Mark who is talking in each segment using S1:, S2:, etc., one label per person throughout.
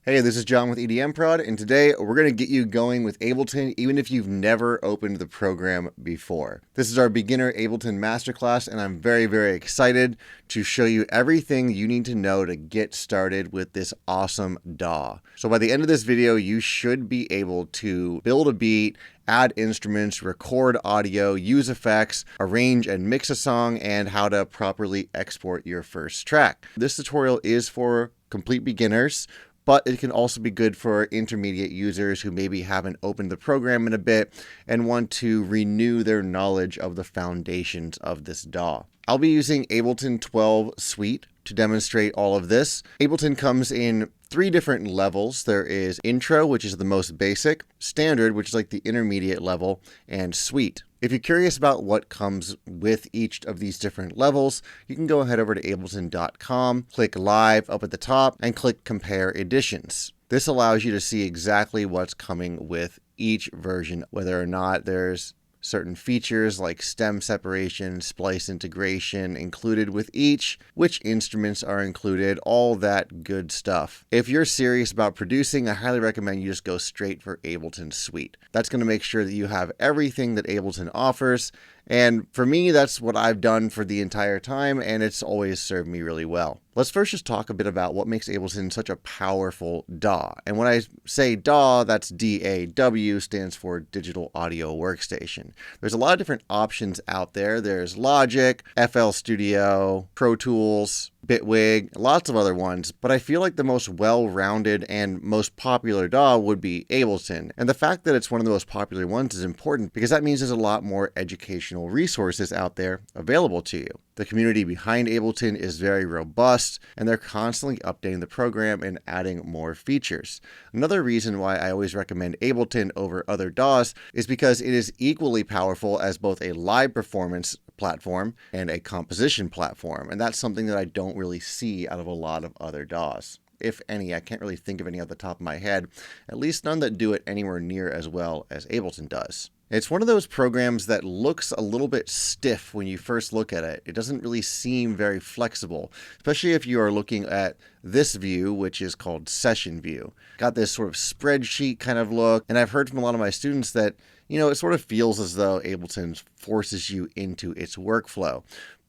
S1: Hey, this is John with EDM Prod, and today we're going to get you going with Ableton even if you've never opened the program before. This is our beginner Ableton masterclass, and I'm very excited to show you everything you need to know to get started with this awesome DAW. So by the end of this video, you should be able to build a beat, add instruments, record audio, use effects, arrange and mix a song, and how to properly export your first track. This tutorial is for complete beginners, but it can also be good for intermediate users who maybe haven't opened the program in a bit and want to renew their knowledge of the foundations of this DAW. I'll be using Ableton 12 Suite to demonstrate all of this. Ableton comes in 3 different levels. There is Intro, which is the most basic, Standard, which is like the intermediate level, and Suite. If you're curious about what comes with each of these different levels, you can go ahead over to ableton.com, click Live up at the top, and click Compare Editions. This allows you to see exactly what's coming with each version, whether or not there's certain features like stem separation, splice integration included with each, which instruments are included, all that good stuff. If you're serious about producing, I highly recommend you just go straight for Ableton Suite. That's going to make sure that you have everything that Ableton offers. And for me, that's what I've done for the entire time, and it's always served me really well. Let's first just talk a bit about what makes Ableton such a powerful DAW. And when I say DAW, that's D-A-W, stands for Digital Audio Workstation. There's a lot of different options out there. There's Logic, FL Studio, Pro Tools, Bitwig, lots of other ones, but I feel like the most well-rounded and most popular DAW would be Ableton. And the fact that it's one of the most popular ones is important because that means there's a lot more educational resources out there available to you. The community behind Ableton is very robust, and they're constantly updating the program and adding more features. Another reason why I always recommend Ableton over other DAWs is because it is equally powerful as both a live performance platform and a composition platform, and that's something that I don't really see out of a lot of other DAWs. If any, I can't really think of any off the top of my head, at least none that do it anywhere near as well as Ableton does. It's one of those programs that looks a little bit stiff when you first look at it. It doesn't really seem very flexible, especially if you are looking at this view, which is called Session View. Got this sort of spreadsheet kind of look, and I've heard from a lot of my students that, it sort of feels as though Ableton forces you into its workflow.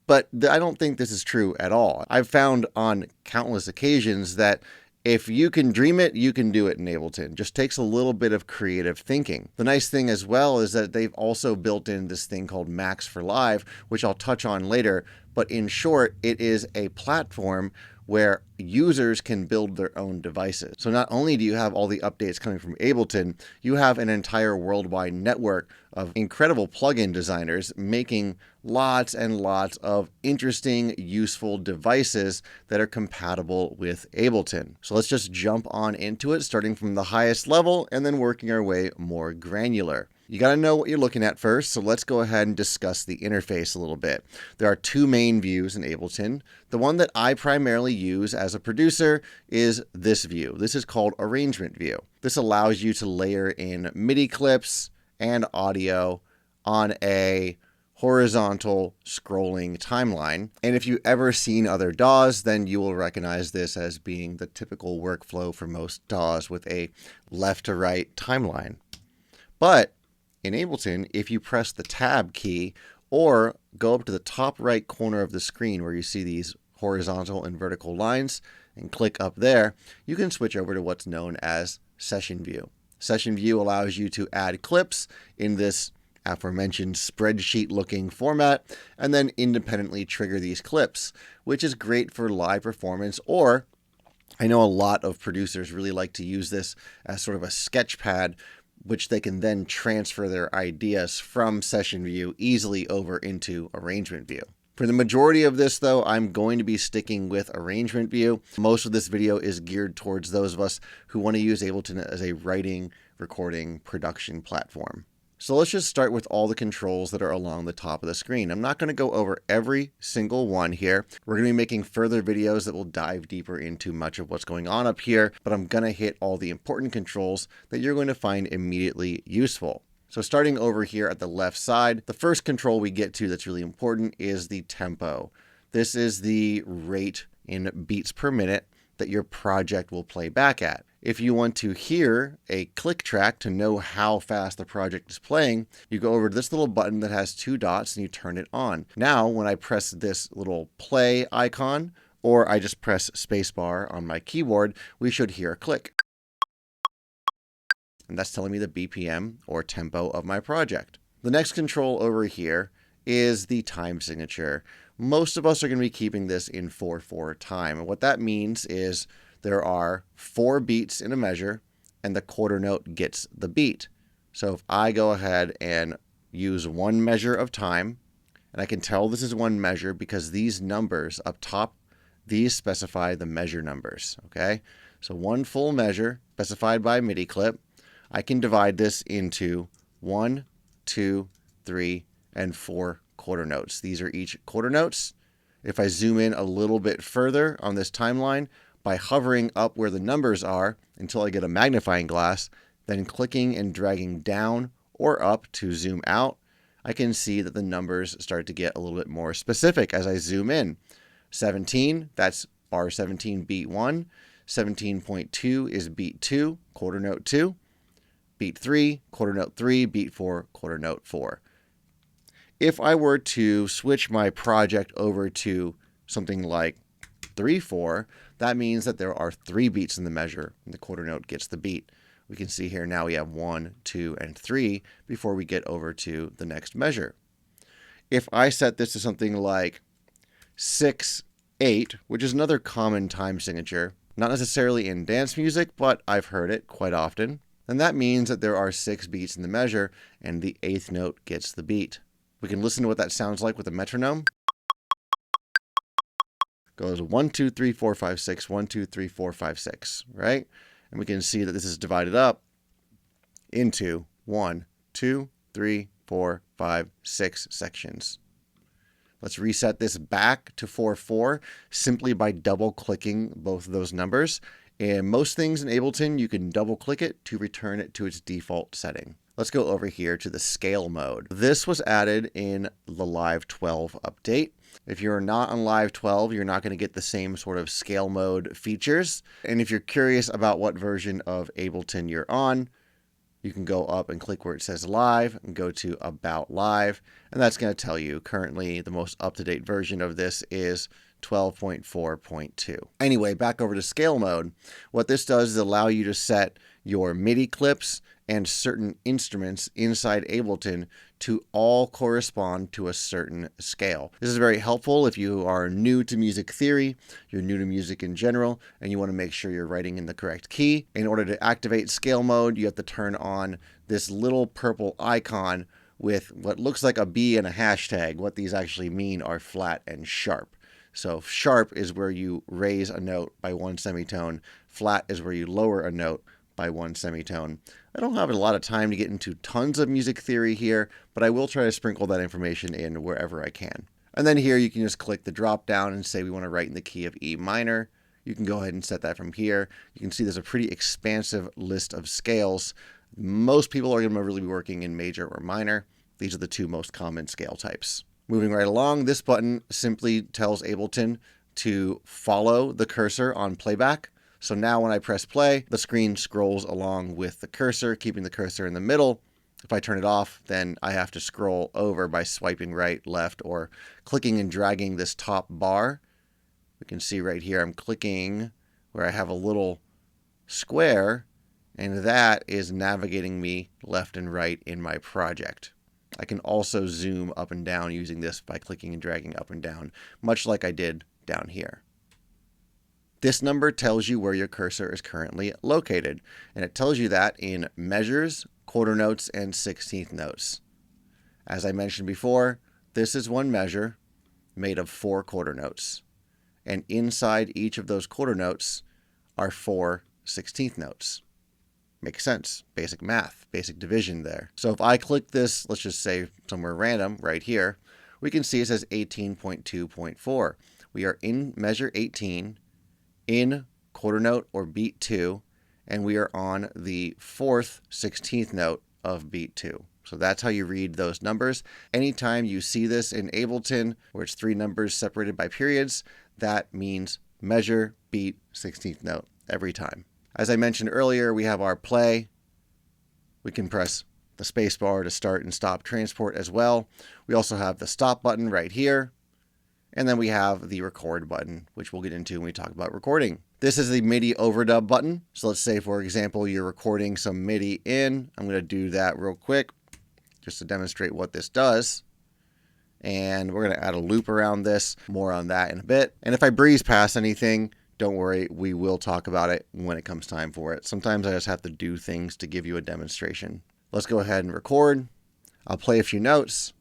S1: But I don't think this is true at all. I've found on countless occasions that if you can dream it, you can do it in Ableton. Just takes a little bit of creative thinking. The nice thing as well is that they've also built in this thing called Max for Live, which I'll touch on later. But in short, it is a platform where users can build their own devices. So not only do you have all the updates coming from Ableton, you have an entire worldwide network of incredible plugin designers making lots and lots of interesting, useful devices that are compatible with Ableton. So let's just jump on into it, starting from the highest level and then working our way more granular. You got to know what you're looking at first, so let's go ahead and discuss the interface a little bit. There are 2 main views in Ableton. The one that I primarily use as a producer is this view. This is called Arrangement View. This allows you to layer in MIDI clips and audio on a horizontal scrolling timeline. And if you've ever seen other DAWs, then you will recognize this as being the typical workflow for most DAWs with a left to right timeline. But in Ableton, if you press the Tab key or go up to the top right corner of the screen where you see these horizontal and vertical lines and click up there, you can switch over to what's known as Session View. Session View allows you to add clips in this aforementioned spreadsheet looking format and then independently trigger these clips, which is great for live performance, or I know a lot of producers really like to use this as sort of a sketch pad, which they can then transfer their ideas from Session View easily over into Arrangement View. For the majority of this, though, I'm going to be sticking with Arrangement View. Most of this video is geared towards those of us who want to use Ableton as a writing, recording, production platform. So let's just start with all the controls that are along the top of the screen. I'm not going to go over every single one here. We're going to be making further videos that will dive deeper into much of what's going on up here, but I'm going to hit all the important controls that you're going to find immediately useful. So starting over here at the left side, the first control we get to that's really important is the tempo. This is the rate in beats per minute that your project will play back at. If you want to hear a click track to know how fast the project is playing, you go over to this little button that has 2 dots and you turn it on. Now, when I press this little play icon, or I just press spacebar on my keyboard, we should hear a click. And that's telling me the BPM or tempo of my project. The next control over here is the time signature. Most of us are going to be keeping this in 4/4 time. And what that means is there are 4 beats in a measure, and the quarter note gets the beat. So if I go ahead and use 1 measure of time, and I can tell this is 1 measure because these numbers up top, these specify the measure numbers, okay? So 1 full measure specified by MIDI clip. I can divide this into 1, 2, 3, and 4 quarter notes. These are each quarter notes. If I zoom in a little bit further on this timeline, by hovering up where the numbers are until I get a magnifying glass, then clicking and dragging down or up to zoom out, I can see that the numbers start to get a little bit more specific as I zoom in. 17, that's bar 17, beat 1. 17.2 is beat 2, quarter note 2. Beat 3, quarter note 3, beat 4, quarter note 4. If I were to switch my project over to something like 3/4, that means that there are 3 beats in the measure, and the quarter note gets the beat. We can see here now we have 1, 2, and 3 before we get over to the next measure. If I set this to something like 6/8, which is another common time signature, not necessarily in dance music, but I've heard it quite often, then that means that there are 6 beats in the measure, and the 8th note gets the beat. We can listen to what that sounds like with a metronome. Goes 1, 2, 3, 4, 5, 6, 1, 2, 3, 4, 5, 6, right? And we can see that this is divided up into 1, 2, 3, 4, 5, 6 sections. Let's reset this back to 4/4 simply by double clicking both of those numbers. And most things in Ableton, you can double click it to return it to its default setting. Let's go over here to the scale mode. This was added in the Live 12 update. If you're not on Live 12, you're not going to get the same sort of scale mode features. And if you're curious about what version of Ableton you're on, you can go up and click where it says Live and go to About Live. And that's going to tell you currently the most up-to-date version of this is 12.4.2. Anyway, back over to scale mode. What this does is allow you to set your MIDI clips and certain instruments inside Ableton to all correspond to a certain scale. This is very helpful if you are new to music theory, you're new to music in general, and you want to make sure you're writing in the correct key. In order to activate scale mode, you have to turn on this little purple icon with what looks like a B and a hashtag. What these actually mean are flat and sharp. So sharp is where you raise a note by 1 semitone. Flat is where you lower a note by 1 semitone. I don't have a lot of time to get into tons of music theory here, but I will try to sprinkle that information in wherever I can. And then here you can just click the drop down and say we want to write in the key of E minor. You can go ahead and set that from here. You can see there's a pretty expansive list of scales. Most people are going to really be working in major or minor. These are the 2 most common scale types. Moving right along, this button simply tells Ableton to follow the cursor on playback. So now when I press play, the screen scrolls along with the cursor, keeping the cursor in the middle. If I turn it off, then I have to scroll over by swiping right, left, or clicking and dragging this top bar. We can see right here I'm clicking where I have a little square, and that is navigating me left and right in my project. I can also zoom up and down using this by clicking and dragging up and down, much like I did down here. This number tells you where your cursor is currently located, and it tells you that in measures, quarter notes, and 16th notes. As I mentioned before, this is 1 measure made of 4 quarter notes, and inside each of those quarter notes are 4 16th notes. Makes sense. Basic math, basic division there. So if I click this, let's just say somewhere random right here, we can see it says 18.2.4. We are in measure 18, in quarter note or beat 2, and we are on the 4th 16th note of beat 2. So that's how you read those numbers. Anytime you see this in Ableton, where it's 3 numbers separated by periods, that means measure, beat, 16th note every time. As I mentioned earlier, we have our play. We can press the space bar to start and stop transport as well. We also have the stop button right here. And then we have the record button, which we'll get into when we talk about recording. This is the MIDI overdub button. So let's say, for example, you're recording some MIDI in. I'm going to do that real quick just to demonstrate what this does. And we're going to add a loop around this. More on that in a bit. And if I breeze past anything, don't worry, we will talk about it when it comes time for it. Sometimes I just have to do things to give you a demonstration. Let's go ahead and record. I'll play a few notes.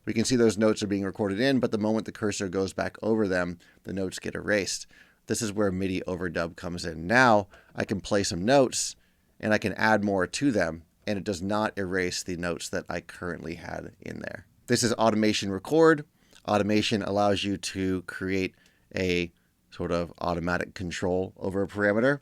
S1: We can see those notes are being recorded in, but the moment the cursor goes back over them, the notes get erased. This is where MIDI overdub comes in. Now I can play some notes and I can add more to them, and it does not erase the notes that I currently had in there. This is automation record. Automation allows you to create a sort of automatic control over a parameter.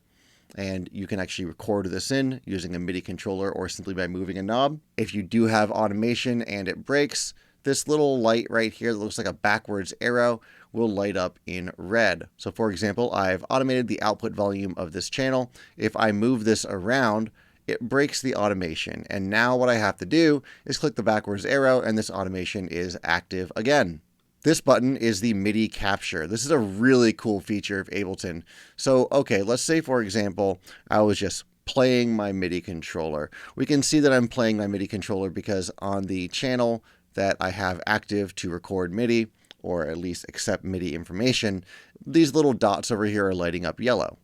S1: And you can actually record this in using a MIDI controller or simply by moving a knob. If you do have automation and it breaks, this little light right here that looks like a backwards arrow will light up in red. So for example, I've automated the output volume of this channel. If I move this around, it breaks the automation. And now what I have to do is click the backwards arrow and this automation is active again. This button is the MIDI capture. This is a really cool feature of Ableton. So, okay, let's say, for example, I was just playing my MIDI controller. We can see that I'm playing my MIDI controller because on the channel that I have active to record MIDI, or at least accept MIDI information, these little dots over here are lighting up yellow.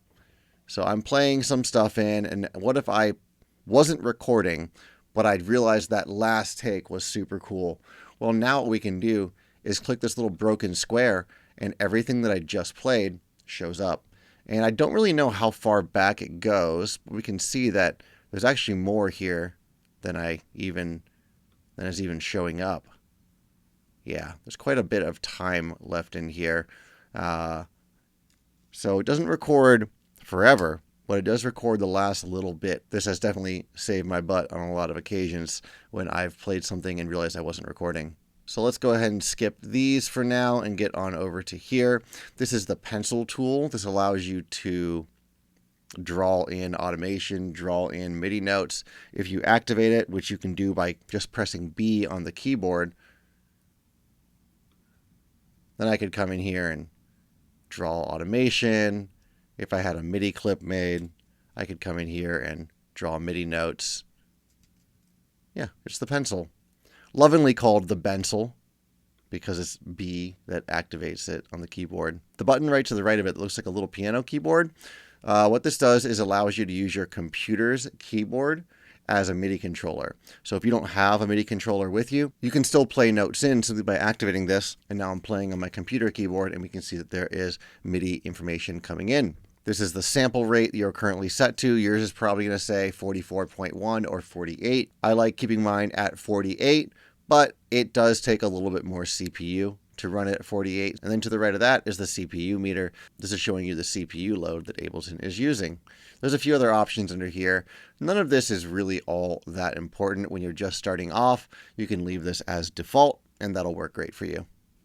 S1: So I'm playing some stuff in, and what if I wasn't recording, but I'd realized that last take was super cool? Well, now what we can do is click this little broken square and everything that I just played shows up. And I don't really know how far back it goes, but we can see that there's actually more here than is even showing up. Yeah, there's quite a bit of time left in here. So it doesn't record forever, but it does record the last little bit. This has definitely saved my butt on a lot of occasions when I've played something and realized I wasn't recording. So let's go ahead and skip these for now and get on over to here. This is the pencil tool. This allows you to draw in automation, draw in MIDI notes. If you activate it, which you can do by just pressing B on the keyboard, then I could come in here and draw automation. If I had a MIDI clip made, I could come in here and draw MIDI notes. Yeah, it's the pencil. Lovingly called the Bencil because it's B that activates it on the keyboard. The button right to the right of it looks like a little piano keyboard. What this does is allows you to use your computer's keyboard as a MIDI controller. So if you don't have a MIDI controller with you, you can still play notes in simply by activating this. And now I'm playing on my computer keyboard and we can see that there is MIDI information coming in. This is the sample rate that you're currently set to. Yours is probably going to say 44.1 or 48. I like keeping mine at 48, but it does take a little bit more CPU to run it at 48. And then to the right of that is the CPU meter. This is showing you the CPU load that Ableton is using. There's a few other options under here. None of this is really all that important. When you're just starting off, you can leave this as default and that'll work great for you.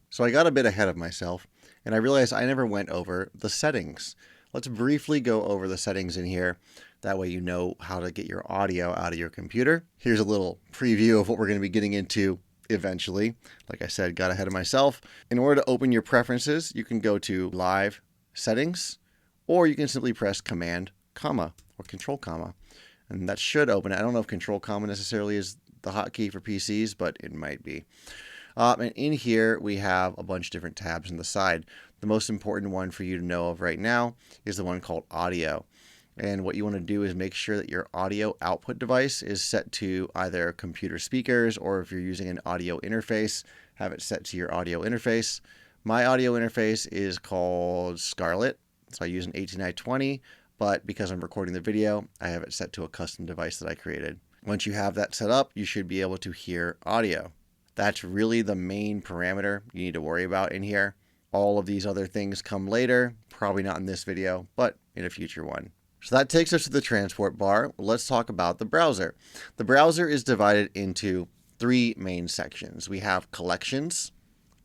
S1: So I got a bit ahead of myself and I realized I never went over the settings. Let's briefly go over the settings in here. That way you know how to get your audio out of your computer. Here's a little preview of what we're going to be getting into eventually. Like I said, got ahead of myself. In order to open your preferences, you can go to Live Settings, or you can simply press Command, comma, or Control, comma, and that should open it. I don't know if Control, comma necessarily is the hotkey for PCs, but it might be. And in here, we have a bunch of different tabs on the side. The most important one for you to know of right now is the one called Audio. And what you want to do is make sure that your audio output device is set to either computer speakers, or if you're using an audio interface, have it set to your audio interface. My audio interface is called Scarlett, so I use an 18920, but because I'm recording the video, I have it set to a custom device that I created. Once you have that set up, you should be able to hear audio. That's really the main parameter you need to worry about in here. All of these other things come later, probably not in this video, but in a future one. So that takes us to the transport bar. Let's talk about the browser. The browser is divided into three main sections. We have collections,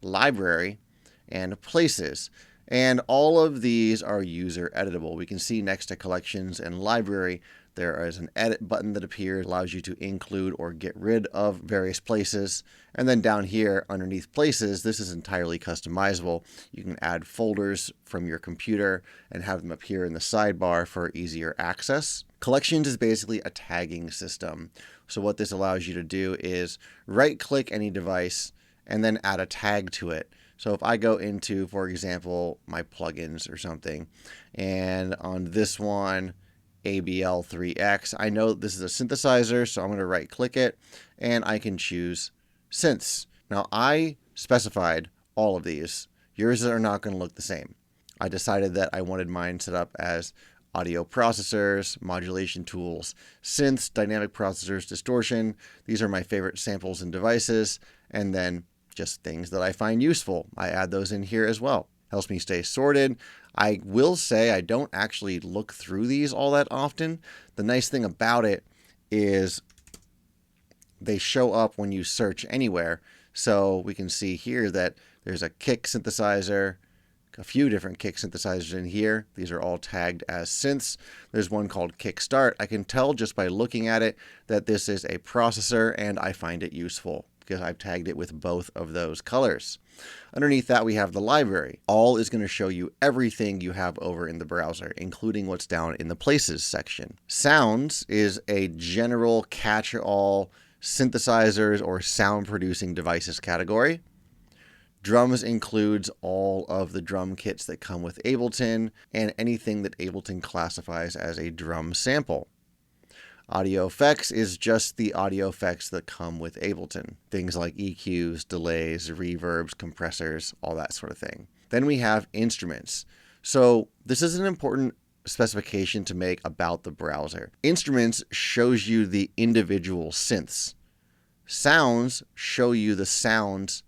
S1: library, and places. And all of these are user editable. We can see next to collections and library, there is an edit button that appears, allows you to include or get rid of various places. And then down here underneath places, this is entirely customizable. You can add folders from your computer and have them appear in the sidebar for easier access. Collections is basically a tagging system. So what this allows you to do is right-click any device and then add a tag to it. So if I go into, for example, my plugins or something, and on this one, ABL3X, I know this is a synthesizer, so I'm going to right-click it, and I can choose synths. Now, I specified all of these. Yours are not going to look the same. I decided that I wanted mine set up as audio processors, modulation tools, synths, dynamic processors, distortion. These are my favorite samples and devices, and then just things that I find useful. I add those in here as well. Helps me stay sorted. I will say I don't actually look through these all that often. The nice thing about it is they show up when you search anywhere. So we can see here that there's a kick synthesizer, a few different kick synthesizers in here. These are all tagged as synths. There's one called Kickstart. I can tell just by looking at it that this is a processor, and I find it useful because I've tagged it with both of those colors. Underneath that, we have the library. All is going to show you everything you have over in the browser, including what's down in the places section. Sounds is a general catch-all synthesizers or sound producing devices category. Drums includes all of the drum kits that come with Ableton and anything that Ableton classifies as a drum sample. Audio effects is just the audio effects that come with Ableton. Things like EQs, delays, reverbs, compressors, all that sort of thing. Then we have instruments. So this is an important specification to make about the browser. Instruments shows you the individual synths. Sounds show you the sounds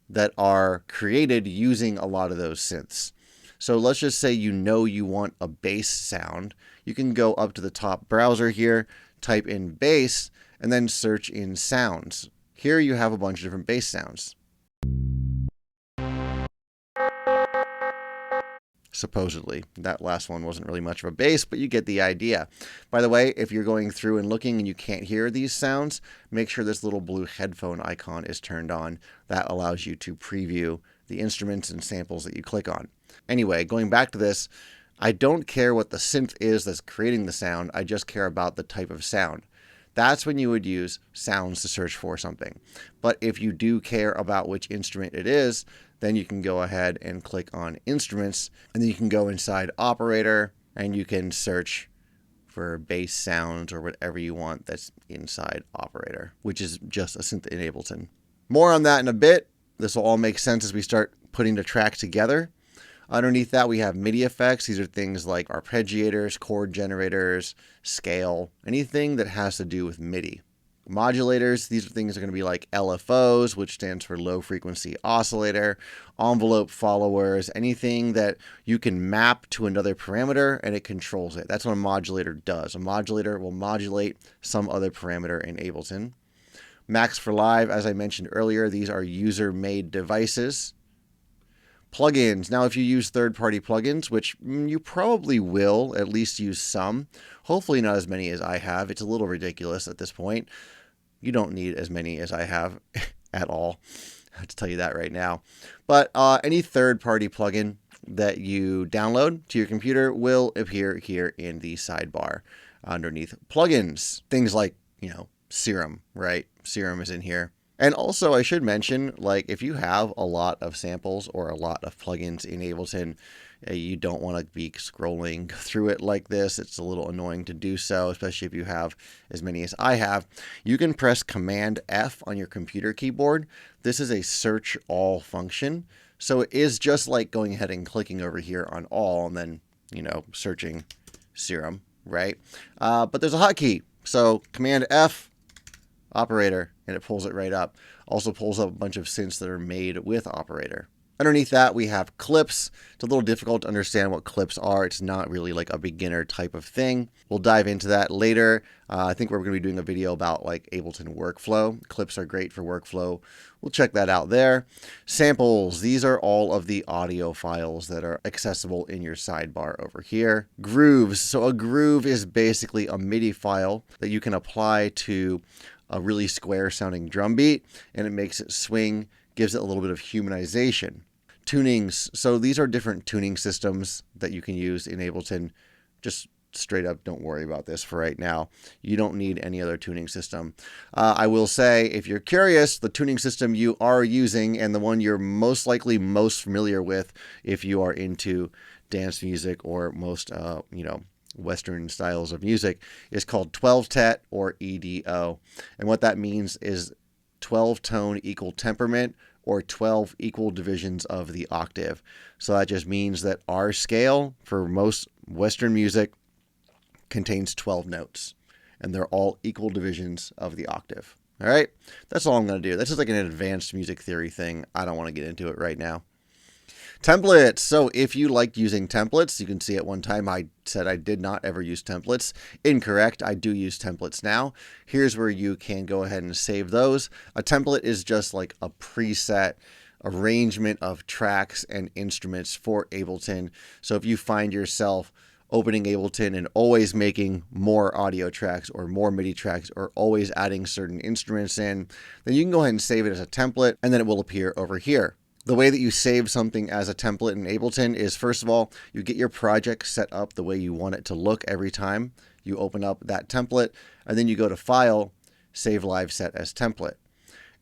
S1: that are created using a lot of those synths. So let's just say you want a bass sound. You can go up to the top browser here, type in bass, and then search in sounds. Here you have a bunch of different bass sounds. Supposedly. That last one wasn't really much of a bass, but you get the idea. By the way, if you're going through and looking and you can't hear these sounds, make sure this little blue headphone icon is turned on. That allows you to preview the instruments and samples that you click on. Anyway, going back to this, I don't care what the synth is that's creating the sound. I just care about the type of sound. That's when you would use sounds to search for something. But if you do care about which instrument it is, then you can go ahead and click on instruments, and then you can go inside operator and you can search for bass sounds or whatever you want that's inside operator, which is just a synth in Ableton. More on that in a bit. This will all make sense as we start putting the track together. Underneath that, we have MIDI effects. These are things like arpeggiators, chord generators, scale, anything that has to do with MIDI. Modulators, these are things that are going to be like LFOs, which stands for low frequency oscillator, envelope followers, anything that you can map to another parameter and it controls it. That's what a modulator does. A modulator will modulate some other parameter in Ableton. Max for Live, as I mentioned earlier, these are user-made devices. Plugins. Now, if you use third-party plugins, which you probably will at least use some, hopefully not as many as I have. It's a little ridiculous at this point. You don't need as many as I have at all. I have to tell you that right now. But any third-party plugin that you download to your computer will appear here in the sidebar underneath plugins. Things like, Serum, right? Serum is in here. And also, I should mention, like, if you have a lot of samples or a lot of plugins in Ableton, you don't want to be scrolling through it like this. It's a little annoying to do so, especially if you have as many as I have. You can press Command F on your computer keyboard. This is a search all function. So it is just like going ahead and clicking over here on all and then, searching Serum, right? But there's a hotkey. So Command F, operator, and it pulls it right up. Also pulls up a bunch of synths that are made with operator. Underneath that, we have clips. It's a little difficult to understand what clips are. It's not really like a beginner type of thing. We'll dive into that later. I think we're going to be doing a video about like Ableton workflow. Clips are great for workflow. We'll check that out there. Samples. These are all of the audio files that are accessible in your sidebar over here. Grooves. So a groove is basically a MIDI file that you can apply to a really square sounding drum beat, and it makes it swing, gives it a little bit of humanization. Tunings. So these are different tuning systems that you can use in Ableton. Just straight up, don't worry about this for right now. You don't need any other tuning system. I will say, if you're curious, the tuning system you are using and the one you're most likely most familiar with if you are into dance music or most, Western styles of music, is called 12-tet or EDO. And what that means is 12 tone equal temperament, or 12 equal divisions of the octave. So that just means that our scale for most Western music contains 12 notes, and they're all equal divisions of the octave. All right, that's all I'm going to do. This is like an advanced music theory thing. I don't want to get into it right now. Templates. So if you liked using templates, you can see at one time I said I did not ever use templates. Incorrect. I do use templates now. Here's where you can go ahead and save those. A template is just like a preset arrangement of tracks and instruments for Ableton. So if you find yourself opening Ableton and always making more audio tracks or more MIDI tracks or always adding certain instruments in, then you can go ahead and save it as a template, and then it will appear over here. The way that you save something as a template in Ableton is, first of all, you get your project set up the way you want it to look every time you open up that template, and then you go to File, Save Live Set as Template.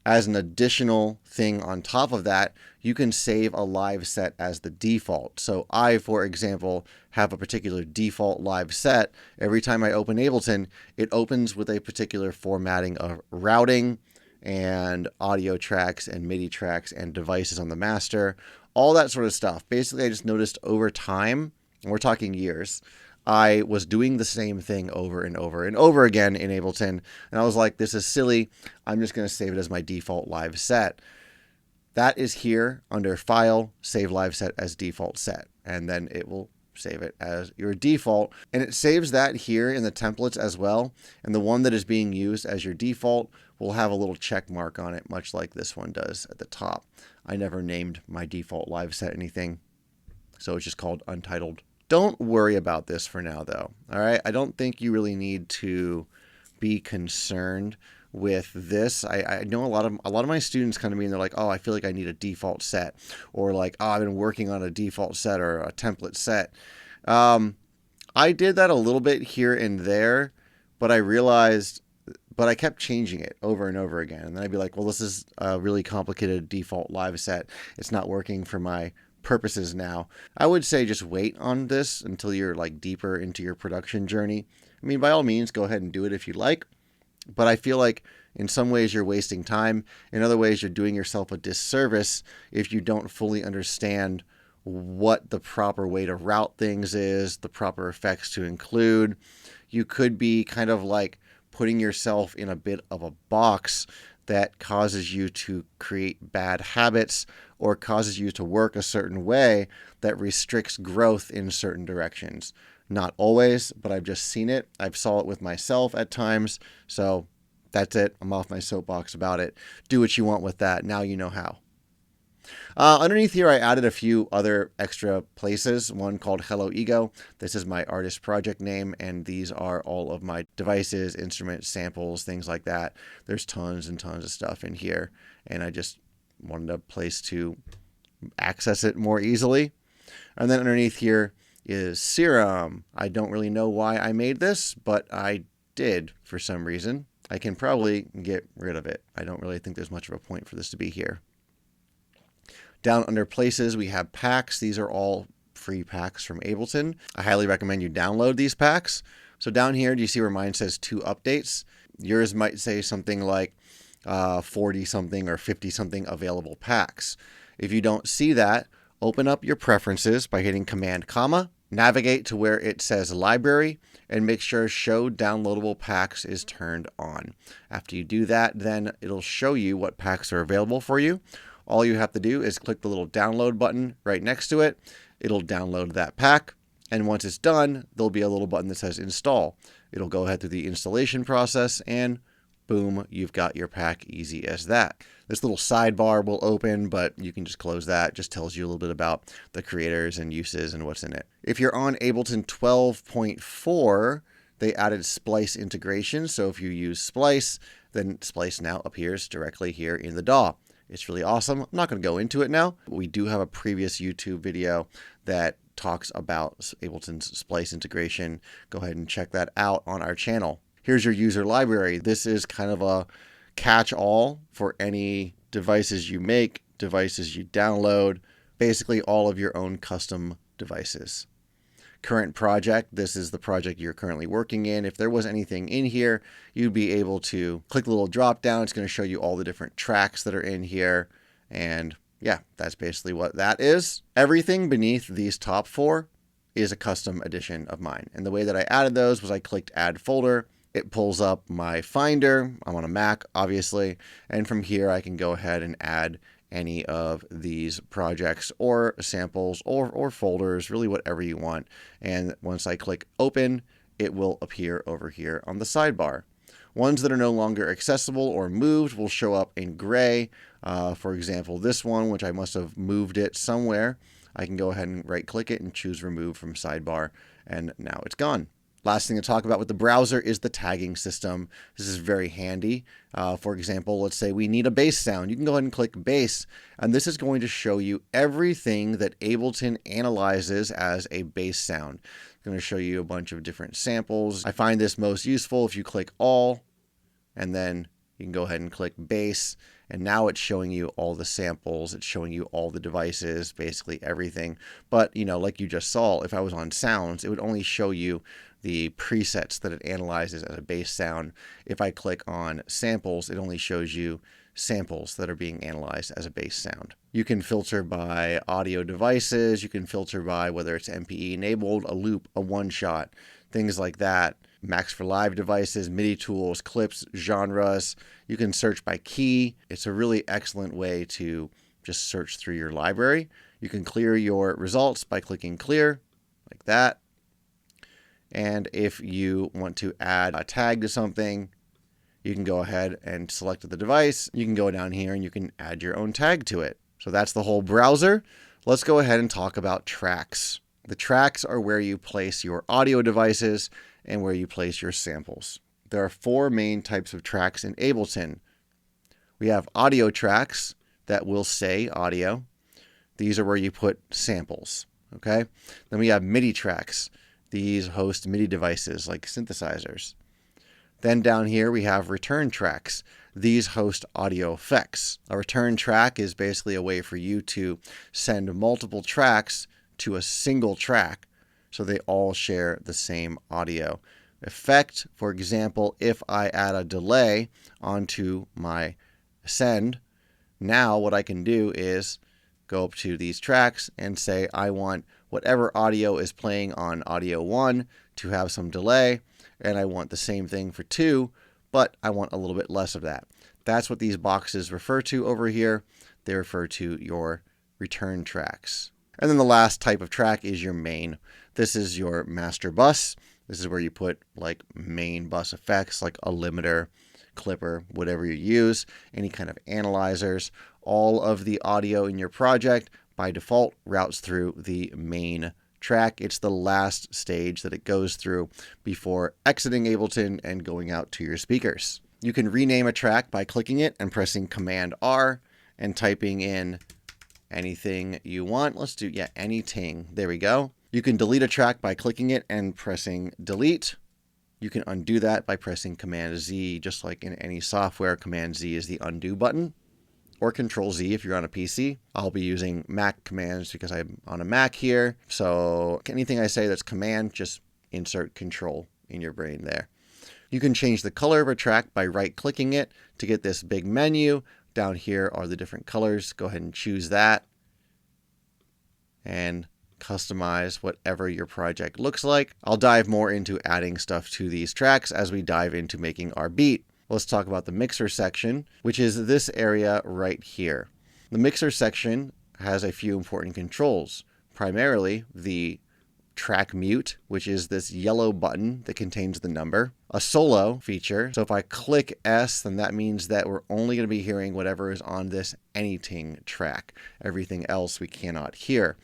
S1: As an additional thing on top of that, you can save a live set as the default. So I, for example, have a particular default live set. Every time I open Ableton, it opens with a particular formatting of routing and audio tracks and MIDI tracks and devices on the master, all that sort of stuff. Basically, I just noticed over time, and we're talking years, I was doing the same thing over and over and over again in Ableton, and I was like, this is silly. I'm just going to save it as my default live set. That is here under File, Save Live Set as Default Set, and then it will save it as your default, and it saves that here in the templates as well, and the one that is being used as your default will have a little check mark on it, much like this one does at the top. I never named my default live set anything, so it's just called Untitled. Don't worry about this for now, though. All right, I don't think you really need to be concerned with this. I know a lot of my students come to me and they're like, oh, I feel like I need a default set, or like, oh, I've been working on a default set or a template set. I did that a little bit here and there, but I kept changing it over and over again. And then I'd be like, well, this is a really complicated default live set. It's not working for my purposes now. I would say just wait on this until you're like deeper into your production journey. I mean, by all means, go ahead and do it if you like. But I feel like in some ways you're wasting time. In other ways, you're doing yourself a disservice if you don't fully understand what the proper way to route things is, the proper effects to include. You could be kind of like putting yourself in a bit of a box that causes you to create bad habits or causes you to work a certain way that restricts growth in certain directions. Not always, but I've just seen it. I've saw it with myself at times. So that's it. I'm off my soapbox about it. Do what you want with that. Now you know how. Underneath here, I added a few other extra places, one called Hello Ego. This is my artist project name, and these are all of my devices, instruments, samples, things like that. There's tons and tons of stuff in here, and I just wanted a place to access it more easily. And then underneath here is Serum. I don't really know why I made this, but I did for some reason. I can probably get rid of it. I don't really think there's much of a point for this to be here. Down under places, we have packs. These are all free packs from Ableton. I highly recommend you download these packs. So down here, do you see where mine says 2 updates? Yours might say something like 40 something or 50 something available packs. If you don't see that, open up your preferences by hitting Command comma, navigate to where it says library, and make sure show downloadable packs is turned on. After you do that, then it'll show you what packs are available for you. All you have to do is click the little download button right next to it. It'll download that pack. And once it's done, there'll be a little button that says install. It'll go ahead through the installation process and boom, you've got your pack, easy as that. This little sidebar will open, but you can just close that. It just tells you a little bit about the creators and uses and what's in it. If you're on Ableton 12.4, they added splice integration. So if you use splice, then splice now appears directly here in the DAW. It's really awesome. I'm not going to go into it now. We do have a previous YouTube video that talks about Ableton's splice integration. Go ahead and check that out on our channel. Here's your user library. This is kind of a catch-all for any devices you make, devices you download, basically all of your own custom devices. Current project, this is the project you're currently working in. If there was anything in here, you'd be able to click the little drop down. It's going to show you all the different tracks that are in here. And yeah, that's basically what that is. Everything beneath these top 4 is a custom edition of mine. And the way that I added those was I clicked add folder. It pulls up my Finder. I'm on a Mac, obviously. And from here, I can go ahead and add any of these projects or samples or folders, really whatever you want. And once I click open, it will appear over here on the sidebar. Ones that are no longer accessible or moved will show up in gray. For example, this one, which I must have moved it somewhere, I can go ahead and right click it and choose remove from sidebar, and now it's gone. Last thing to talk about with the browser is the tagging system. This is very handy. For example, let's say we need a bass sound. You can go ahead and click bass, and this is going to show you everything that Ableton analyzes as a bass sound. It's going to show you a bunch of different samples. I find this most useful if you click all, and then you can go ahead and click bass, and now it's showing you all the samples. It's showing you all the devices, basically everything. But, you know, like you just saw, if I was on sounds, it would only show you the presets that it analyzes as a bass sound. If I click on samples, it only shows you samples that are being analyzed as a bass sound. You can filter by audio devices. You can filter by whether it's MPE enabled, a loop, a one-shot, things like that. Max for live devices, MIDI tools, clips, genres. You can search by key. It's a really excellent way to just search through your library. You can clear your results by clicking clear, like that. And if you want to add a tag to something, you can go ahead and select the device. You can go down here and you can add your own tag to it. So that's the whole browser. Let's go ahead and talk about tracks. The tracks are where you place your audio devices and where you place your samples. There are 4 main types of tracks in Ableton. We have audio tracks that will say audio. These are where you put samples, okay? Then we have MIDI tracks. These host MIDI devices like synthesizers. Then down here we have return tracks. These host audio effects. A return track is basically a way for you to send multiple tracks to a single track so they all share the same audio effect. For example, if I add a delay onto my send, now what I can do is go up to these tracks and say I want whatever audio is playing on audio 1 to have some delay, and I want the same thing for 2, but I want a little bit less of that. That's what these boxes refer to over here. They refer to your return tracks. And then the last type of track is your main. This is your master bus. This is where you put like main bus effects like a limiter, clipper, whatever you use, any kind of analyzers. All of the audio in your project by default routes through the main track. It's the last stage that it goes through before exiting Ableton and going out to your speakers. You can rename a track by clicking it and pressing Command R and typing in anything you want. Let's do, anything. There we go. You can delete a track by clicking it and pressing delete. You can undo that by pressing Command Z, just like in any software. Command Z is the undo button, or Control Z if you're on a PC. I'll be using Mac commands because I'm on a Mac here. So anything I say that's command, just insert Control in your brain there. You can change the color of a track by right-clicking it to get this big menu. Down here are the different colors. Go ahead and choose that and customize whatever your project looks like. I'll dive more into adding stuff to these tracks as we dive into making our beat. Let's talk about the mixer section, which is this area right here. The mixer section has a few important controls, primarily the track mute, which is this yellow button that contains the number, a solo feature. So if I click S, then that means that we're only going to be hearing whatever is on this anything track. Everything else we cannot hear.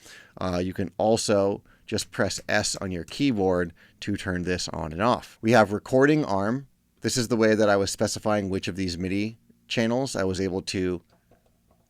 S1: You can also just press S on your keyboard to turn this on and off. We have recording arm. This is the way that I was specifying which of these MIDI channels I was able to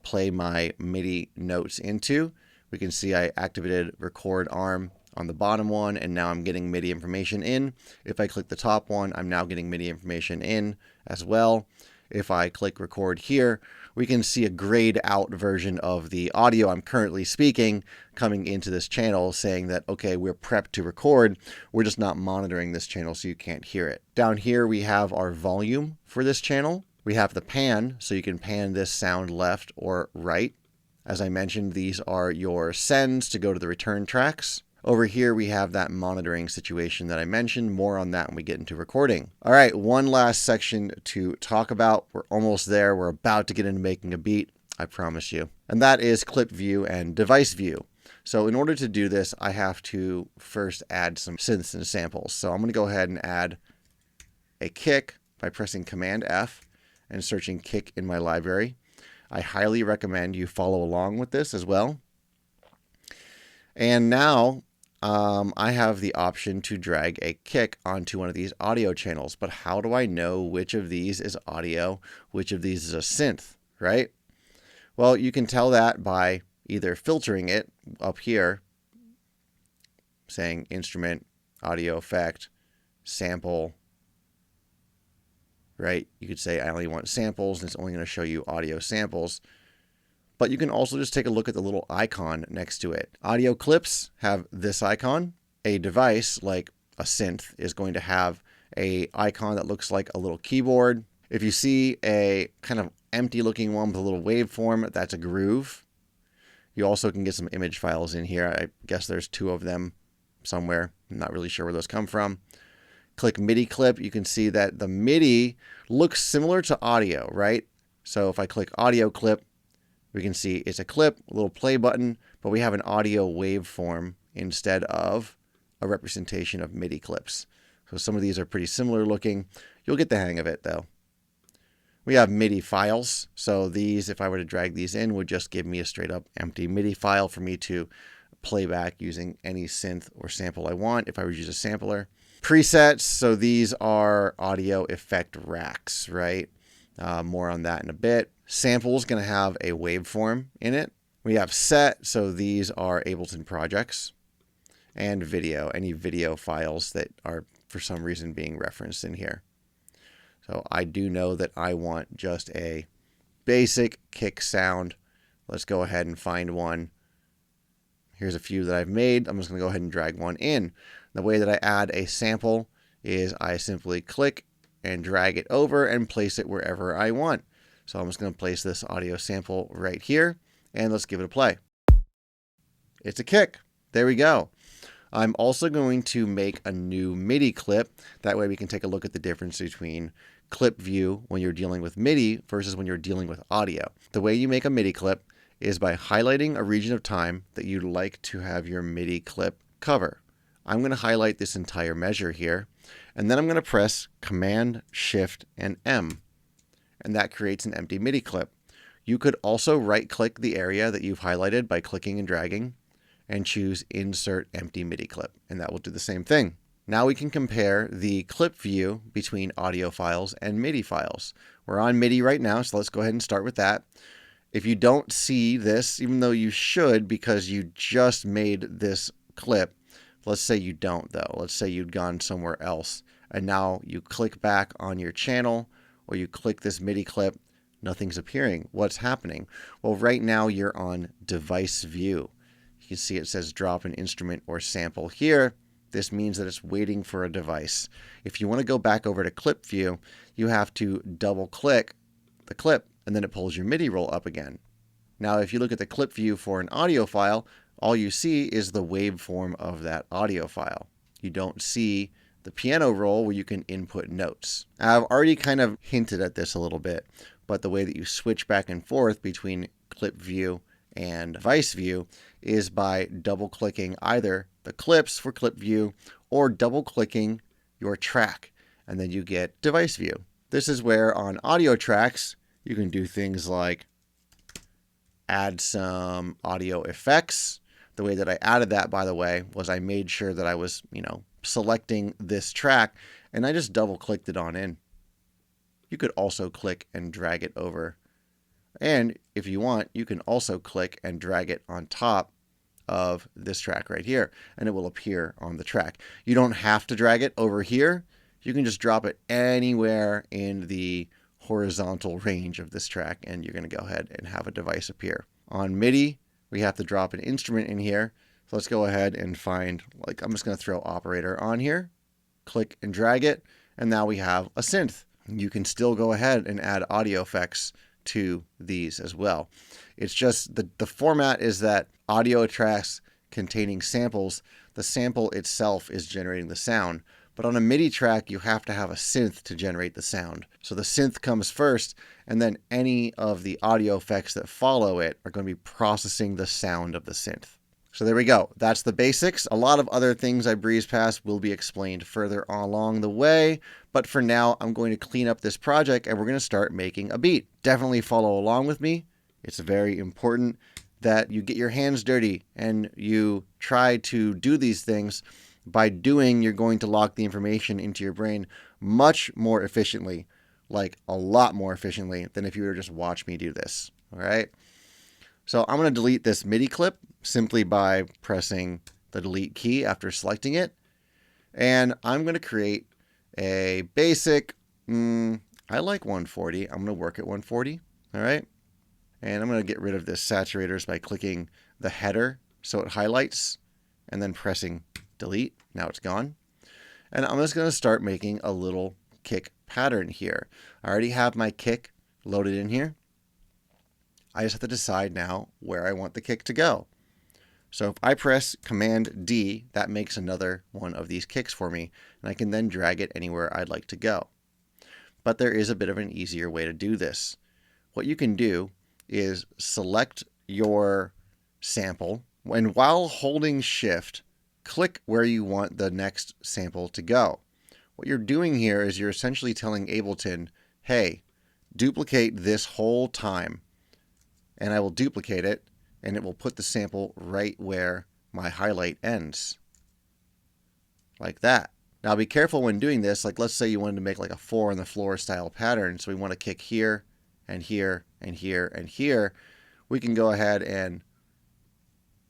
S1: play my MIDI notes into. We can see I activated record arm on the bottom one, and now I'm getting MIDI information in. If I click the top one, I'm now getting MIDI information in as well. If I click record here, we can see a grayed out version of the audio I'm currently speaking coming into this channel saying that, okay, we're prepped to record. We're just not monitoring this channel so you can't hear it. Down here, we have our volume for this channel. We have the pan, so you can pan this sound left or right. As I mentioned, these are your sends to go to the return tracks. Over here, we have that monitoring situation that I mentioned. More on that when we get into recording. All right, one last section to talk about. We're almost there. We're about to get into making a beat, I promise you. And that is clip view and device view. So in order to do this, I have to first add some synths and samples. So I'm going to go ahead and add a kick by pressing Command F and searching kick in my library. I highly recommend you follow along with this as well. And now I have the option to drag a kick onto one of these audio channels. But how do I know which of these is audio, which of these is a synth, right? Well, you can tell that by either filtering it up here, saying instrument, audio effect, sample, right? You could say I only want samples, and it's only going to show you audio samples. But you can also just take a look at the little icon next to it. Audio clips have this icon. A device like a synth is going to have an icon that looks like a little keyboard. If you see a kind of empty looking one with a little waveform, that's a groove. You also can get some image files in here. I guess there's 2 of them somewhere. I'm not really sure where those come from. Click MIDI clip. You can see that the MIDI looks similar to audio, right? So if I click audio clip, we can see it's a clip, a little play button, but we have an audio waveform instead of a representation of MIDI clips. So some of these are pretty similar looking. You'll get the hang of it though. We have MIDI files. So these, if I were to drag these in, would just give me a straight up empty MIDI file for me to play back using any synth or sample I want if I were to use a sampler. Presets, so these are audio effect racks, right? More on that in a bit. Sample is going to have a waveform in it. We have set, so these are Ableton projects. And video, any video files that are for some reason being referenced in here. So I do know that I want just a basic kick sound. Let's go ahead and find one. Here's a few that I've made. I'm just going to go ahead and drag one in. The way that I add a sample is I simply click and drag it over and place it wherever I want. So I'm just going to place this audio sample right here, and let's give it a play. It's a kick. There we go. I'm also going to make a new MIDI clip. That way we can take a look at the difference between clip view when you're dealing with MIDI versus when you're dealing with audio. The way you make a MIDI clip is by highlighting a region of time that you'd like to have your MIDI clip cover. I'm going to highlight this entire measure here, and then I'm going to press Command, Shift, and M, and that creates an empty MIDI clip. You could also right-click the area that you've highlighted by clicking and dragging, and choose Insert Empty MIDI Clip, and that will do the same thing. Now we can compare the clip view between audio files and MIDI files. We're on MIDI right now, so let's go ahead and start with that. If you don't see this, even though you should because you just made this clip, let's say you don't though. Let's say you'd gone somewhere else and now you click back on your channel or you click this MIDI clip, nothing's appearing. What's happening? Well, right now you're on device view. You can see it says drop an instrument or sample here. This means that it's waiting for a device. If you want to go back over to clip view, you have to double click the clip and then it pulls your MIDI roll up again. Now, if you look at the clip view for an audio file, all you see is the waveform of that audio file. You don't see the piano roll where you can input notes. I've already kind of hinted at this a little bit, but the way that you switch back and forth between clip view and device view is by double clicking either the clips for clip view or double clicking your track, and then you get device view. This is where on audio tracks you can do things like add some audio effects. The way that I added that, by the way, was I made sure that I was, selecting this track, and I just double clicked it on in. You could also click and drag it over. And if you want, you can also click and drag it on top of this track right here, and it will appear on the track. You don't have to drag it over here. You can just drop it anywhere in the horizontal range of this track, and you're going to go ahead and have a device appear. On MIDI, we have to drop an instrument in here. So let's go ahead and find, I'm just going to throw operator on here, click and drag it, and now we have a synth. You can still go ahead and add audio effects to these as well. It's just the format is that audio tracks containing samples, the sample itself is generating the sound. But on a MIDI track, you have to have a synth to generate the sound. So the synth comes first, and then any of the audio effects that follow it are going to be processing the sound of the synth. So there we go. That's the basics. A lot of other things I breeze past will be explained further along the way. But for now, I'm going to clean up this project, and we're going to start making a beat. Definitely follow along with me. It's very important that you get your hands dirty and you try to do these things. By doing, you're going to lock the information into your brain much more efficiently, like a lot more efficiently than if you were to just watch me do this. All right. So I'm going to delete this MIDI clip simply by pressing the delete key after selecting it. And I'm going to create a basic, I like 140. I'm going to work at 140. All right. And I'm going to get rid of this saturators by clicking the header so it highlights and then pressing delete. Now it's gone. And I'm just going to start making a little kick pattern here. I already have my kick loaded in here. I just have to decide now where I want the kick to go. So if I press Command D, that makes another one of these kicks for me, and I can then drag it anywhere I'd like to go. But there is a bit of an easier way to do this. What you can do is select your sample, and while holding Shift, click where you want the next sample to go. What you're doing here is you're essentially telling Ableton, hey, duplicate this whole time, and I will duplicate it, and it will put the sample right where my highlight ends, like that. Now be careful when doing this. Like let's say you wanted to make like a 4 on the floor style pattern, so we want to kick here and here and here and here. We can go ahead and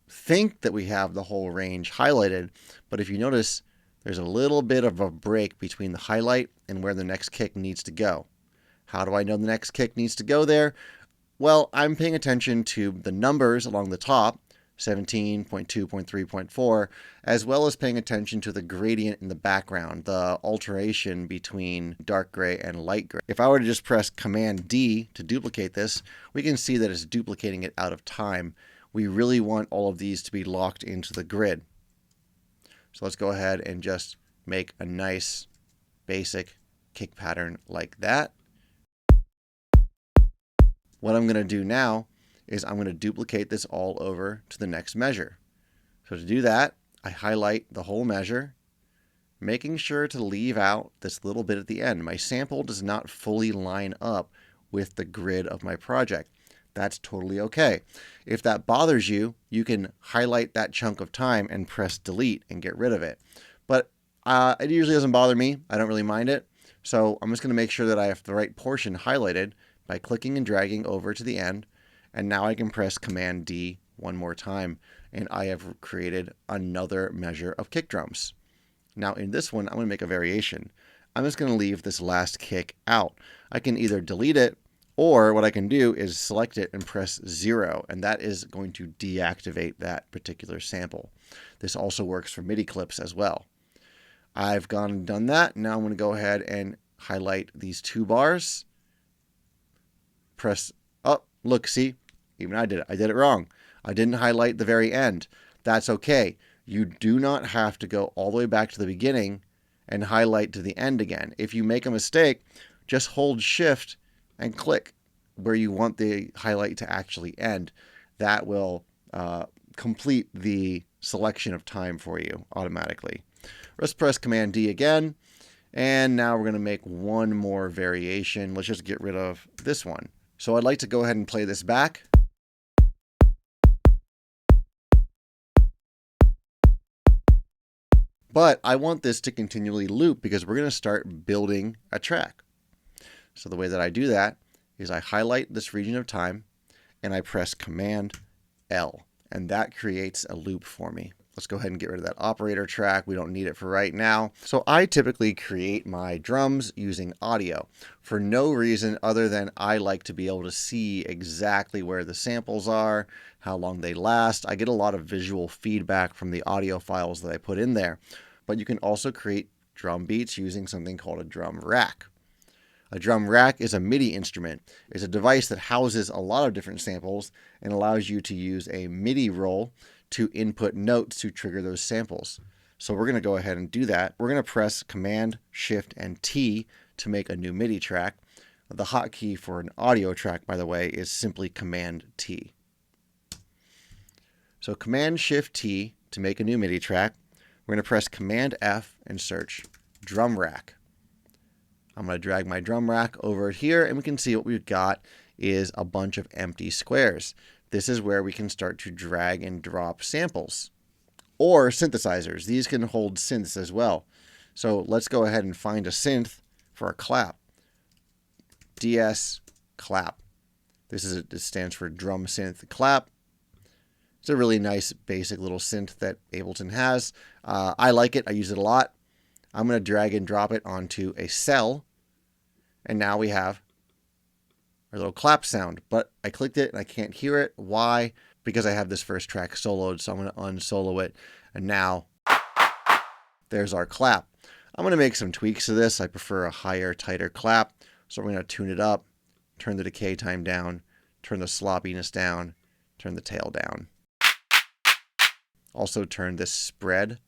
S1: think that we have the whole range highlighted, but if you notice, there's a little bit of a break between the highlight and where the next kick needs to go. How do I know the next kick needs to go there? Well, I'm paying attention to the numbers along the top, 17.2.3.4, as well as paying attention to the gradient in the background, the alteration between dark gray and light gray. If I were to just press Command D to duplicate this, we can see that it's duplicating it out of time. We really want all of these to be locked into the grid. So let's go ahead and just make a nice basic kick pattern like that. What I'm going to do now is I'm going to duplicate this all over to the next measure. So to do that, I highlight the whole measure, making sure to leave out this little bit at the end. My sample does not fully line up with the grid of my project. That's totally okay. If that bothers you, you can highlight that chunk of time and press delete and get rid of it. But it usually doesn't bother me. I don't really mind it. So I'm just going to make sure that I have the right portion highlighted by clicking and dragging over to the end. And now I can press Command D one more time, and I have created another measure of kick drums. Now in this one, I'm going to make a variation. I'm just going to leave this last kick out. I can either delete it, or what I can do is select it and press 0, and that is going to deactivate that particular sample. This also works for MIDI clips as well. I've gone and done that. Now I'm going to go ahead and highlight these 2 bars. Press, oh, look, see, even I did it. I did it wrong. I didn't highlight the very end. That's okay. You do not have to go all the way back to the beginning and highlight to the end again. If you make a mistake, just hold Shift and click. where you want the highlight to actually end, that will complete the selection of time for you automatically. Let's press Command D again. And now we're going to make one more variation. Let's just get rid of this one. So I'd like to go ahead and play this back. But I want this to continually loop because we're going to start building a track. So the way that I do that is I highlight this region of time and I press Command L, and that creates a loop for me. Let's go ahead and get rid of that operator track. We don't need it for right now. So I typically create my drums using audio for no reason other than I like to be able to see exactly where the samples are, how long they last. I get a lot of visual feedback from the audio files that I put in there. But you can also create drum beats using something called a drum rack. A drum rack is a MIDI instrument. It's a device that houses a lot of different samples and allows you to use a MIDI roll to input notes to trigger those samples. So we're going to go ahead and do that. We're going to press Command, Shift, and T to make a new MIDI track. The hotkey for an audio track, by the way, is simply Command T. So Command, Shift, T to make a new MIDI track. We're going to press Command F and search drum rack. I'm going to drag my drum rack over here, and we can see what we've got is a bunch of empty squares. This is where we can start to drag and drop samples or synthesizers. These can hold synths as well. So let's go ahead and find a synth for a clap. DS clap. This stands for drum synth clap. It's a really nice basic little synth that Ableton has. I like it. I use it a lot. I'm going to drag and drop it onto a cell. And now we have our little clap sound. But I clicked it and I can't hear it. Why? Because I have this first track soloed. So I'm going to unsolo it. And now there's our clap. I'm going to make some tweaks to this. I prefer a higher, tighter clap. So I'm going to tune it up, turn the decay time down, turn the sloppiness down, turn the tail down. Also turn this spread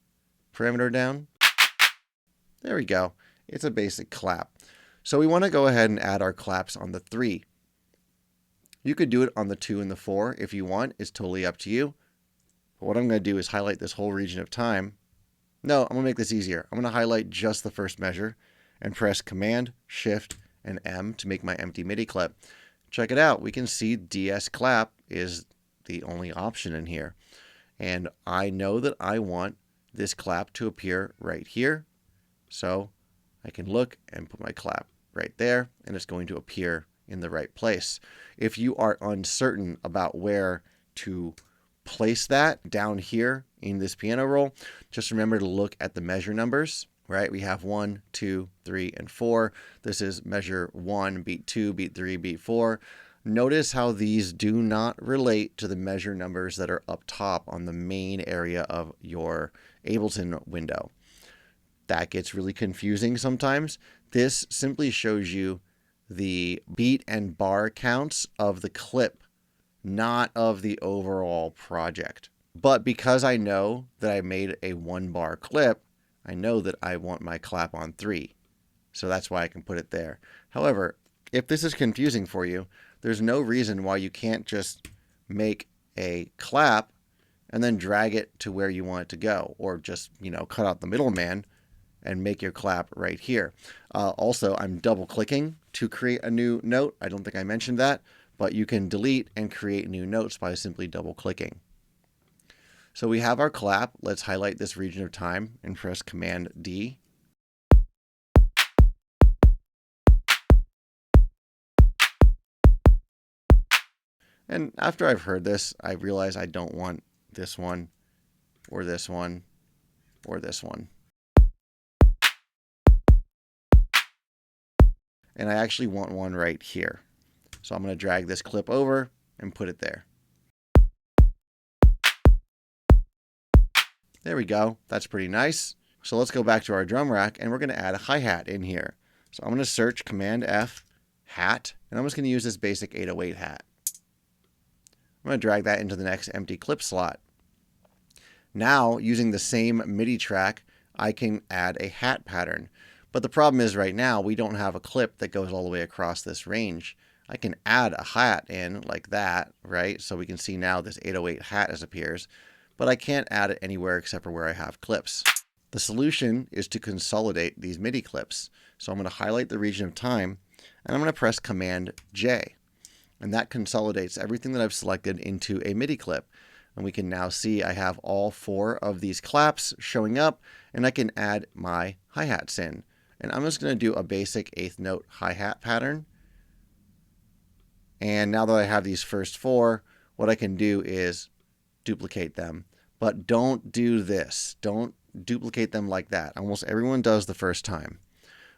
S1: parameter down. There we go. It's a basic clap. So we want to go ahead and add our claps on the 3. You could do it on the 2 and the 4 if you want. It's totally up to you. But what I'm going to do is highlight this whole region of time. No, I'm going to make this easier. I'm going to highlight just the first measure and press Command, Shift, and M to make my empty MIDI clip. Check it out. We can see DS clap is the only option in here. And I know that I want this clap to appear right here. So I can look and put my clap right there, and it's going to appear in the right place. If you are uncertain about where to place that down here in this piano roll, just remember to look at the measure numbers, right? We have 1, 2, 3, and 4. This is measure 1, beat 2, beat 3, beat 4. Notice how these do not relate to the measure numbers that are up top on the main area of your Ableton window. That gets really confusing sometimes. This simply shows you the beat and bar counts of the clip, not of the overall project. But because I know that I made a 1-bar clip, I know that I want my clap on 3. So that's why I can put it there. However, if this is confusing for you, there's no reason why you can't just make a clap and then drag it to where you want it to go, or just, cut out the middleman and make your clap right here. Also, I'm double clicking to create a new note. I don't think I mentioned that, but you can delete and create new notes by simply double clicking. So we have our clap. Let's highlight this region of time and press Command D. And after I've heard this, I realize I don't want this one, or this one, or this one. And I actually want one right here. So I'm going to drag this clip over and put it there. There we go. That's pretty nice. So let's go back to our drum rack, and we're going to add a hi-hat in here. So I'm going to search Command F, hat, and I'm just going to use this basic 808 hat. I'm going to drag that into the next empty clip slot. Now, using the same MIDI track, I can add a hat pattern. But the problem is right now, we don't have a clip that goes all the way across this range. I can add a hat in like that, right? So we can see now this 808 hat as appears, but I can't add it anywhere except for where I have clips. The solution is to consolidate these MIDI clips. So I'm going to highlight the region of time, and I'm going to press Command J. And that consolidates everything that I've selected into a MIDI clip. And we can now see I have all 4 of these claps showing up, and I can add my hi-hats in. And I'm just going to do a basic 8th note hi-hat pattern. And now that I have these first 4, what I can do is duplicate them. But don't do this. Don't duplicate them like that. Almost everyone does the first time,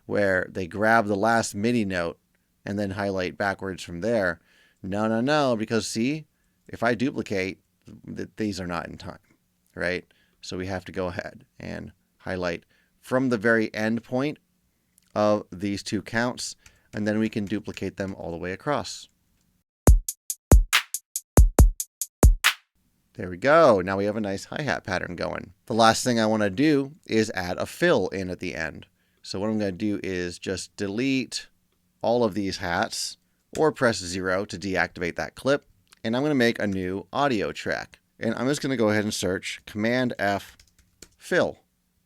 S1: where they grab the last MIDI note and then highlight backwards from there. No, because see, if I duplicate, these are not in time, right? So we have to go ahead and highlight from the very end point of these 2 counts, and then we can duplicate them all the way across. There we go. Now we have a nice hi-hat pattern going. The last thing I want to do is add a fill in at the end. So what I'm going to do is just delete all of these hats, or press 0 to deactivate that clip. And I'm going to make a new audio track. And I'm just going to go ahead and search Command F fill.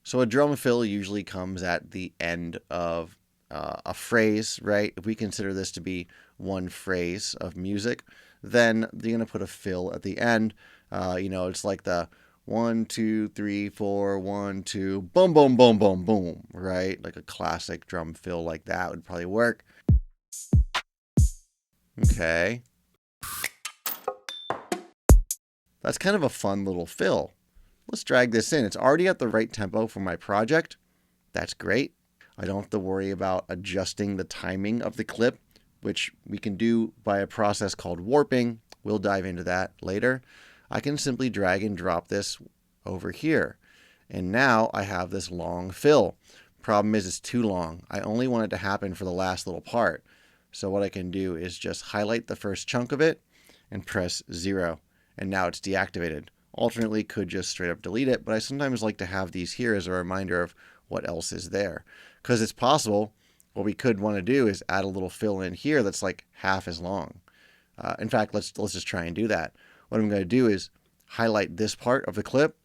S1: So a drum fill usually comes at the end of a phrase, right? If we consider this to be one phrase of music, then you're going to put a fill at the end. It's like the 1, 2, 3, 4, 1, 2, boom, boom, boom, boom, boom, right? Like a classic drum fill like that would probably work. Okay. That's kind of a fun little fill. Let's drag this in. It's already at the right tempo for my project. That's great. I don't have to worry about adjusting the timing of the clip, which we can do by a process called warping. We'll dive into that later. I can simply drag and drop this over here. And now I have this long fill. Problem is it's too long. I only want it to happen for the last little part. So what I can do is just highlight the first chunk of it and press 0. And now it's deactivated. Alternately could just straight up delete it, but I sometimes like to have these here as a reminder of what else is there. Because it's possible what we could want to do is add a little fill in here that's like half as long. In fact, let's just try and do that. What I'm going to do is highlight this part of the clip.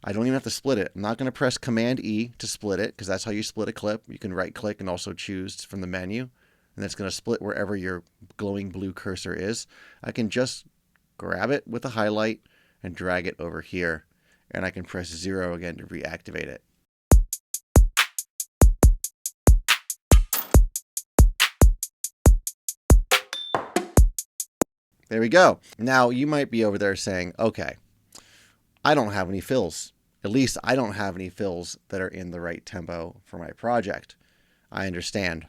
S1: I don't even have to split it. I'm not going to press Command E to split it, because that's how you split a clip. You can right click and also choose from the menu, and that's going to split wherever your glowing blue cursor is. I can just grab it with a highlight and drag it over here, and I can press 0 again to reactivate it. There we go. Now you might be over there saying, okay, I don't have any fills. At least I don't have any fills that are in the right tempo for my project. I understand.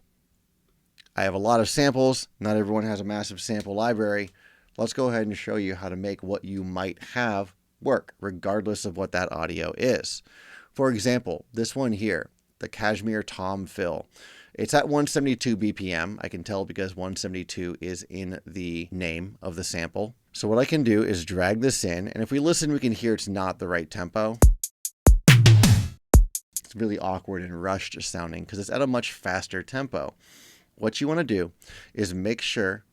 S1: I have a lot of samples. Not everyone has a massive sample library. Let's go ahead and show you how to make what you might have work, regardless of what that audio is. For example, this one here, the Cashmere Tom fill. It's at 172 BPM. I can tell because 172 is in the name of the sample. So what I can do is drag this in, and if we listen, we can hear it's not the right tempo. It's really awkward and rushed sounding because it's at a much faster tempo. What you want to do is make sure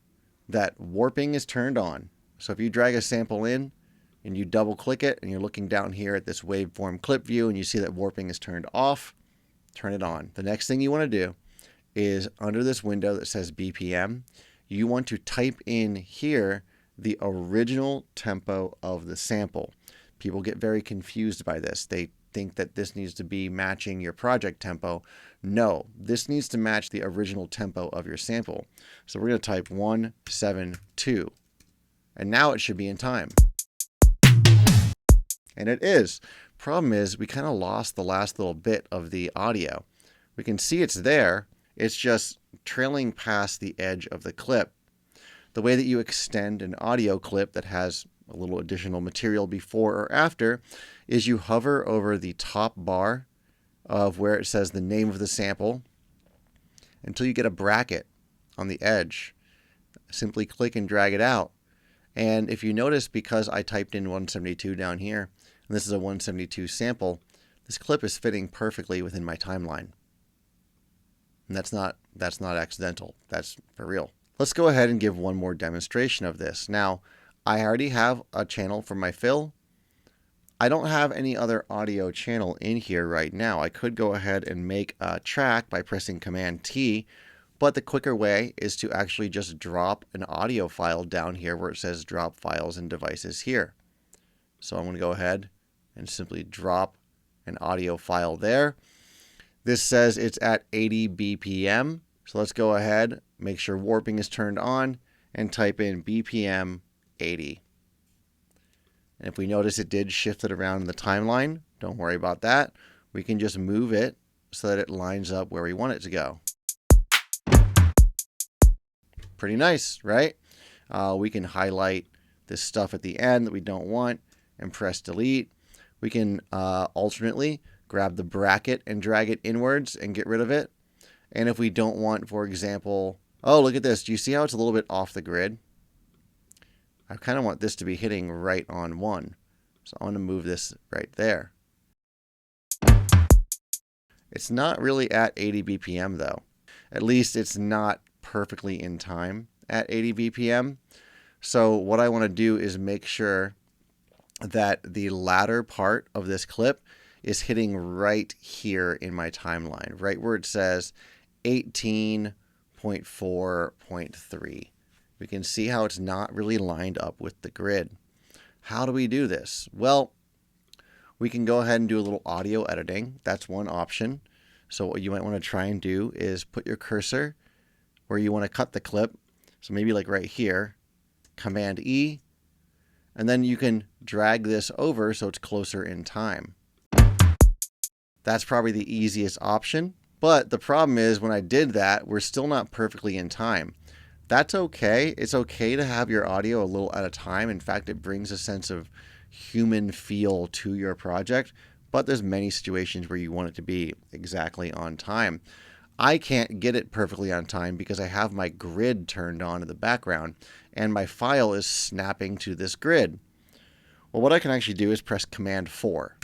S1: that warping is turned on. So if you drag a sample in and you double click it and you're looking down here at this waveform clip view and you see that warping is turned off, turn it on. The next thing you want to do is under this window that says BPM, you want to type in here the original tempo of the sample. People get very confused by this. They think that this needs to be matching your project tempo. No, this needs to match the original tempo of your sample. So we're going to type 172, and now it should be in time. And it is. Problem is, we kind of lost the last little bit of the audio. We can see it's there. It's just trailing past the edge of the clip. The way that you extend an audio clip that has a little additional material before or after is you hover over the top bar of where it says the name of the sample until you get a bracket on the edge. Simply click and drag it out. And if you notice, because I typed in 172 down here, and this is a 172 sample, this clip is fitting perfectly within my timeline. And that's not accidental. That's for real. Let's go ahead and give one more demonstration of this. Now, I already have a channel for my fill. I don't have any other audio channel in here right now. I could go ahead and make a track by pressing Command T, but the quicker way is to actually just drop an audio file down here where it says drop files and devices here. So I'm going to go ahead and simply drop an audio file there. This says it's at 80 BPM. So let's go ahead, make sure warping is turned on, and type in BPM 80. And if we notice it did shift it around in the timeline, don't worry about that. We can just move it so that it lines up where we want it to go. Pretty nice, right? We can highlight this stuff at the end that we don't want and press delete. We can alternately grab the bracket and drag it inwards and get rid of it. And if we don't want, for example, oh, look at this. Do you see how it's a little bit off the grid? I kind of want this to be hitting right on 1. So I want to move this right there. It's not really at 80 BPM though. At least it's not perfectly in time at 80 BPM. So what I want to do is make sure that the latter part of this clip is hitting right here in my timeline, right where it says 18.4.3. We can see how it's not really lined up with the grid. How do we do this? Well, we can go ahead and do a little audio editing. That's one option. So what you might want to try and do is put your cursor where you want to cut the clip. So maybe like right here, Command E, and then you can drag this over so it's closer in time. That's probably the easiest option. But the problem is when I did that, we're still not perfectly in time. That's okay. It's okay to have your audio a little at a time. In fact, it brings a sense of human feel to your project. But there's many situations where you want it to be exactly on time. I can't get it perfectly on time because I have my grid turned on in the background and my file is snapping to this grid. Well, what I can actually do is press Command 4.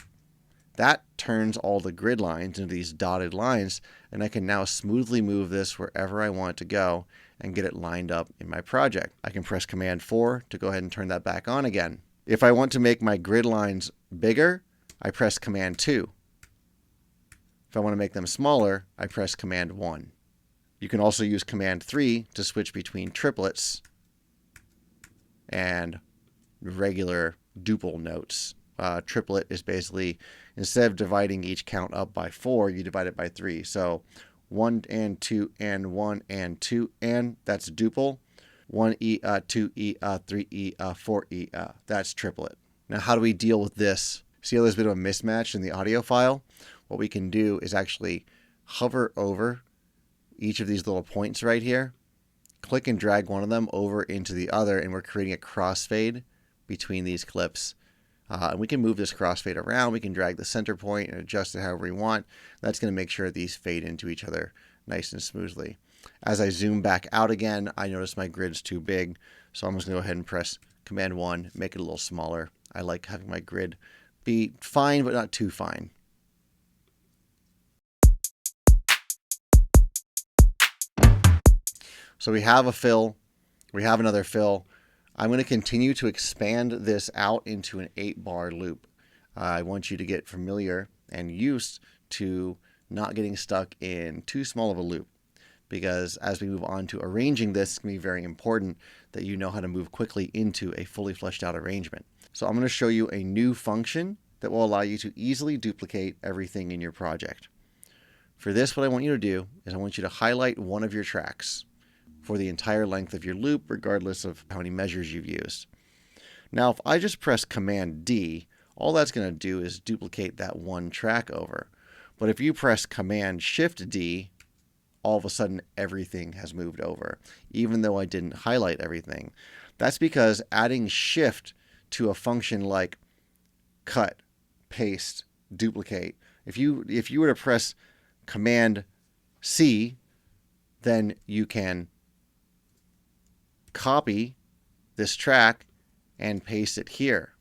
S1: That turns all the grid lines into these dotted lines, and I can now smoothly move this wherever I want it to go and get it lined up in my project. I can press Command 4 to go ahead and turn that back on again. If I want to make my grid lines bigger, I press Command 2. If I want to make them smaller, I press Command 1. You can also use Command 3 to switch between triplets and regular duple notes. Triplet is basically, instead of dividing each count up by 4, you divide it by 3. So 1 and 2 and 1 and 2 and that's duple. 1E, 2E, 3E, 4E. That's triplet. Now how do we deal with this? See how there's a bit of a mismatch in the audio file? What we can do is actually hover over each of these little points right here, click and drag one of them over into the other, and we're creating a crossfade between these clips. And we can move this crossfade around. We can drag the center point and adjust it however we want. That's going to make sure these fade into each other nice and smoothly. As I zoom back out again, I notice my grid's too big. So I'm just going to go ahead and press Command 1, make it a little smaller. I like having my grid be fine, but not too fine. So we have a fill. We have another fill. I'm going to continue to expand this out into an 8-bar loop. I want you to get familiar and used to not getting stuck in too small of a loop, because as we move on to arranging this, it's going to be very important that you know how to move quickly into a fully fleshed out arrangement. So I'm going to show you a new function that will allow you to easily duplicate everything in your project. For this, what I want you to do is I want you to highlight one of your tracks for the entire length of your loop, regardless of how many measures you've used. Now, if I just press Command D, all that's going to do is duplicate that one track over. But if you press Command Shift D, all of a sudden everything has moved over, even though I didn't highlight everything. That's because adding Shift to a function like cut, paste, duplicate, if you were to press Command C, then you can copy this track and paste it here.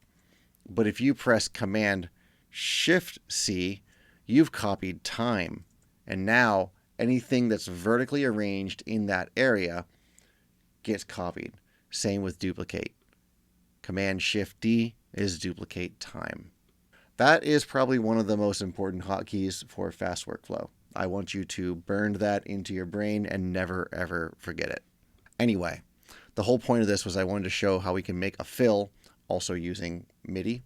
S1: But if you press Command Shift C, you've copied time. And now anything that's vertically arranged in that area gets copied. Same with duplicate. Command-Shift-D is duplicate time. That is probably one of the most important hotkeys for fast workflow. I want you to burn that into your brain and never ever forget it. Anyway, the whole point of this was I wanted to show how we can make a fill also using MIDI,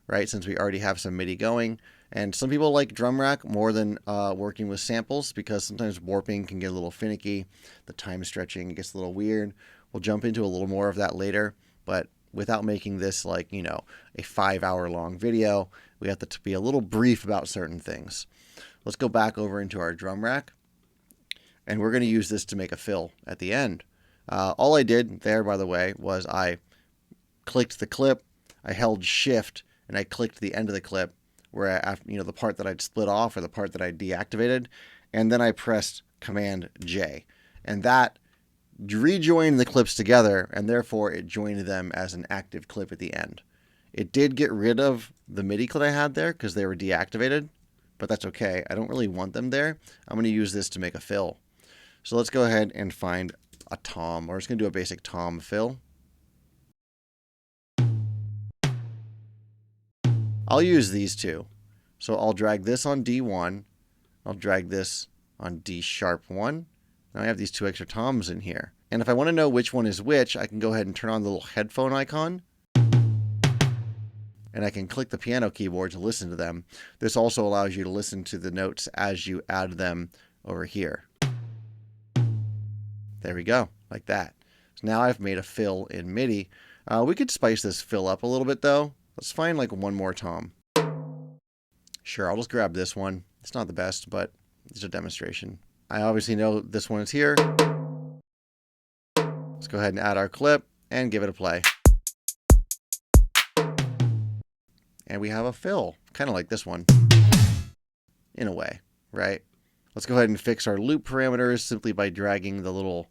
S1: right? Since we already have some MIDI going. And some people like drum rack more than working with samples because sometimes warping can get a little finicky. The time stretching gets a little weird. We'll jump into a little more of that later, but without making this like, you know, a 5-hour long video, we have to be a little brief about certain things. Let's go back over into our drum rack, and we're going to use this to make a fill at the end. All I did there, by the way, was I clicked the clip, I held Shift, and I clicked the end of the clip, where the part that I'd split off or the part that I deactivated, and then I pressed Command J, and that rejoined the clips together, and therefore it joined them as an active clip at the end. It did get rid of the MIDI clip I had there because they were deactivated, but that's okay. I don't really want them there. I'm going to use this to make a fill. So let's go ahead and find a tom. We're just going to do a basic tom fill. I'll use these two. So I'll drag this on D1. I'll drag this on D sharp 1. Now I have these two extra toms in here. And if I want to know which one is which, I can go ahead and turn on the little headphone icon. And I can click the piano keyboard to listen to them. This also allows you to listen to the notes as you add them over here. There we go, like that. So now I've made a fill in MIDI. We could spice this fill up a little bit though. Let's find like one more tom. Sure, I'll just grab this one. It's not the best, but it's a demonstration. I obviously know this one is here. Let's go ahead and add our clip and give it a play. And we have a fill, kind of like this one, in a way, right? Let's go ahead and fix our loop parameters simply by dragging the little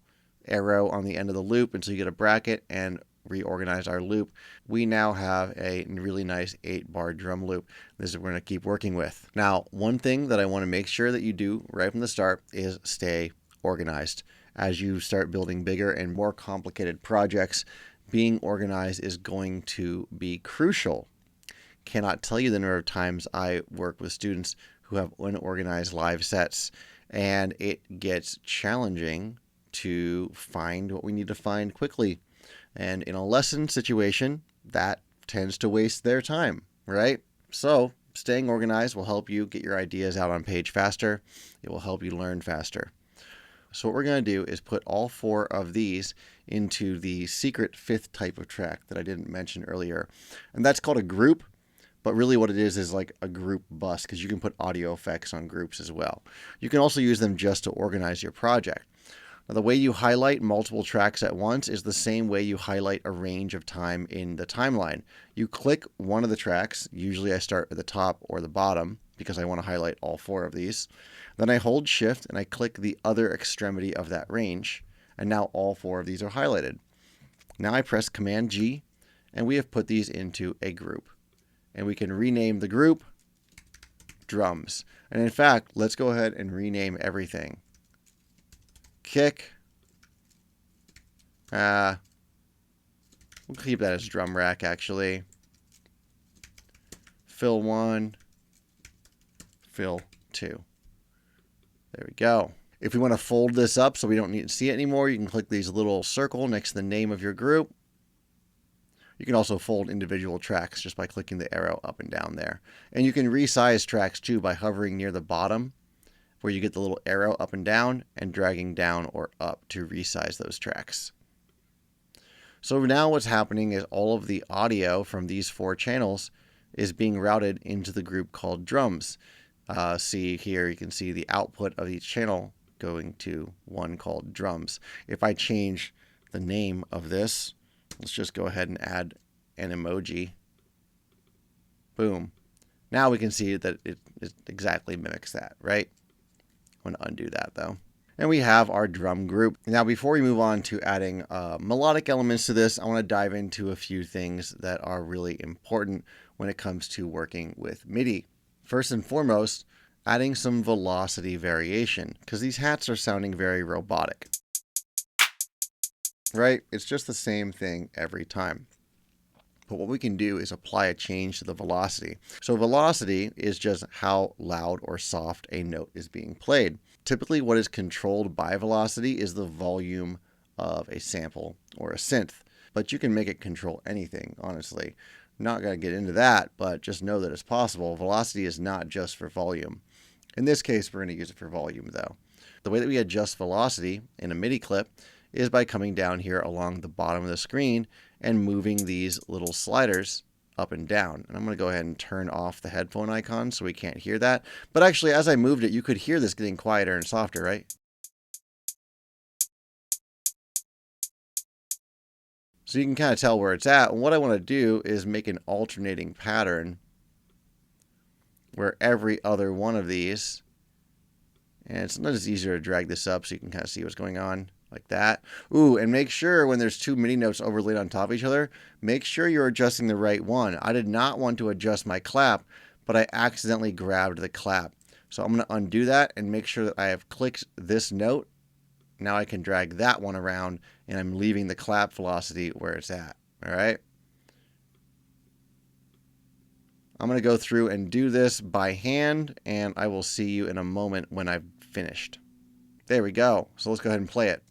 S1: arrow on the end of the loop until you get a bracket and reorganize our loop. We now have a really nice 8-bar drum loop. This is what we're going to keep working with. Now, one thing that I want to make sure that you do right from the start is stay organized. As you start building bigger and more complicated projects, being organized is going to be crucial. Cannot tell you the number of times I work with students who have unorganized live sets, and it gets challenging to find what we need to find quickly. And in a lesson situation, that tends to waste their time, right? So staying organized will help you get your ideas out on page faster. It will help you learn faster. So what we're going to do is put all 4 of these into the secret 5th type of track that I didn't mention earlier. And that's called a group. But really what it is like a group bus, because you can put audio effects on groups as well. You can also use them just to organize your project. Now, the way you highlight multiple tracks at once is the same way you highlight a range of time in the timeline. You click one of the tracks. Usually I start at the top or the bottom because I want to highlight all 4 of these. Then I hold Shift and I click the other extremity of that range. And now all 4 of these are highlighted. Now I press Command G and we have put these into a group. And we can rename the group drums. And in fact, let's go ahead and rename everything. Kick. We'll keep that as drum rack actually. Fill 1. Fill 2. There we go. If we want to fold this up so we don't need to see it anymore, you can click these little circle next to the name of your group. You can also fold individual tracks just by clicking the arrow up and down there. And you can resize tracks too by hovering near the bottom where you get the little arrow up and down and dragging down or up to resize those tracks. So now what's happening is all of the audio from these 4 channels is being routed into the group called drums. See here, you can see the output of each channel going to one called drums. If I change the name of this, let's just go ahead and add an emoji. Boom. Now we can see that it exactly mimics that, right? I'm going to undo that though. And we have our drum group. Now before we move on to adding melodic elements to this, I want to dive into a few things that are really important when it comes to working with MIDI. First and foremost, adding some velocity variation, because these hats are sounding very robotic. right? It's just the same thing every time. But what we can do is apply a change to the velocity. So velocity is just how loud or soft a note is being played. Typically what is controlled by velocity is the volume of a sample or a synth. But you can make it control anything, honestly. I'm not going to get into that, but just know that it's possible. Velocity is not just for volume. In this case, we're going to use it for volume, though. The way that we adjust velocity in a MIDI clip is by coming down here along the bottom of the screen and moving these little sliders up and down. And I'm going to go ahead and turn off the headphone icon so we can't hear that. But actually, as I moved it, you could hear this getting quieter and softer, right? So you can kind of tell where it's at. And what I want to do is make an alternating pattern where every other one of these, and sometimes it's easier to drag this up so you can kind of see what's going on, like that. Ooh, and make sure when there's two MIDI notes overlaid on top of each other, make sure you're adjusting the right one. I did not want to adjust my clap, but I accidentally grabbed the clap. So I'm going to undo that and make sure that I have clicked this note. Now I can drag that one around, and I'm leaving the clap velocity where it's at. All right. I'm going to go through and do this by hand, and I will see you in a moment when I've finished. There we go. So let's go ahead and play it.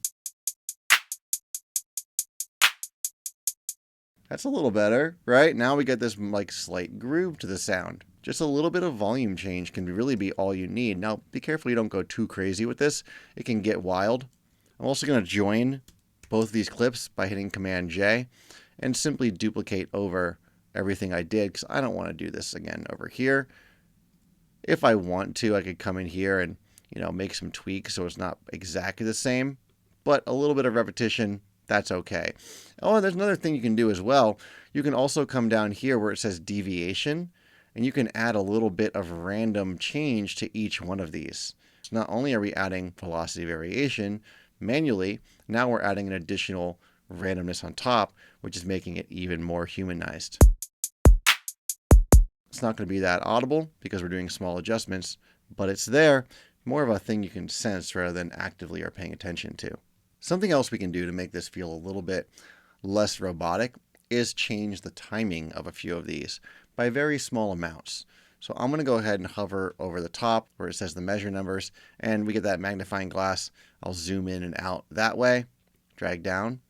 S1: That's a little better, right? Now we get this like slight groove to the sound. Just a little bit of volume change can really be all you need. Now, be careful you don't go too crazy with this. It can get wild. I'm also going to join both of these clips by hitting Command J and simply duplicate over everything I did because I don't want to do this again over here. If I want to, I could come in here and make some tweaks so it's not exactly the same, but a little bit of repetition, that's okay. Oh, and there's another thing you can do as well. You can also come down here where it says deviation, and you can add a little bit of random change to each one of these. So not only are we adding velocity variation manually, now we're adding an additional randomness on top, which is making it even more humanized. It's not going to be that audible because we're doing small adjustments, but it's there. More of a thing you can sense rather than actively are paying attention to. Something else we can do to make this feel a little bit less robotic is change the timing of a few of these by very small amounts. So I'm going to go ahead and hover over the top where it says the measure numbers, and we get that magnifying glass. I'll zoom in and out that way, drag down.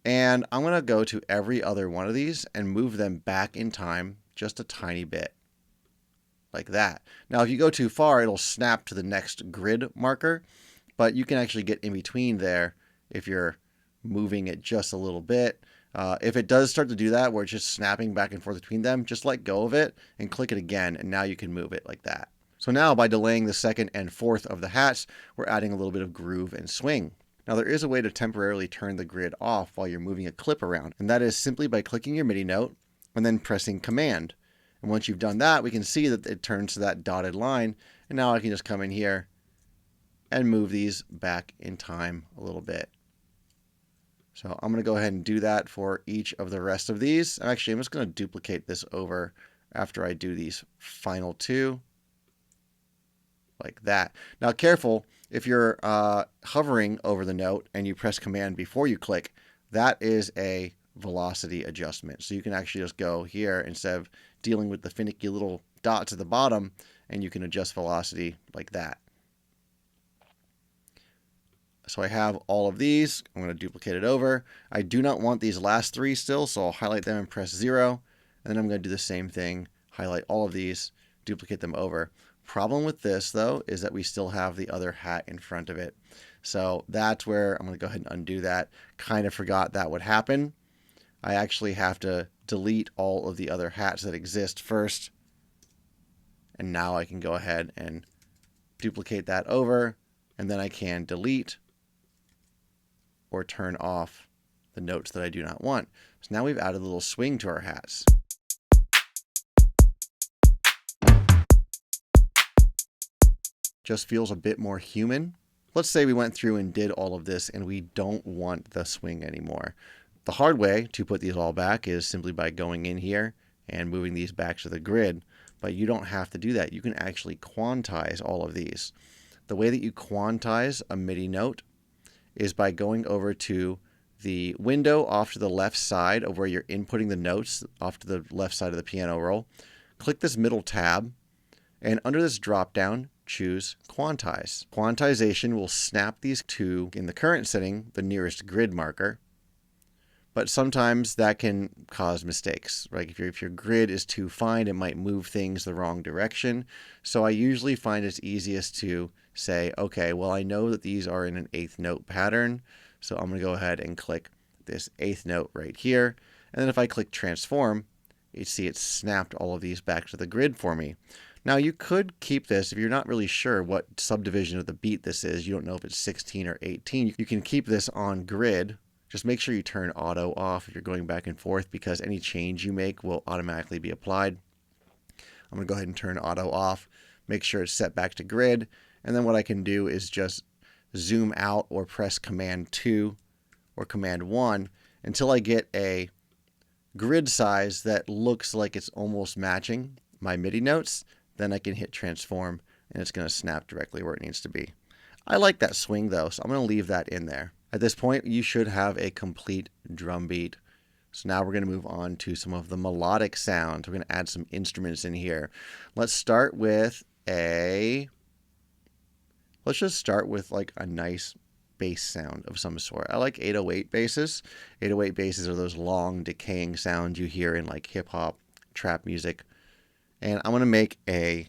S1: And I'm going to go to every other one of these and move them back in time just a tiny bit, like that. Now, if you go too far, it'll snap to the next grid marker, but you can actually get in between there if you're moving it just a little bit. If it does start to do that, where it's just snapping back and forth between them, just let go of it and click it again, and now you can move it like that. So now by delaying the second and fourth of the hats, we're adding a little bit of groove and swing. Now there is a way to temporarily turn the grid off while you're moving a clip around, and that is simply by clicking your MIDI note and then pressing Command. And once you've done that, we can see that it turns to that dotted line, and now I can just come in here and move these back in time a little bit. So I'm going to go ahead and do that for each of the rest of these. Actually, I'm just going to duplicate this over after I do these final two, like that. Now careful, if you're hovering over the note and you press Command before you click, that is a velocity adjustment. So you can actually just go here instead of dealing with the finicky little dots at the bottom, and you can adjust velocity like that. So I have all of these. I'm going to duplicate it over. I do not want these last three still, so I'll highlight them and press 0. And then I'm going to do the same thing, highlight all of these, duplicate them over. Problem with this, though, is that we still have the other hat in front of it. So that's where I'm going to go ahead and undo that. Kind of forgot that would happen. I actually have to delete all of the other hats that exist first. And now I can go ahead and duplicate that over, and then I can delete or turn off the notes that I do not want. So now we've added a little swing to our hats. Just feels a bit more human. Let's say we went through and did all of this and we don't want the swing anymore. The hard way to put these all back is simply by going in here and moving these back to the grid, but you don't have to do that. You can actually quantize all of these. The way that you quantize a MIDI note is by going over to the window off to the left side of where you're inputting the notes, off to the left side of the piano roll. Click this middle tab, and under this drop down, choose Quantize. Quantization will snap these to, in the current setting, the nearest grid marker. But sometimes that can cause mistakes. Right? If your grid is too fine, it might move things the wrong direction. So I usually find it's easiest to say, okay, well, I know that these are in an eighth note pattern. So I'm going to go ahead and click this eighth note right here. And then if I click transform, you see it's snapped all of these back to the grid for me. Now you could keep this if you're not really sure what subdivision of the beat this is. You don't know if it's 16 or 18. You can keep this on grid. Just make sure you turn auto off if you're going back and forth, because any change you make will automatically be applied. I'm going to go ahead and turn auto off, make sure it's set back to grid, and then what I can do is just zoom out or press Command 2 or Command 1 until I get a grid size that looks like it's almost matching my MIDI notes. Then I can hit transform and it's going to snap directly where it needs to be. I like that swing though, so I'm going to leave that in there. At this point, you should have a complete drum beat. So now we're going to move on to some of the melodic sounds. We're going to add some instruments in here. Let's just start with like a nice bass sound of some sort. I like 808 basses. 808 basses are those long decaying sounds you hear in like hip hop, trap music. And I'm going to make a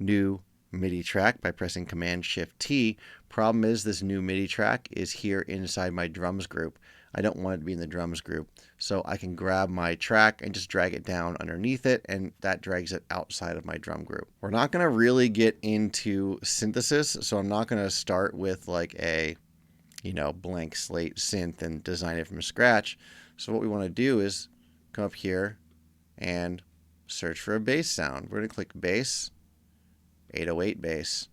S1: new MIDI track by pressing Command Shift T. Problem is this new MIDI track is here inside my drums group. I don't want it to be in the drums group. So I can grab my track and just drag it down underneath it, and that drags it outside of my drum group. We're not going to really get into synthesis, so I'm not going to start with like a, blank slate synth and design it from scratch. So what we want to do is come up here and search for a bass sound. We're going to click bass, 808 bass.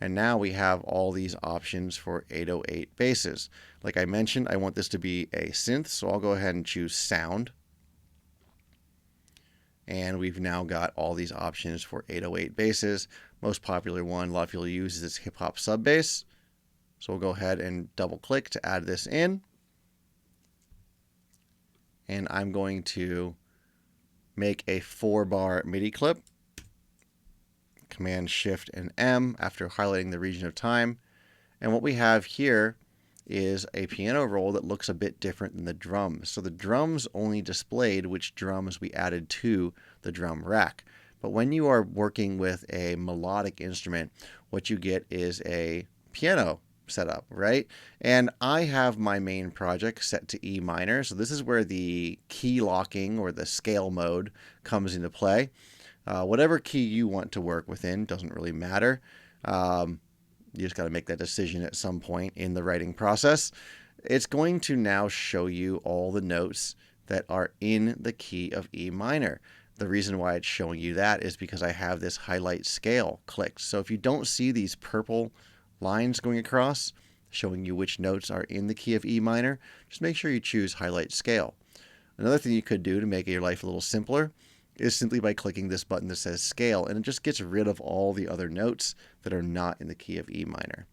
S1: And now we have all these options for 808 basses. Like I mentioned, I want this to be a synth, so I'll go ahead and choose sound. And we've now got all these options for 808 basses. Most popular one a lot of people use is this hip hop sub bass. So we'll go ahead and double click to add this in. And I'm going to make a 4-bar MIDI clip. Command Shift and M after highlighting the region of time. And what we have here is a piano roll that looks a bit different than the drums. So the drums only displayed which drums we added to the drum rack. But when you are working with a melodic instrument, what you get is a piano setup, right? And I have my main project set to E minor. So this is where the key locking or the scale mode comes into play. Whatever key you want to work within doesn't really matter. You just got to make that decision at some point in the writing process. It's going to now show you all the notes that are in the key of E minor. The reason why it's showing you that is because I have this highlight scale clicked. So if you don't see these purple lines going across showing you which notes are in the key of E minor, just make sure you choose highlight scale. Another thing you could do to make your life a little simpler is simply by clicking this button that says scale, and it just gets rid of all the other notes that are not in the key of E minor.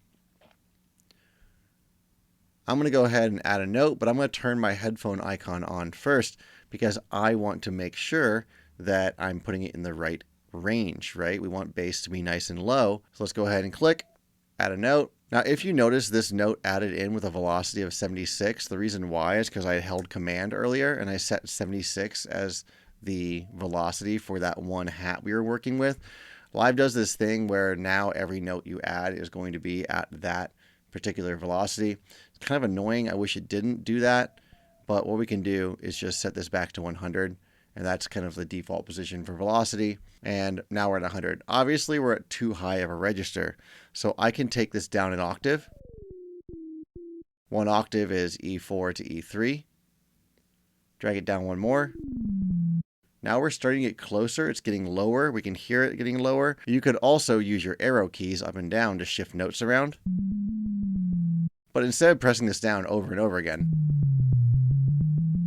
S1: I'm going to go ahead and add a note, but I'm going to turn my headphone icon on first because I want to make sure that I'm putting it in the right range, right? We want bass to be nice and low. So let's go ahead and click, add a note. Now, if you notice this note added in with a velocity of 76, the reason why is because I held Command earlier and I set 76 as the velocity for that one hat we were working with. Live does this thing where now every note you add is going to be at that particular velocity. It's kind of annoying. I wish it didn't do that, but what we can do is just set this back to 100, and that's kind of the default position for velocity. And now we're at 100. Obviously, we're at too high of a register, so I can take this down an octave. One octave is E4 to E3. Drag it down one more. Now we're starting to get closer. It's getting lower. We can hear it getting lower. You could also use your arrow keys up and down to shift notes around. But instead of pressing this down over and over again,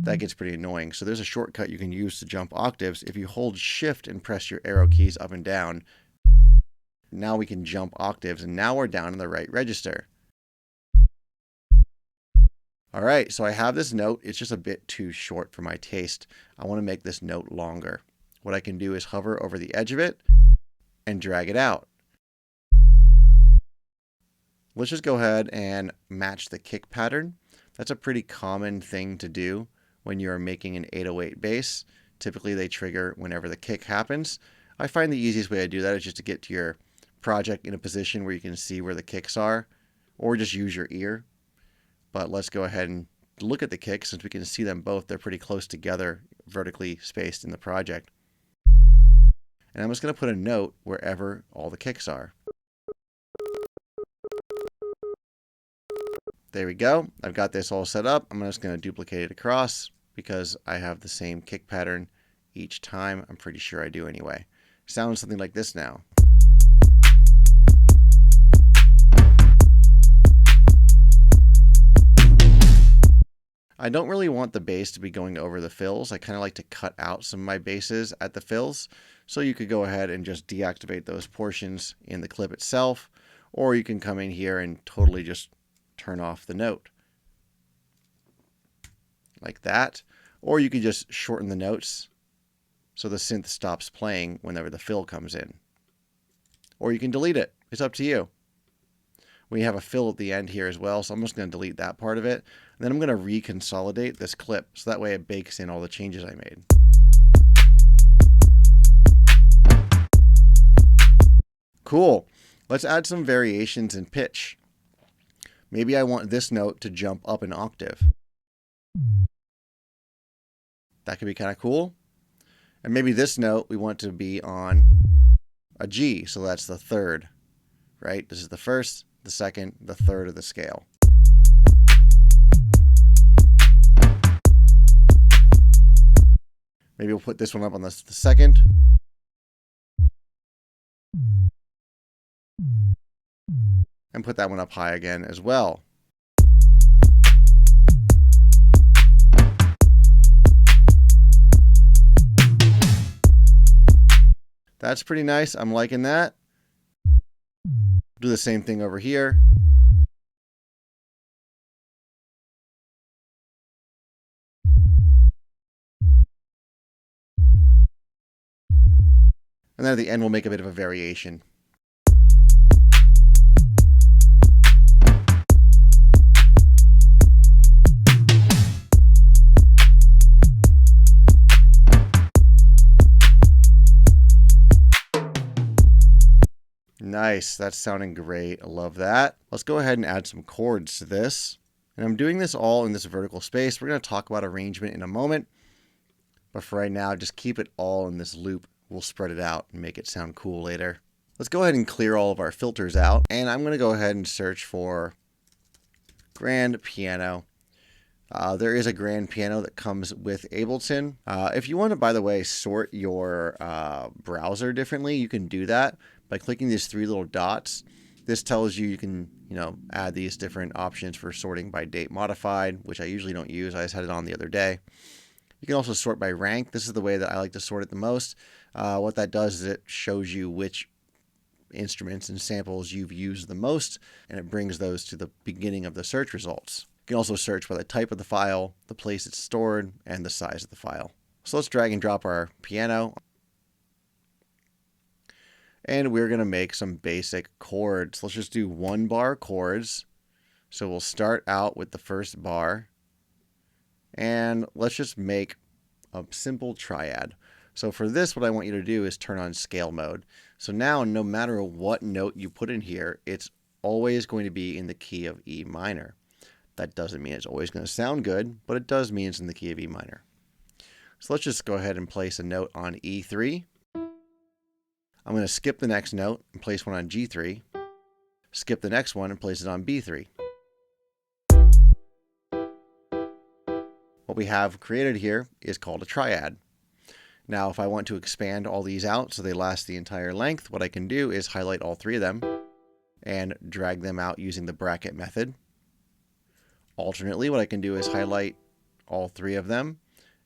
S1: that gets pretty annoying. So there's a shortcut you can use to jump octaves. If you hold Shift and press your arrow keys up and down, now we can jump octaves, and now we're down in the right register. All right, so I have this note. It's just a bit too short for my taste. I want to make this note longer. What I can do is hover over the edge of it and drag it out. Let's just go ahead and match the kick pattern. That's a pretty common thing to do when you're making an 808 bass. Typically they trigger whenever the kick happens. I find the easiest way to do that is just to get to your project in a position where you can see where the kicks are, or just use your ear. But let's go ahead and look at the kicks since we can see them both. They're pretty close together, vertically spaced in the project. And I'm just going to put a note wherever all the kicks are. There we go. I've got this all set up. I'm just going to duplicate it across because I have the same kick pattern each time. I'm pretty sure I do anyway. Sounds something like this now. I don't really want the bass to be going over the fills. I kind of like to cut out some of my basses at the fills. So you could go ahead and just deactivate those portions in the clip itself, or you can come in here and totally just turn off the note like that. Or you could just shorten the notes so the synth stops playing whenever the fill comes in. Or you can delete it. It's up to you. We have a fill at the end here as well, so I'm just going to delete that part of it. And then I'm going to reconsolidate this clip, so that way it bakes in all the changes I made. Cool. Let's add some variations in pitch. Maybe I want this note to jump up an octave. That could be kind of cool. And maybe this note we want to be on a G, so that's the third, right? This is the first, the second, the third of the scale. Maybe we'll put this one up on the second. And put that one up high again as well. That's pretty nice. I'm liking that. Do the same thing over here. And then at the end, we'll make a bit of a variation. Nice, that's sounding great. I love that. Let's go ahead and add some chords to this. And I'm doing this all in this vertical space. We're going to talk about arrangement in a moment. But for right now, just keep it all in this loop. We'll spread it out and make it sound cool later. Let's go ahead and clear all of our filters out. And I'm going to go ahead and search for grand piano. There is a grand piano that comes with Ableton. If you want to, by the way, sort your browser differently, you can do that by clicking these three little dots. This tells you can, add these different options for sorting by date modified, which I usually don't use. I just had it on the other day. You can also sort by rank. This is the way that I like to sort it the most. What that does is it shows you which instruments and samples you've used the most, and it brings those to the beginning of the search results. You can also search by the type of the file, the place it's stored, and the size of the file. So let's drag and drop our piano. And we're going to make some basic chords. Let's just do 1 bar chords. So we'll start out with the first bar. And let's just make a simple triad. So for this, what I want you to do is turn on scale mode. So now, no matter what note you put in here, it's always going to be in the key of E minor. That doesn't mean it's always going to sound good, but it does mean it's in the key of E minor. So let's just go ahead and place a note on E3. I'm going to skip the next note and place one on G3. Skip the next one and place it on B3. What we have created here is called a triad. Now, if I want to expand all these out so they last the entire length, what I can do is highlight all three of them and drag them out using the bracket method. Alternately, what I can do is highlight all three of them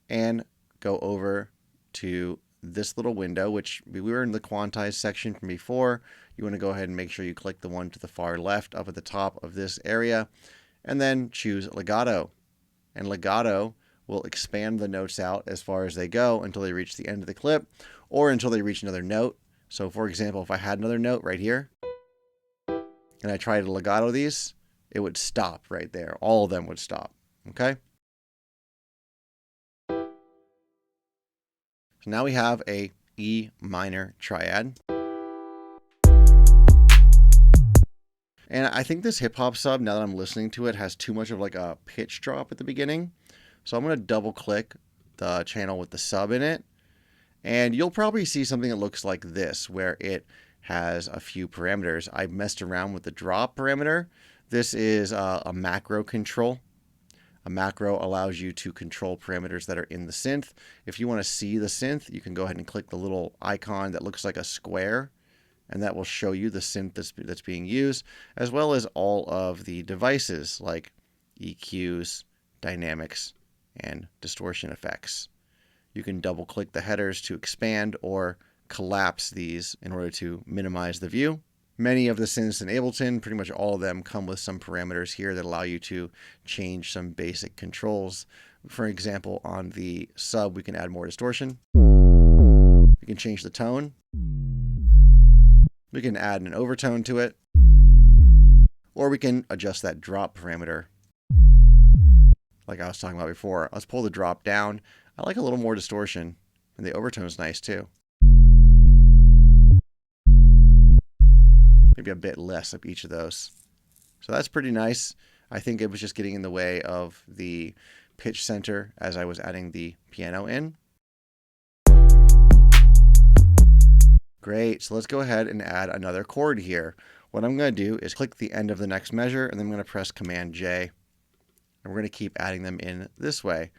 S1: and go over to this little window, which we were in the quantize section from before. You want to go ahead and make sure you click the one to the far left up at the top of this area, and then choose legato. And legato will expand the notes out as far as they go until they reach the end of the clip or until they reach another note. So for example, if I had another note right here and I tried to legato these, it would stop right there. All of them would stop. Okay? So now we have a E minor triad. And I think this hip hop sub, now that I'm listening to it, has too much of like a pitch drop at the beginning. So I'm going to double click the channel with the sub in it. And you'll probably see something that looks like this, where it has a few parameters. I messed around with the drop parameter. This is a macro control. A macro allows you to control parameters that are in the synth. If you want to see the synth, you can go ahead and click the little icon that looks like a square, and that will show you the synth that's being used, as well as all of the devices like EQs, dynamics, and distortion effects. You can double click the headers to expand or collapse these in order to minimize the view. Many of the synths in Ableton, pretty much all of them, come with some parameters here that allow you to change some basic controls. For example, on the sub, we can add more distortion. We can change the tone. We can add an overtone to it. Or we can adjust that drop parameter like I was talking about before. Let's pull the drop down. I like a little more distortion, and the overtone is nice too. Maybe a bit less of each of those. So that's pretty nice. I think it was just getting in the way of the pitch center as I was adding the piano in. Great, so let's go ahead and add another chord here. What I'm going to do is click the end of the next measure, and then I'm going to press Command J. And we're going to keep adding them in this way.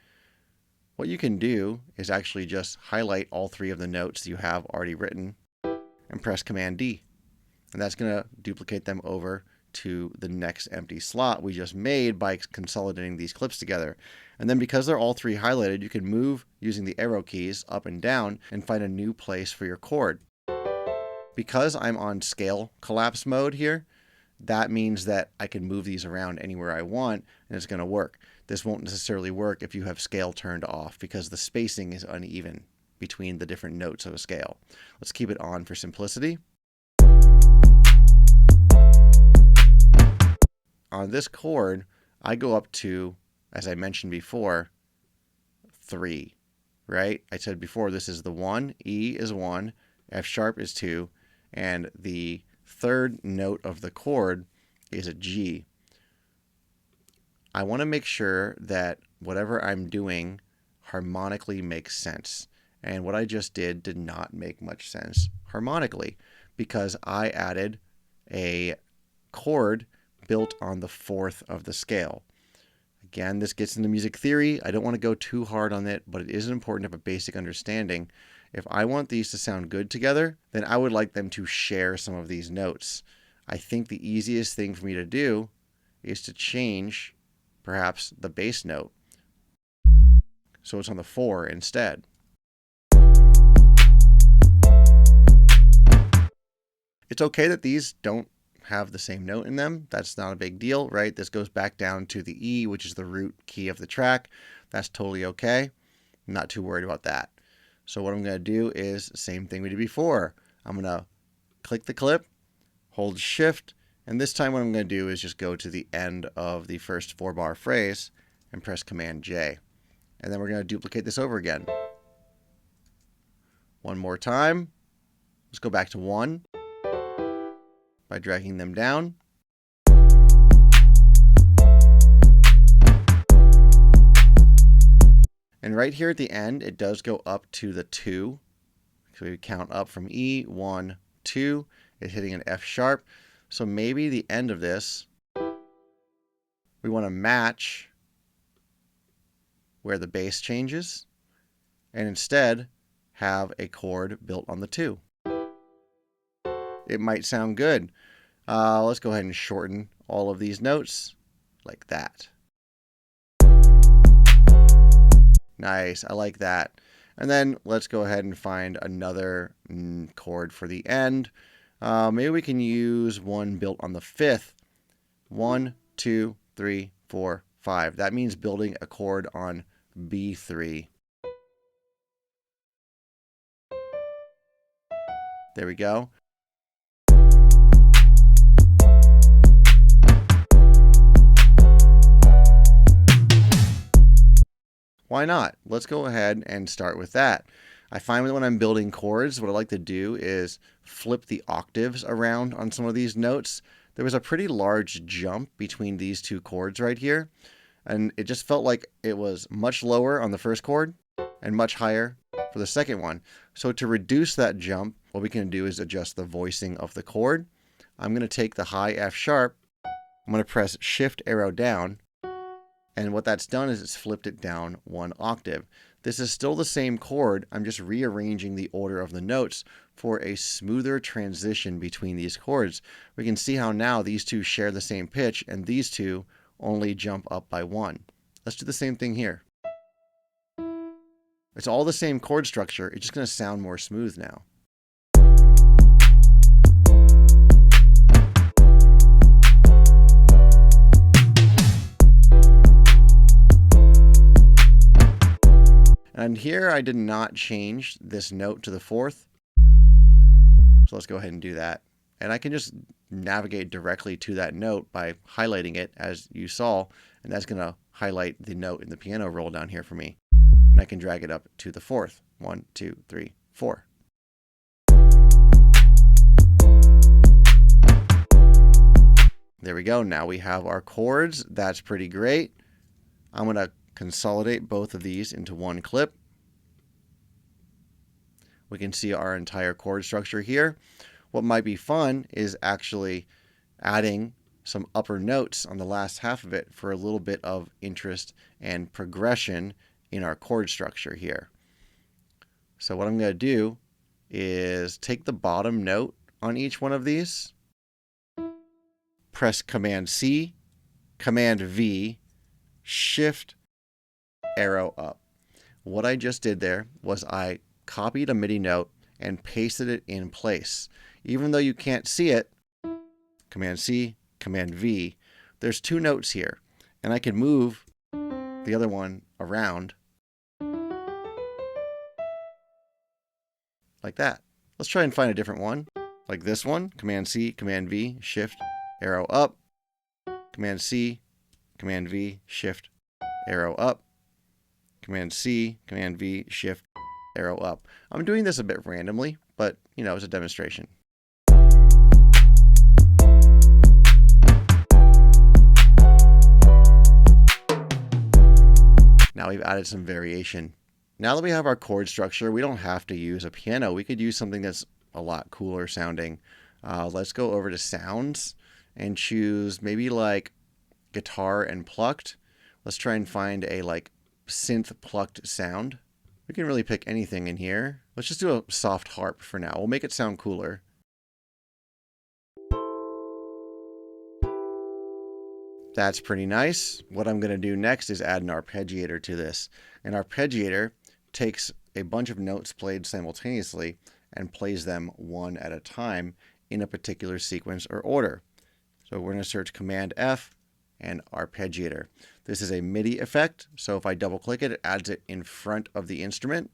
S1: What you can do is actually just highlight all three of the notes you have already written and press Command D. And that's going to duplicate them over to the next empty slot we just made by consolidating these clips together. And then because they're all three highlighted, you can move using the arrow keys up and down and find a new place for your chord. Because I'm on scale collapse mode here, that means that I can move these around anywhere I want and it's going to work. This won't necessarily work if you have scale turned off because the spacing is uneven between the different notes of a scale. Let's keep it on for simplicity. On this chord, I go up to, as I mentioned before, 3, right? I said before this is the 1, E is 1, F sharp is 2, and the third note of the chord is a G. I want to make sure that whatever I'm doing harmonically makes sense. And what I just did not make much sense harmonically because I added a chord built on the 4th of the scale. Again, this gets into music theory. I don't want to go too hard on it, but it is important to have a basic understanding. If I want these to sound good together, then I would like them to share some of these notes. I think the easiest thing for me to do is to change perhaps the bass note so it's on the 4 instead. It's okay that these don't have the same note in them. That's not a big deal, right? This goes back down to the E, which is the root key of the track. That's totally okay. I'm not too worried about that. So what I'm going to do is the same thing we did before. I'm going to click the clip, hold Shift, and this time what I'm going to do is just go to the end of the first 4-bar phrase and press Command J. And then we're going to duplicate this over again. One more time. Let's go back to 1 by dragging them down. And right here at the end, it does go up to the 2. So we count up from E, 1, 2. It's hitting an F sharp. So maybe the end of this, we want to match where the bass changes and instead have a chord built on the 2. It might sound good. Let's go ahead and shorten all of these notes like that. Nice, I like that. And then let's go ahead and find another chord for the end. Maybe we can use one built on the 5th. 1, 2, 3, 4, 5. That means building a chord on B3. There we go. Why not? Let's go ahead and start with that. I find that when I'm building chords, what I like to do is flip the octaves around on some of these notes. There was a pretty large jump between these two chords right here, and it just felt like it was much lower on the first chord and much higher for the second one. So to reduce that jump, what we can do is adjust the voicing of the chord. I'm going to take the high F sharp, I'm going to press Shift arrow down, and what that's done is it's flipped it down 1 octave. This is still the same chord, I'm just rearranging the order of the notes for a smoother transition between these chords. We can see how now these two share the same pitch and these two only jump up by 1. Let's do the same thing here. It's all the same chord structure, it's just going to sound more smooth now. And here I did not change this note to the 4th. So let's go ahead and do that. And I can just navigate directly to that note by highlighting it as you saw. And that's going to highlight the note in the piano roll down here for me. And I can drag it up to the 4th. 1, 2, 3, 4. There we go. Now we have our chords. That's pretty great. I'm going to consolidate both of these into one clip. We can see our entire chord structure here. What might be fun is actually adding some upper notes on the last half of it for a little bit of interest and progression in our chord structure here. So what I'm going to do is take the bottom note on each one of these, press Command C, Command V, Shift arrow up. What I just did there was I copied a MIDI note and pasted it in place. Even though you can't see it, Command C, Command V, there's 2 notes here, and I can move the other one around like that. Let's try and find a different one, like this one. Command C, Command V, Shift arrow up, Command C, Command V, Shift arrow up, Command C, Command V, Shift, arrow up. I'm doing this a bit randomly, but you know, it's a demonstration. Now we've added some variation. Now that we have our chord structure, we don't have to use a piano. We could use something that's a lot cooler sounding. Let's go over to sounds and choose maybe like guitar and plucked. Let's try and find a like synth plucked sound. We can really pick anything in here. Let's just do a soft harp for now. We'll make it sound cooler. That's pretty nice. What I'm going to do next is add an arpeggiator to this. An arpeggiator takes a bunch of notes played simultaneously and plays them one at a time in a particular sequence or order. So we're going to search Command F and arpeggiator. This is a MIDI effect, so if I double click it, it adds it in front of the instrument.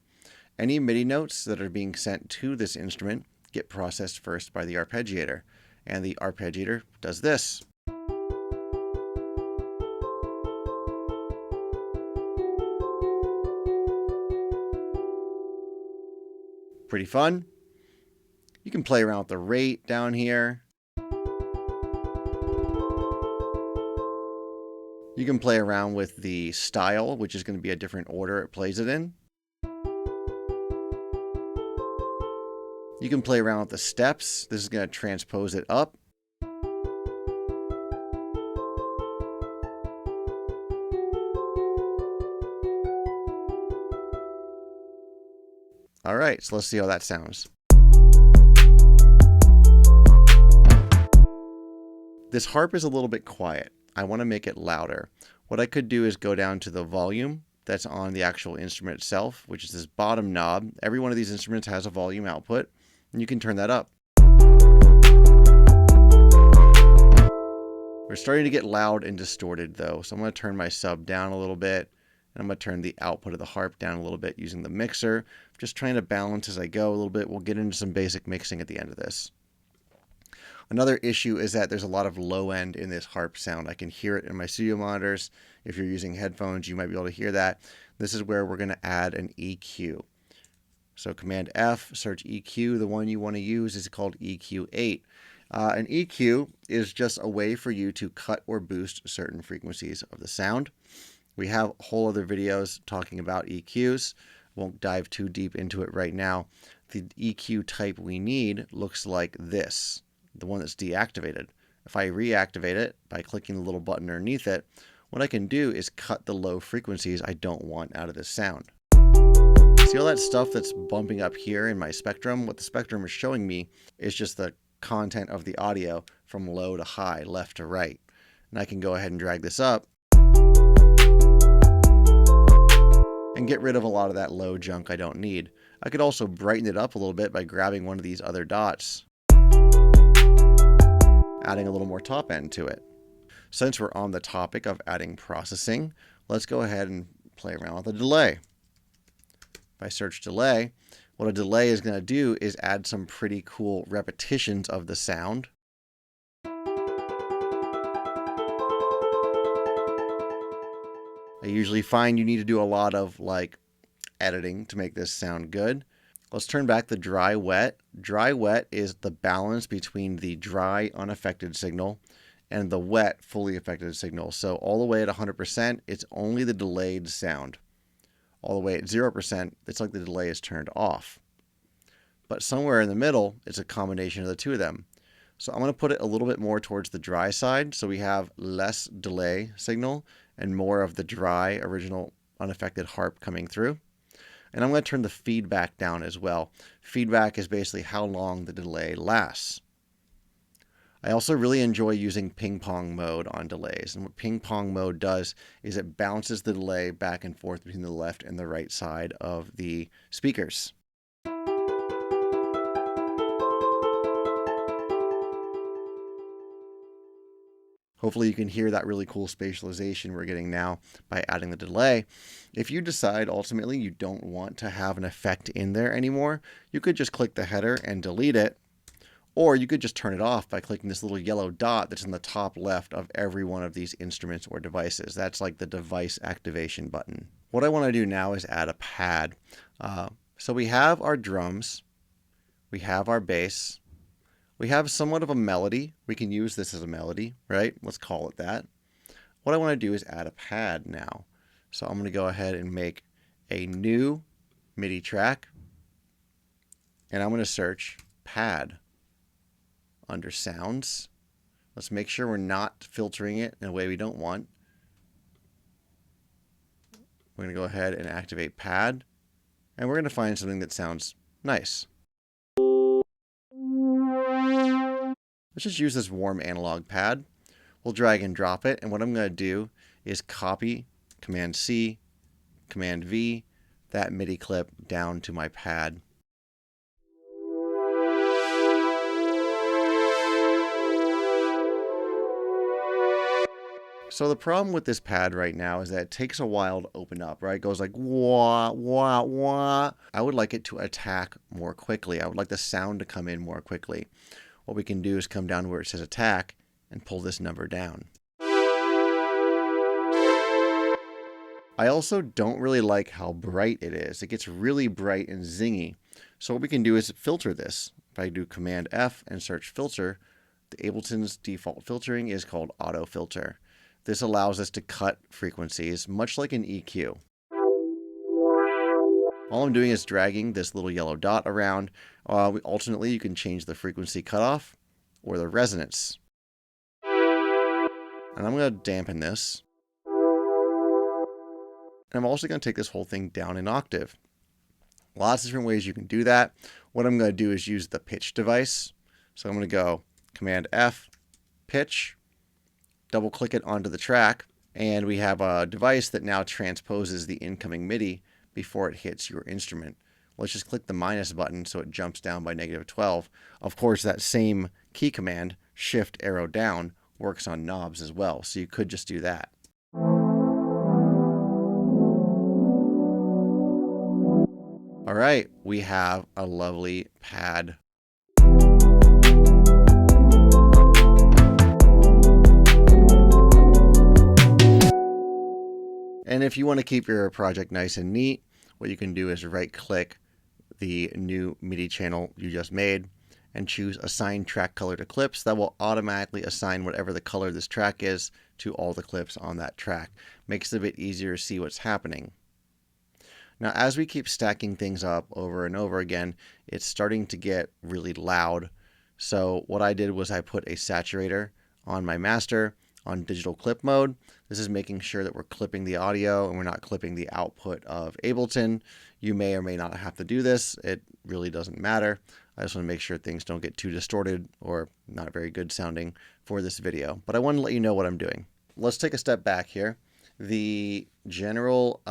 S1: Any MIDI notes that are being sent to this instrument get processed first by the arpeggiator, and the arpeggiator does this. Pretty fun. You can play around with the rate down here. You can play around with the style, which is going to be a different order it plays it in. You can play around with the steps. This is going to transpose it up. All right, so let's see how that sounds. This harp is a little bit quiet. I want to make it louder. What I could do is go down to the volume that's on the actual instrument itself, which is this bottom knob. Every one of these instruments has a volume output, and you can turn that up. We're starting to get loud and distorted though, so I'm going to turn my sub down a little bit, and I'm going to turn the output of the harp down a little bit using the mixer. Just trying to balance as I go a little bit. We'll get into some basic mixing at the end of this. Another issue is that there's a lot of low end in this harp sound. I can hear it in my studio monitors. If you're using headphones, you might be able to hear that. This is where we're going to add an EQ. So Command F, search EQ. The one you want to use is called EQ8. An EQ is just a way for you to cut or boost certain frequencies of the sound. We have whole other videos talking about EQs. Won't dive too deep into it right now. The EQ type we need looks like this, the one that's deactivated. If I reactivate it by clicking the little button underneath it, what I can do is cut the low frequencies I don't want out of this sound. See all that stuff that's bumping up here in my spectrum? What the spectrum is showing me is just the content of the audio from low to high, left to right. And I can go ahead and drag this up and get rid of a lot of that low junk I don't need. I could also brighten it up a little bit by grabbing one of these other dots, adding a little more top end to it. Since we're on the topic of adding processing, let's go ahead and play around with a delay. If I search delay, what a delay is going to do is add some pretty cool repetitions of the sound. I usually find you need to do a lot of editing to make this sound good. Let's turn back the dry wet. Dry wet is the balance between the dry unaffected signal and the wet fully affected signal. So all the way at 100%, it's only the delayed sound. All the way at 0%, it's like the delay is turned off. But somewhere in the middle, it's a combination of the two of them. So I'm going to put it a little bit more towards the dry side, so we have less delay signal and more of the dry, original, unaffected harp coming through. And I'm going to turn the feedback down as well. Feedback is basically how long the delay lasts. I also really enjoy using ping pong mode on delays. And what ping pong mode does is it bounces the delay back and forth between the left and the right side of the speakers. Hopefully you can hear that really cool spatialization we're getting now by adding the delay. If you decide ultimately you don't want to have an effect in there anymore, you could just click the header and delete it. Or you could just turn it off by clicking this little yellow dot that's in the top left of every one of these instruments or devices. That's like the device activation button. What I want to do now is add a pad. So we have our drums, we have our bass, we have somewhat of a melody. We can use this as a melody, right? Let's call it that. What I want to do is add a pad now. So I'm going to go ahead and make a new MIDI track, and I'm going to search pad under sounds. Let's make sure we're not filtering it in a way we don't want. We're going to go ahead and activate pad, and we're going to find something that sounds nice. Let's just use this warm analog pad. We'll drag and drop it, and what I'm going to do is copy Command C, Command V, that MIDI clip down to my pad. So the problem with this pad right now is that it takes a while to open up, right? It goes like wah, wah, wah. I would like it to attack more quickly. I would like the sound to come in more quickly. What we can do is come down to where it says attack and pull this number down. I also don't really like how bright it is. It gets really bright and zingy. So what we can do is filter this. If I do Command F and search filter, the Ableton's default filtering is called auto filter. This allows us to cut frequencies, much like an EQ. All I'm doing is dragging this little yellow dot around. Alternately, you can change the frequency cutoff or the resonance. And I'm going to dampen this. And I'm also going to take this whole thing down an octave. Lots of different ways you can do that. What I'm going to do is use the pitch device. So I'm going to go Command F, pitch, double click it onto the track, and we have a device that now transposes the incoming MIDI before it hits your instrument. Let's just click the minus button so it jumps down by -12. Of course, that same key command, shift arrow down, works on knobs as well, so you could just do that. All right, we have a lovely pad. And if you want to keep your project nice and neat, what you can do is right-click the new MIDI channel you just made and choose Assign Track Color to Clips. That will automatically assign whatever the color this track is to all the clips on that track. Makes it a bit easier to see what's happening. Now, as we keep stacking things up over and over again, it's starting to get really loud. So what I did was I put a saturator on my master on digital clip mode. This is making sure that we're clipping the audio and we're not clipping the output of Ableton. You may or may not have to do this. It really doesn't matter. I just want to make sure things don't get too distorted or not very good sounding for this video. But I want to let you know what I'm doing. Let's take a step back here. The general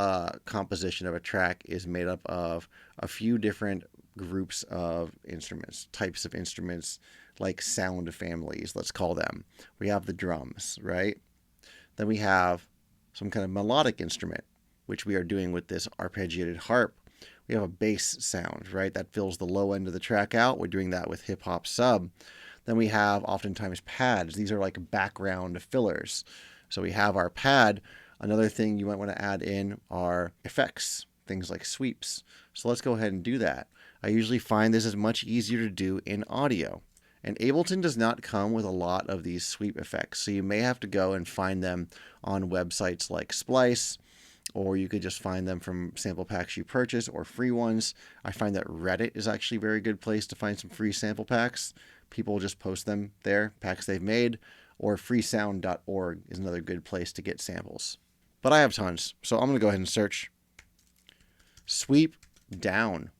S1: composition of a track is made up of a few different groups of instruments, types of instruments, like sound families, let's call them. We have the drums, right? Then we have some kind of melodic instrument, which we are doing with this arpeggiated harp. We have a bass sound, right? That fills the low end of the track out. We're doing that with hip hop sub. Then we have oftentimes pads. These are like background fillers. So we have our pad. Another thing you might want to add in are effects, things like sweeps. So let's go ahead and do that. I usually find this is much easier to do in audio. And Ableton does not come with a lot of these sweep effects, so you may have to go and find them on websites like Splice, or you could just find them from sample packs you purchase or free ones. I find that Reddit is actually a very good place to find some free sample packs. People just post them there, packs they've made, or freesound.org is another good place to get samples. But I have tons, so I'm going to go ahead and search sweep down.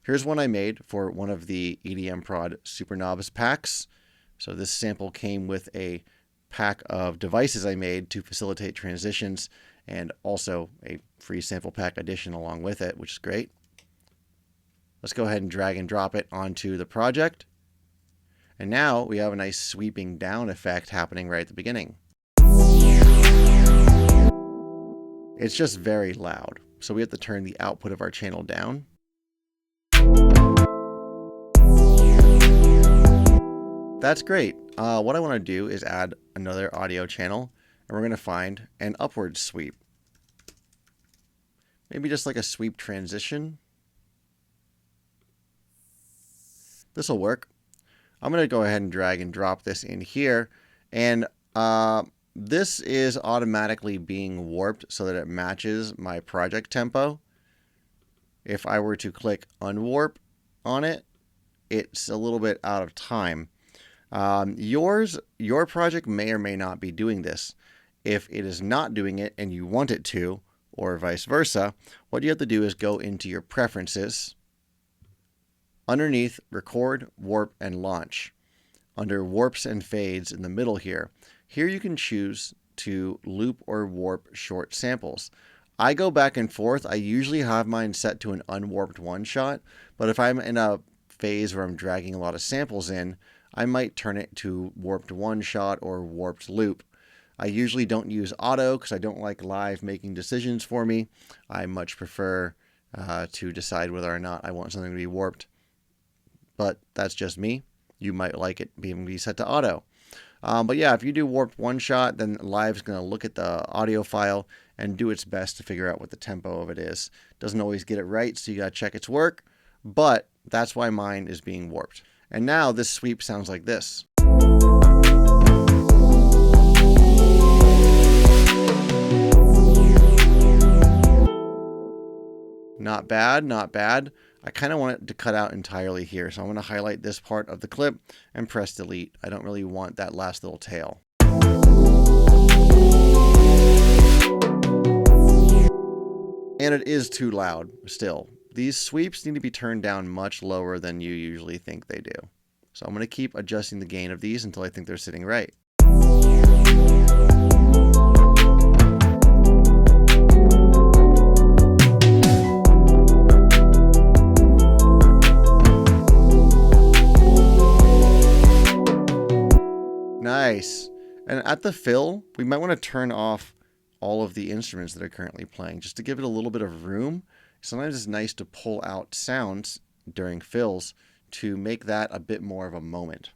S1: Here's one I made for one of the EDM Prod Super Knobs packs. So this sample came with a pack of devices I made to facilitate transitions and also a free sample pack addition along with it, which is great. Let's go ahead and drag and drop it onto the project. And now we have a nice sweeping down effect happening right at the beginning. It's just very loud, so we have to turn the output of our channel down. That's great. What I want to do is add another audio channel, and we're going to find an upward sweep. Maybe just like a sweep transition. This will work. I'm going to go ahead and drag and drop this in here, and this is automatically being warped so that it matches my project tempo. If I were to click unwarp on it, it's a little bit out of time. Your project may or may not be doing this. If it is not doing it and you want it to, or vice versa, what you have to do is go into your preferences, underneath record, warp, and launch. Under warps and fades in the middle here, you can choose to loop or warp short samples. I go back and forth. I usually have mine set to an unwarped one shot, but if I'm in a phase where I'm dragging a lot of samples in, I might turn it to warped one shot or warped loop. I usually don't use auto because I don't like live making decisions for me. I much prefer to decide whether or not I want something to be warped. But that's just me. You might like it being set to auto. But yeah, if you do warped one shot, then Live's going to look at the audio file and do its best to figure out what the tempo of it is. Doesn't always get it right, so you got to check its work. But that's why mine is being warped. And now this sweep sounds like this. Not bad, not bad. I kind of want it to cut out entirely here, so I'm going to highlight this part of the clip and press delete. I don't really want that last little tail. And it is too loud still. These sweeps need to be turned down much lower than you usually think they do. So I'm going to keep adjusting the gain of these until I think they're sitting right. Nice. And at the fill, we might want to turn off all of the instruments that are currently playing just to give it a little bit of room. Sometimes it's nice to pull out sounds during fills to make that a bit more of a moment.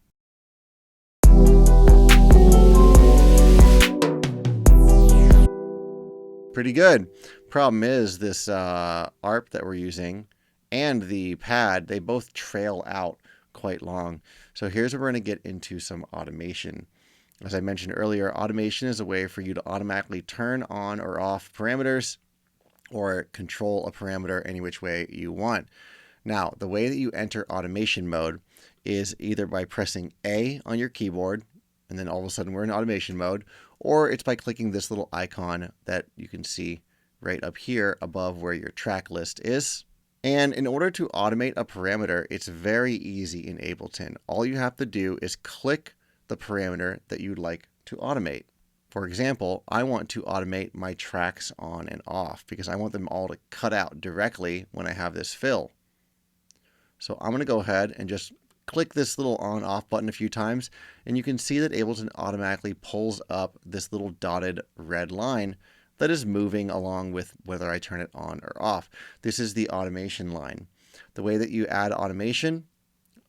S1: Pretty good. Problem is this ARP that we're using and the pad, they both trail out quite long. So here's where we're going to get into some automation. As I mentioned earlier, automation is a way for you to automatically turn on or off parameters or control a parameter any which way you want. Now, the way that you enter automation mode is either by pressing A on your keyboard, and then all of a sudden we're in automation mode, or it's by clicking this little icon that you can see right up here above where your track list is. And in order to automate a parameter, it's very easy in Ableton. All you have to do is click the parameter that you'd like to automate. For example, I want to automate my tracks on and off because I want them all to cut out directly when I have this fill. So I'm going to go ahead and just click this little on-off button a few times, and you can see that Ableton automatically pulls up this little dotted red line that is moving along with whether I turn it on or off. This is the automation line. The way that you add automation,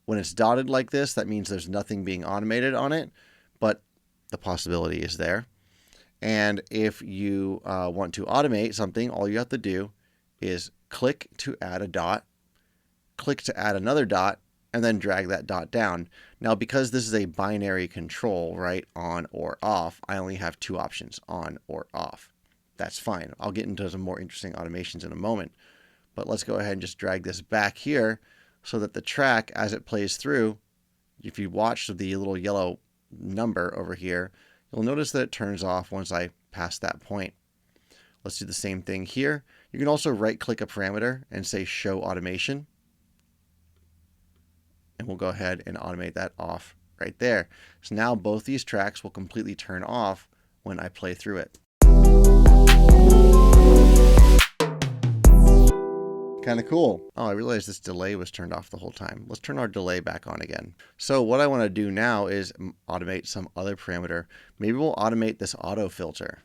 S1: when it's dotted like this, that means there's nothing being automated on it, but the possibility is there. And if you want to automate something, all you have to do is click to add a dot, click to add another dot, and then drag that dot down. Now, because this is a binary control, right, on or off, I only have two options, on or off. That's fine. I'll get into some more interesting automations in a moment. But let's go ahead and just drag this back here so that the track, as it plays through, if you watch the little yellow number over here, you'll notice that it turns off once I pass that point. Let's do the same thing here. You can also right-click a parameter and say Show Automation. And we'll go ahead and automate that off right there. So now both these tracks will completely turn off when I play through it. Kind of cool. Oh, I realized this delay was turned off the whole time. Let's turn our delay back on again. So what I want to do now is automate some other parameter. Maybe we'll automate this auto filter.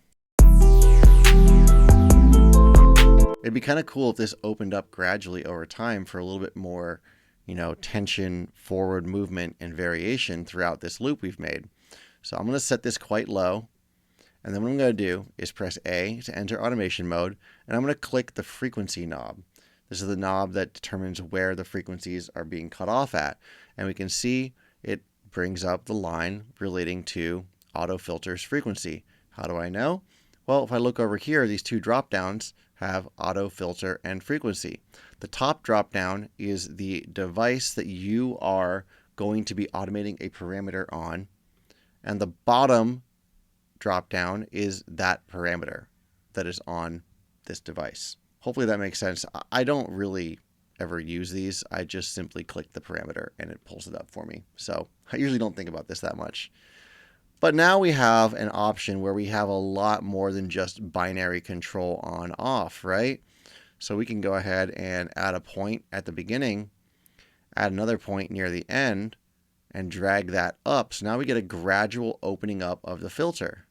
S1: It'd be kind of cool if this opened up gradually over time for a little bit more, tension, forward movement, and variation throughout this loop we've made. So I'm going to set this quite low. And then what I'm going to do is press A to enter automation mode. And I'm going to click the frequency knob. This is the knob that determines where the frequencies are being cut off at. And we can see it brings up the line relating to auto filter's frequency. How do I know? Well, if I look over here, these two drop downs have auto filter and frequency. The top drop down is the device that you are going to be automating a parameter on. And the bottom drop down is that parameter that is on this device. Hopefully that makes sense. I don't really ever use these. I just simply click the parameter and it pulls it up for me. So I usually don't think about this that much. But now we have an option where we have a lot more than just binary control on off, right? So we can go ahead and add a point at the beginning, add another point near the end, and drag that up. So now we get a gradual opening up of the filter.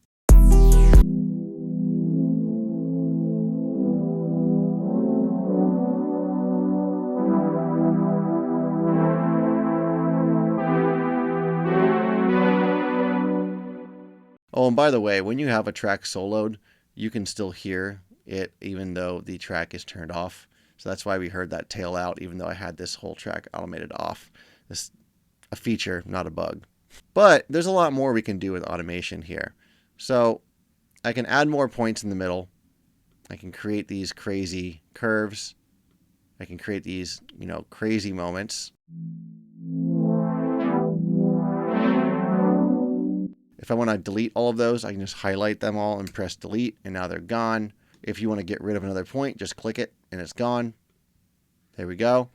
S1: Oh, and by the way, when you have a track soloed, you can still hear it even though the track is turned off. So that's why we heard that tail out even though I had this whole track automated off. This is a feature, not a bug. But there's a lot more we can do with automation here. So I can add more points in the middle. I can create these crazy curves. I can create these, crazy moments. If I want to delete all of those, I can just highlight them all and press delete, and now they're gone. If you want to get rid of another point, just click it and it's gone. There we go.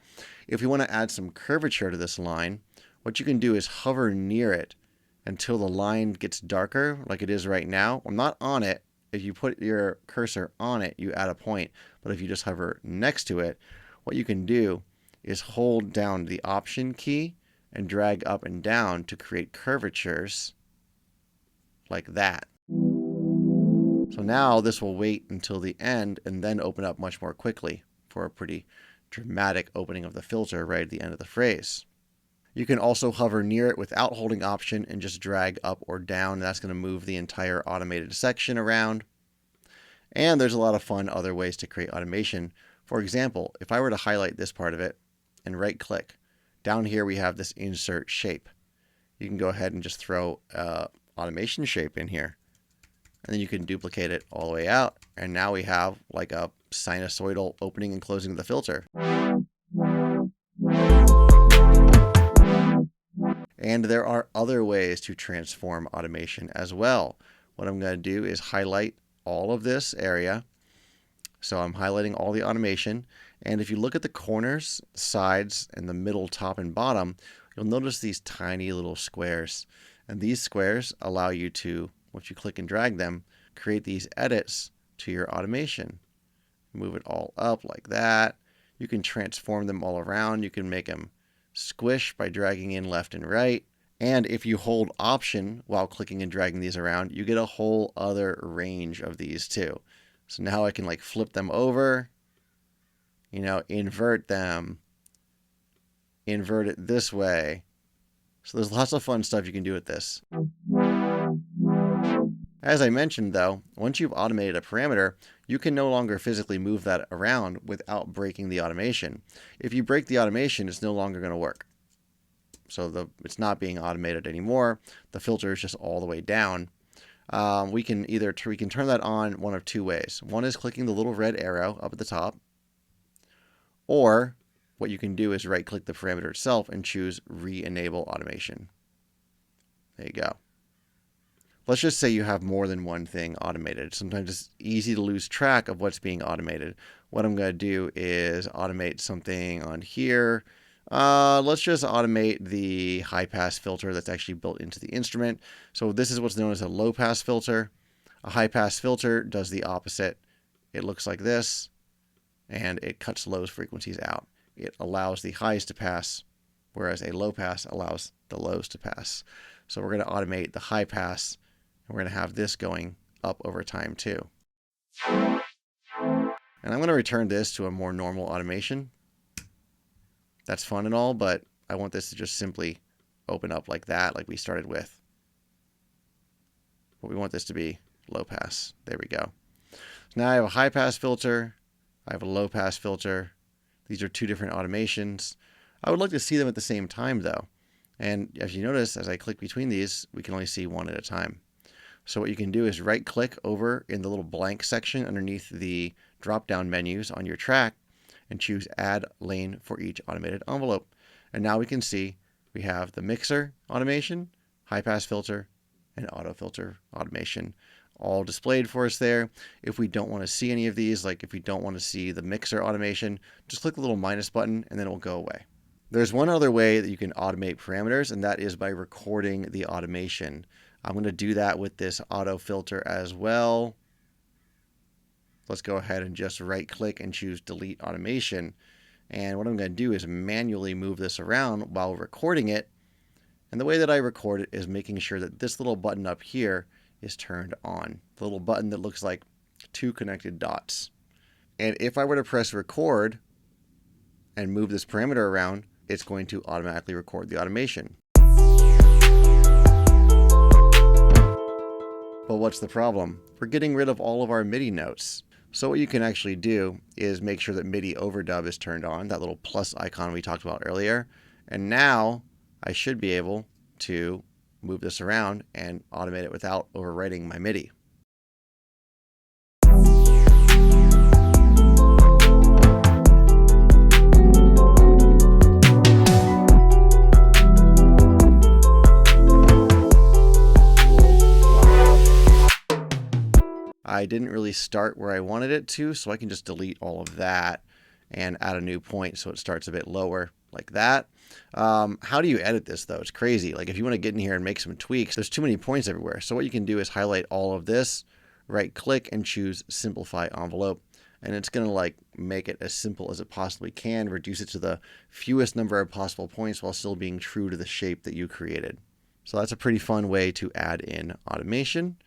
S1: If you want to add some curvature to this line, what you can do is hover near it until the line gets darker like it is right now. I'm not on it. If you put your cursor on it, you add a point. But if you just hover next to it, what you can do is hold down the Option key and drag up and down to create curvatures like that. So now this will wait until the end and then open up much more quickly for a pretty dramatic opening of the filter right at the end of the phrase. You can also hover near it without holding Option and just drag up or down. That's going to move the entire automated section around. And there's a lot of fun other ways to create automation. For example, if I were to highlight this part of it and right click, down here we have this insert shape. You can go ahead and just throw automation shape in here. And then you can duplicate it all the way out. And now we have like a sinusoidal opening and closing of the filter. And there are other ways to transform automation as well. What I'm going to do is highlight all of this area. So I'm highlighting all the automation. And if you look at the corners, sides, and the middle, top, and bottom, you'll notice these tiny little squares. And these squares allow you to, once you click and drag them, create these edits to your automation. Move it all up like that. You can transform them all around. You can make them squish by dragging in left and right. And if you hold Option while clicking and dragging these around, you get a whole other range of these too. So now I can like flip them over, invert them, invert it this way. So there's lots of fun stuff you can do with this. As I mentioned though, once you've automated a parameter, you can no longer physically move that around without breaking the automation. If you break the automation, it's no longer going to work. So it's not being automated anymore. The filter is just all the way down. We can turn that on one of two ways. One is clicking the little red arrow up at the top, or what you can do is right click the parameter itself and choose re-enable automation. There you go. Let's just say you have more than one thing automated. Sometimes it's easy to lose track of what's being automated. What I'm going to do is automate something on here. Let's just automate the high pass filter that's actually built into the instrument. So this is what's known as a low pass filter. A high pass filter does the opposite. It looks like this, and it cuts low frequencies out. It allows the highs to pass, whereas a low pass allows the lows to pass. So we're going to automate the high pass, and we're going to have this going up over time too. And I'm going to return this to a more normal automation. That's fun and all, but I want this to just simply open up like that, like we started with. But we want this to be low pass. There we go. So now I have a high pass filter. I have a low pass filter. These are two different automations. I would like to see them at the same time though. And as you notice, as I click between these, we can only see one at a time. So what you can do is right click over in the little blank section underneath the drop down menus on your track and choose add lane for each automated envelope. And now we can see we have the mixer automation, high pass filter, and auto filter automation all displayed for us there. If we don't want to see any of these, like if we don't want to see the mixer automation, just click the little minus button and then it will go away. There's one other way that you can automate parameters, and that is by recording the automation. I'm going to do that with this auto filter as well. Let's go ahead and just right click and choose delete automation. And what I'm going to do is manually move this around while recording it. And the way that I record it is making sure that this little button up here is turned on. The little button that looks like two connected dots. And if I were to press record and move this parameter around, it's going to automatically record the automation. But what's the problem? We're getting rid of all of our MIDI notes. So what you can actually do is make sure that MIDI overdub is turned on, that little plus icon we talked about earlier. And now I should be able to move this around and automate it without overwriting my MIDI. I didn't really start where I wanted it to, so I can just delete all of that and add a new point so it starts a bit lower like that. How do you edit this though? It's crazy. Like if you want to get in here and make some tweaks, there's too many points everywhere. So what you can do is highlight all of this, right click and choose simplify envelope. And it's going to like make it as simple as it possibly can, reduce it to the fewest number of possible points while still being true to the shape that you created. So that's a pretty fun way to add in automation.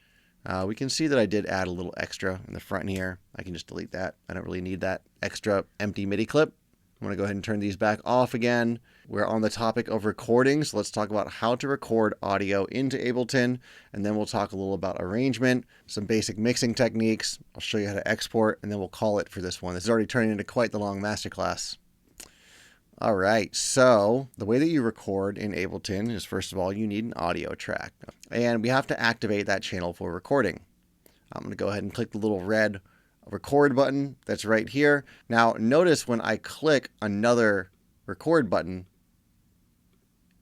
S1: We can see that I did add a little extra in the front here. I can just delete that. I don't really need that extra empty MIDI clip. I'm going to go ahead and turn these back off again. We're on the topic of recording, so let's talk about how to record audio into Ableton, and then we'll talk a little about arrangement, some basic mixing techniques. I'll show you how to export, and then we'll call it for this one. This is already turning into quite the long masterclass. All right, so the way that you record in Ableton is, first of all, you need an audio track, and we have to activate that channel for recording. I'm going to go ahead and click the little red record button that's right here. Now, notice when I click another record button,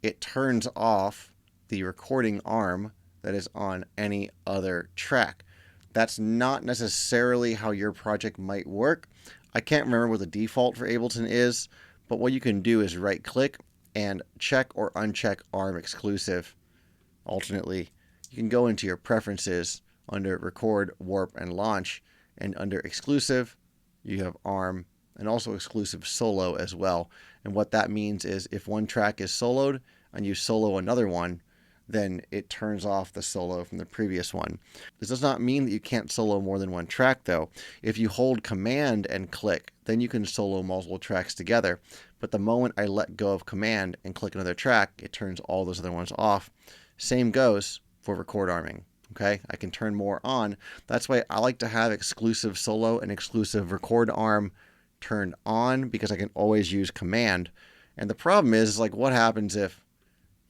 S1: it turns off the recording arm that is on any other track. That's not necessarily how your project might work. I can't remember what the default for Ableton is, but what you can do is right click and check or uncheck arm exclusive. Alternately, you can go into your preferences under record, warp, and launch, and under exclusive, you have arm and also exclusive solo as well. And what that means is if one track is soloed and you solo another one, then it turns off the solo from the previous one. This does not mean that you can't solo more than one track though. If you hold command and click, then you can solo multiple tracks together. But the moment I let go of command and click another track, it turns all those other ones off. Same goes for record arming. Okay, I can turn more on. That's why I like to have exclusive solo and exclusive record arm turned on, because I can always use command. And the problem is like, what happens if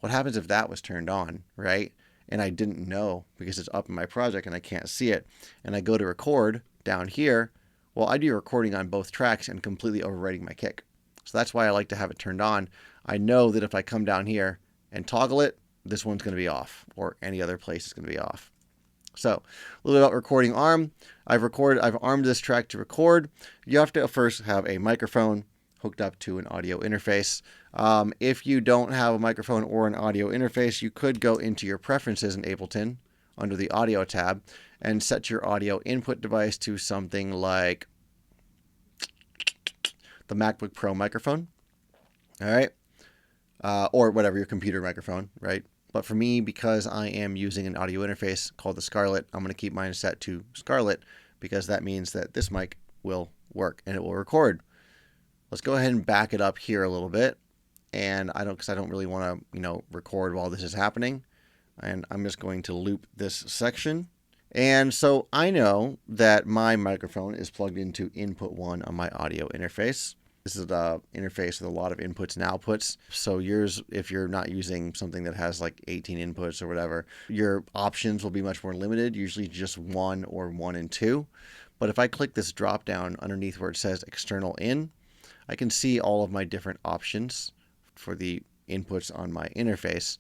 S1: that was turned on, right? And I didn't know because it's up in my project and I can't see it. And I go to record down here. Well, I'd be recording on both tracks and completely overwriting my kick. So that's why I like to have it turned on. I know that if I come down here and toggle it, this one's going to be off, or any other place is going to be off. So a little bit about recording arm. I've armed this track to record. You have to first have a microphone hooked up to an audio interface. If you don't have a microphone or an audio interface, you could go into your preferences in Ableton under the audio tab and set your audio input device to something like the MacBook Pro microphone. All right. Or whatever, your computer microphone, right? But for me, because I am using an audio interface called the Scarlett, I'm going to keep mine set to Scarlett because that means that this mic will work and it will record. Let's go ahead and back it up here a little bit. And because I don't really want to, record while this is happening. And I'm just going to loop this section. And so I know that my microphone is plugged into input 1 on my audio interface. This is the interface with a lot of inputs and outputs. So yours, if you're not using something that has like 18 inputs or whatever, your options will be much more limited, usually just 1 or 1 and 2. But if I click this drop down underneath where it says external in, I can see all of my different options for the inputs on my interface.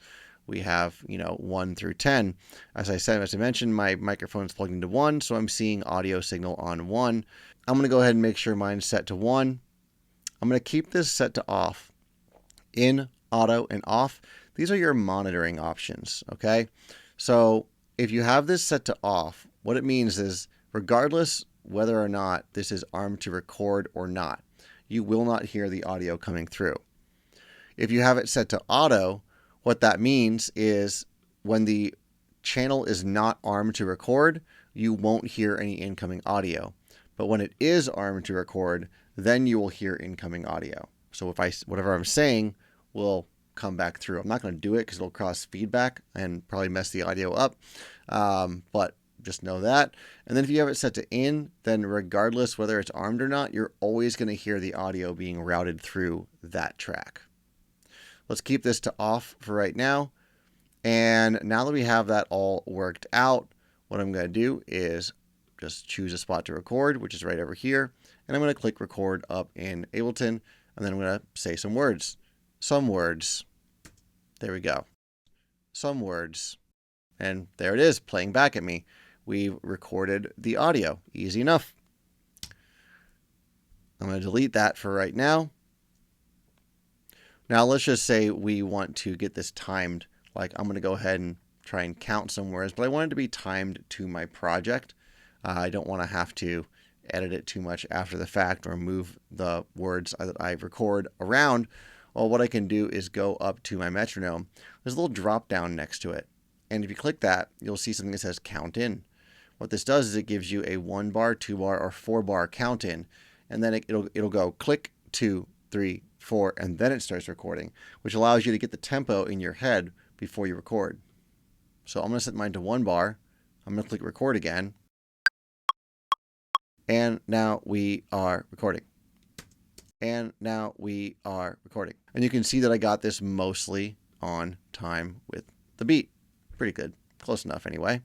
S1: We have, 1 through 10. As I mentioned, my microphone is plugged into 1, so I'm seeing audio signal on 1. I'm going to go ahead and make sure mine's set to 1. I'm going to keep this set to off. In, auto, and off. These are your monitoring options, okay? So if you have this set to off, what it means is regardless whether or not this is armed to record or not, you will not hear the audio coming through. If you have it set to auto, what that means is when the channel is not armed to record, you won't hear any incoming audio. But when it is armed to record, then you will hear incoming audio. So whatever I'm saying will come back through. I'm not going to do it because it'll cause feedback and probably mess the audio up. But just know that. And then if you have it set to in, then regardless whether it's armed or not, you're always going to hear the audio being routed through that track. Let's keep this to off for right now. And now that we have that all worked out, what I'm going to do is just choose a spot to record, which is right over here. And I'm going to click record up in Ableton. And then I'm going to say some words. Some words. There we go. Some words. And there it is, playing back at me. We've recorded the audio. Easy enough. I'm going to delete that for right now. Now let's just say we want to get this timed. Like I'm going to go ahead and try and count some words, but I want it to be timed to my project. I don't want to have to edit it too much after the fact or move the words that I record around. Well, what I can do is go up to my metronome. There's a little drop down next to it. And if you click that, you'll see something that says count in. What this does is it gives you a 1 bar, 2 bar, or 4 bar count in. And then it'll go click, 2, 3, 4, and then it starts recording, which allows you to get the tempo in your head before you record. So I'm going to set mine to 1 bar. I'm going to click record again. And now we are recording. And now we are recording. And you can see that I got this mostly on time with the beat. Pretty good. Close enough anyway.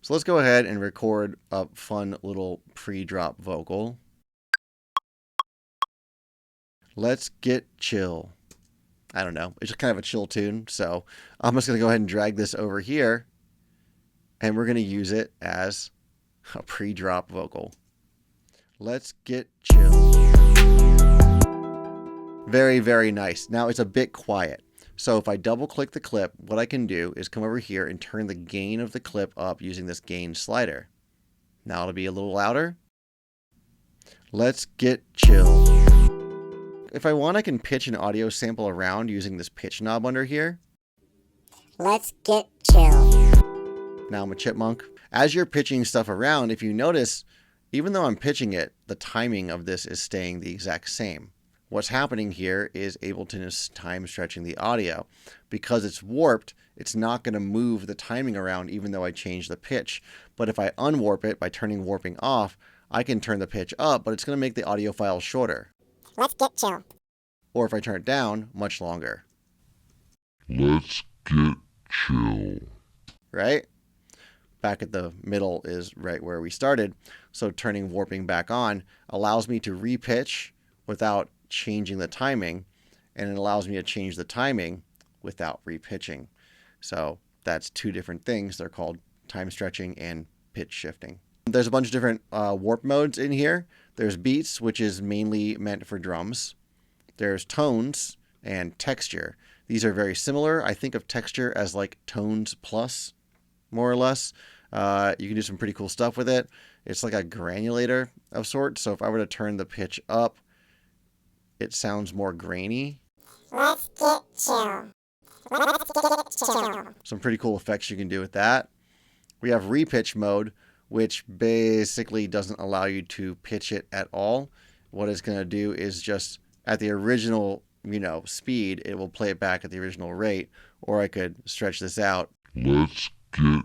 S1: So let's go ahead and record a fun little pre-drop vocal. Let's get chill. I don't know. It's just kind of a chill tune. So I'm just going to go ahead and drag this over here. And we're going to use it as a pre-drop vocal. Let's get chill. Very, very nice. Now it's a bit quiet. So if I double click the clip, what I can do is come over here and turn the gain of the clip up using this gain slider. Now it'll be a little louder. Let's get chill. If I want, I can pitch an audio sample around using this pitch knob under here.
S2: Let's get chill.
S1: Now I'm a chipmunk. As you're pitching stuff around, if you notice, even though I'm pitching it, the timing of this is staying the exact same. What's happening here is Ableton is time stretching the audio. Because it's warped, it's not going to move the timing around even though I change the pitch. But if I unwarp it by turning warping off, I can turn the pitch up, but it's going to make the audio file shorter.
S2: Let's get chill.
S1: Or if I turn it down, much longer.
S3: Let's get chill.
S1: Right? Back at the middle is right where we started. So turning warping back on allows me to repitch without changing the timing, and it allows me to change the timing without repitching. So that's two different things. They're called time stretching and pitch shifting. There's a bunch of different warp modes in here. There's beats, which is mainly meant for drums. There's tones and texture. These are very similar. I think of texture as like tones plus, more or less. You can do some pretty cool stuff with it. It's like a granulator of sorts. So if I were to turn the pitch up, it sounds more grainy.
S2: Let's get chill. Let's get chill.
S1: Some pretty cool effects you can do with that. We have repitch mode, which basically doesn't allow you to pitch it at all. What it's going to do is just at the original, speed, it will play it back at the original rate, or I could stretch this out.
S3: Let's get.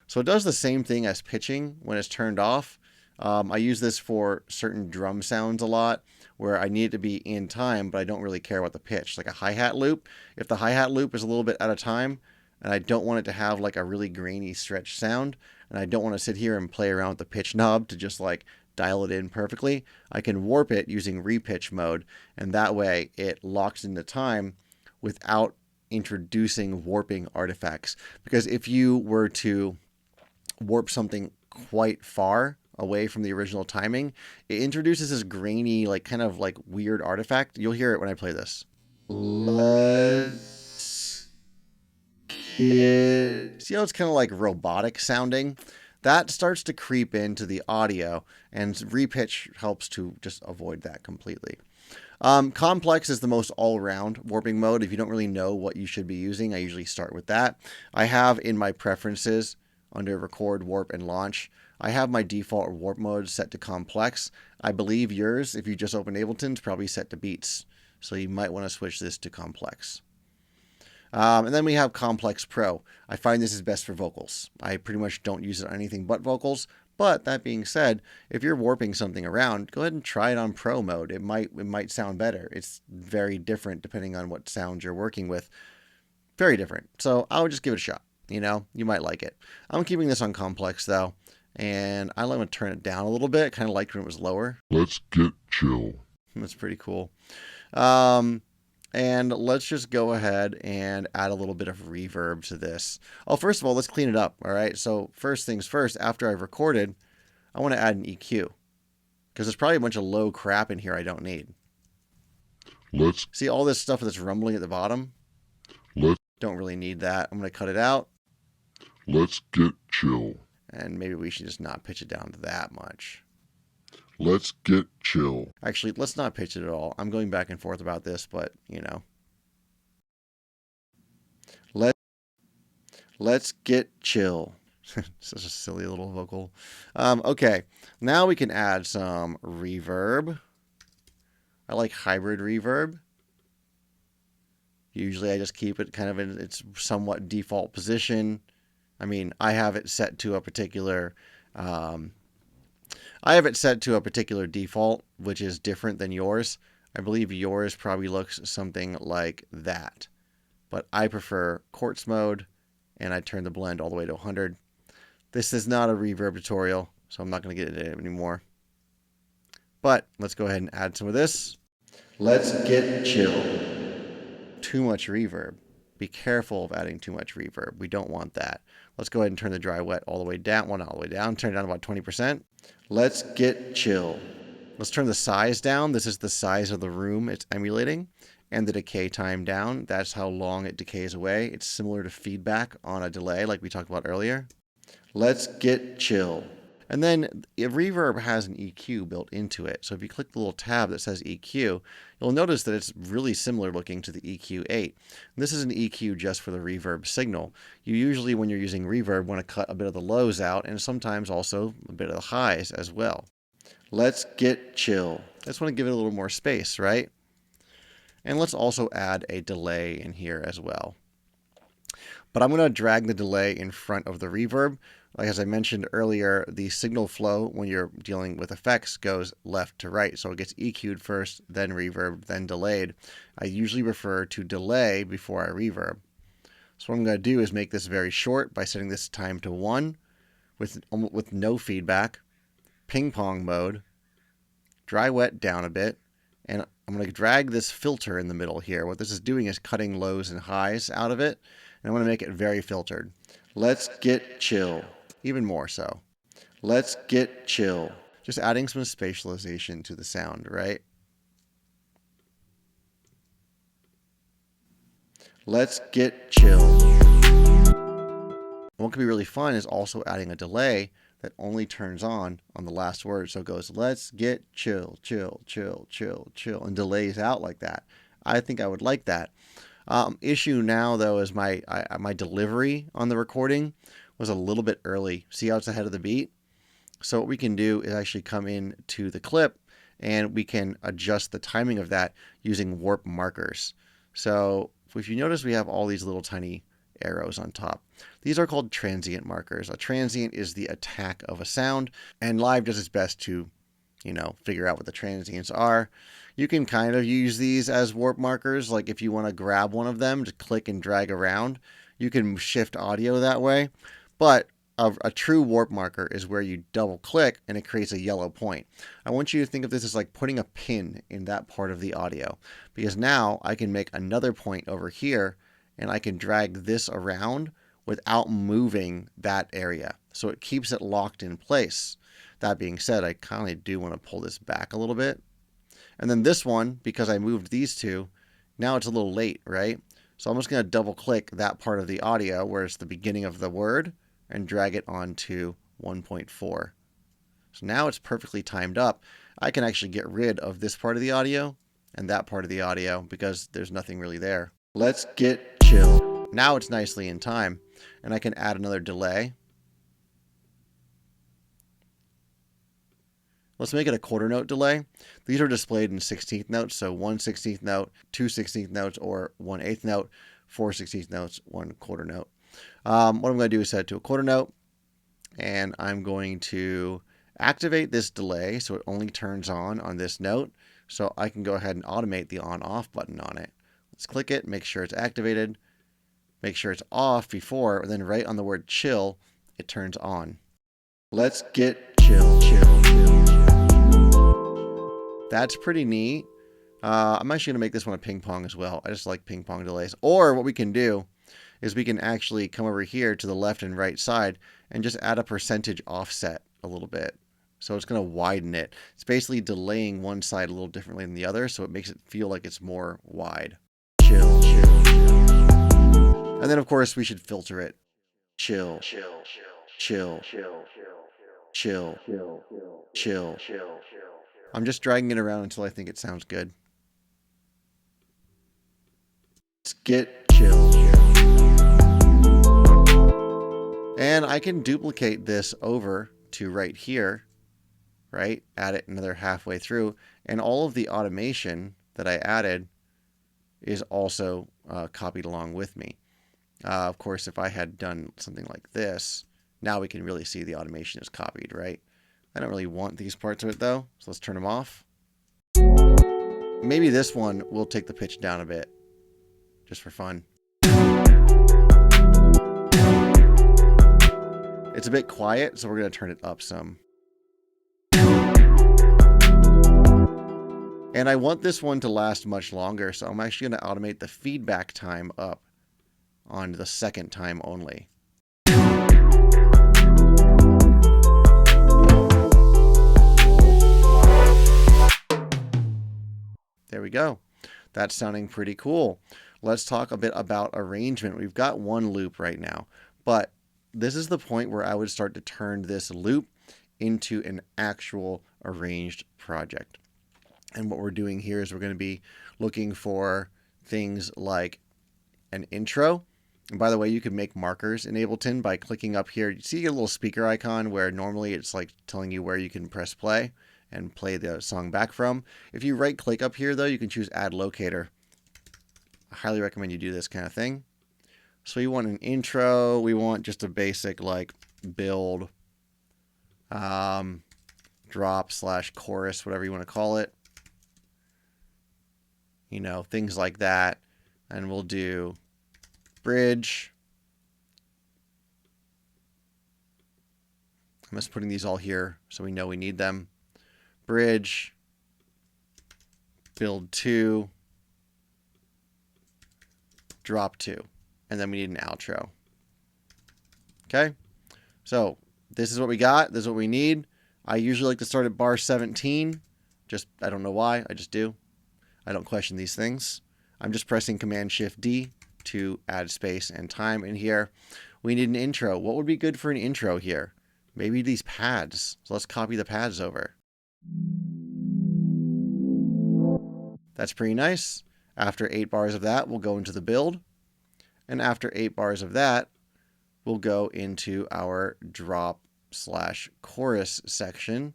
S1: So it does the same thing as pitching when it's turned off. I use this for certain drum sounds a lot where I need it to be in time, but I don't really care about the pitch. Like a hi-hat loop. If the hi-hat loop is a little bit out of time and I don't want it to have like a really grainy stretch sound, and I don't want to sit here and play around with the pitch knob to just like dial it in perfectly, I can warp it using repitch mode, and that way it locks into time without introducing warping artifacts. Because if you were to warp something quite far away from the original timing, it introduces this grainy, like kind of like weird artifact. You'll hear it when I play this. Let's get... See how it's kind of like robotic sounding? That starts to creep into the audio, and repitch helps to just avoid that completely. Complex is the most all-round warping mode. If you don't really know what you should be using, I usually start with that. I have in my preferences under record, warp, and launch, I have my default warp mode set to complex. I believe yours, if you just open Ableton, is probably set to beats. So you might want to switch this to complex. And then we have Complex Pro. I find this is best for vocals. I pretty much don't use it on anything but vocals. But that being said, if you're warping something around, go ahead and try it on Pro mode. It might sound better. It's very different depending on what sounds you're working with. Very different. So I would just give it a shot. You might like it. I'm keeping this on complex though. And I like to turn it down a little bit. Kind of liked when it was lower.
S3: Let's get chill.
S1: That's pretty cool. And let's just go ahead and add a little bit of reverb to this. Oh, first of all, let's clean it up. All right. So first things first, after I've recorded, I want to add an EQ because there's probably a bunch of low crap in here I don't need.
S3: Let's
S1: see all this stuff that's rumbling at the bottom. Don't really need that. I'm going to cut it out.
S3: Let's get chill.
S1: And maybe we should just not pitch it down that much.
S3: Let's get chill.
S1: Actually, let's not pitch it at all. I'm going back and forth about this, but, Let's get chill. Such a silly little vocal. Okay, now we can add some reverb. I like hybrid reverb. Usually I just keep it kind of in its somewhat default position. I mean, I have it set to a particular default, which is different than yours. I believe yours probably looks something like that. But I prefer quartz mode, and I turn the blend all the way to 100. This is not a reverb tutorial, so I'm not going to get into it anymore. But let's go ahead and add some of this. Let's get chill. Too much reverb. Be careful of adding too much reverb. We don't want that. Let's go ahead and turn the dry wet all the way down. Well, not all the way down. Turn it down about 20%. Let's get chill. Let's turn the size down. This is the size of the room it's emulating. And the decay time down. That's how long it decays away. It's similar to feedback on a delay like we talked about earlier. Let's get chill. And then reverb has an EQ built into it. So if you click the little tab that says EQ, you'll notice that it's really similar looking to the EQ8. This is an EQ just for the reverb signal. You usually, when you're using reverb, want to cut a bit of the lows out and sometimes also a bit of the highs as well. Let's get chill. I just want to give it a little more space, right? And let's also add a delay in here as well. But I'm going to drag the delay in front of the reverb. Like as I mentioned earlier, the signal flow when you're dealing with effects goes left to right. So it gets EQ'd first, then reverb, then delayed. I usually prefer to delay before I reverb. So what I'm going to do is make this very short by setting this time to 1 with no feedback, ping pong mode, dry wet down a bit, and I'm going to drag this filter in the middle here. What this is doing is cutting lows and highs out of it, and I'm going to make it very filtered. Let's get chill. Even more so. Let's get chill. Just adding some spatialization to the sound, right? Let's get chill. And what can be really fun is also adding a delay that only turns on the last word. So it goes, let's get chill, chill, chill, chill, chill, and delays out like that. I think I would like that. Issue now, though, is my delivery on the recording was a little bit early. See how it's ahead of the beat? So what we can do is actually come in to the clip and we can adjust the timing of that using warp markers. So if you notice, we have all these little tiny arrows on top. These are called transient markers. A transient is the attack of a sound, and Live does its best to, figure out what the transients are. You can kind of use these as warp markers. Like if you want to grab one of them, just click and drag around. You can shift audio that way. But a true warp marker is where you double click and it creates a yellow point. I want you to think of this as like putting a pin in that part of the audio, because now I can make another point over here and I can drag this around without moving that area. So it keeps it locked in place. That being said, I kind of do want to pull this back a little bit. And then this one, because I moved these two, now it's a little late, right? So I'm just going to double click that part of the audio where it's the beginning of the word and drag it onto 1.4. So now it's perfectly timed up. I can actually get rid of this part of the audio and that part of the audio because there's nothing really there. Let's get chill. Now it's nicely in time, and I can add another delay. Let's make it a quarter note delay. These are displayed in 16th notes, so 1 16th note, 2 16th notes, or 1 8th note, 4 16th notes, 1 quarter note. What I'm going to do is set it to a quarter note, and I'm going to activate this delay so it only turns on this note, so I can go ahead and automate the on-off button on it. Let's click it, make sure it's activated, make sure it's off before, and then right on the word chill, it turns on. Let's get chill, chill, chill, chill. That's pretty neat. I'm actually going to make this one a ping pong as well. I just like ping pong delays. Or what we can do is we can actually come over here to the left and right side and just add a percentage offset a little bit. So it's going to widen it. It's basically delaying one side a little differently than the other, so it makes it feel like it's more wide. Chill, chill, chill. And then, of course, we should filter it. Chill, chill, chill, chill, chill, chill, chill. I'm just dragging it around until I think it sounds good. Let's get chill. And I can duplicate this over to right here, right? Add it another halfway through. And all of the automation that I added is also copied along with me. Of course, if I had done something like this, now we can really see the automation is copied, right? I don't really want these parts of it though, so let's turn them off. Maybe this one will take the pitch down a bit, just for fun. It's a bit quiet, so we're going to turn it up some. And I want this one to last much longer, so I'm actually going to automate the feedback time up on the second time only. There we go. That's sounding pretty cool. Let's talk a bit about arrangement. We've got one loop right now, but this is the point where I would start to turn this loop into an actual arranged project. And what we're doing here is we're going to be looking for things like an intro. And by the way, you can make markers in Ableton by clicking up here. You see a little speaker icon where normally it's like telling you where you can press play and play the song back from. If you right click up here though, you can choose add locator. I highly recommend you do this kind of thing. So we want an intro. We want just a basic like build, drop / chorus, whatever you want to call it. You know, things like that. And we'll do bridge. I'm just putting these all here so we know we need them. Bridge, build 2, drop 2, and then we need an outro. Okay, so this is what we got. This is what we need. I usually like to start at bar 17. I don't know why, I just do. I don't question these things. I'm just pressing Command-Shift-D to add space and time in here. We need an intro. What would be good for an intro here? Maybe these pads. So let's copy the pads over. That's pretty nice. After 8 bars of that, we'll go into the build. And after 8 bars of that, we'll go into our drop / chorus section.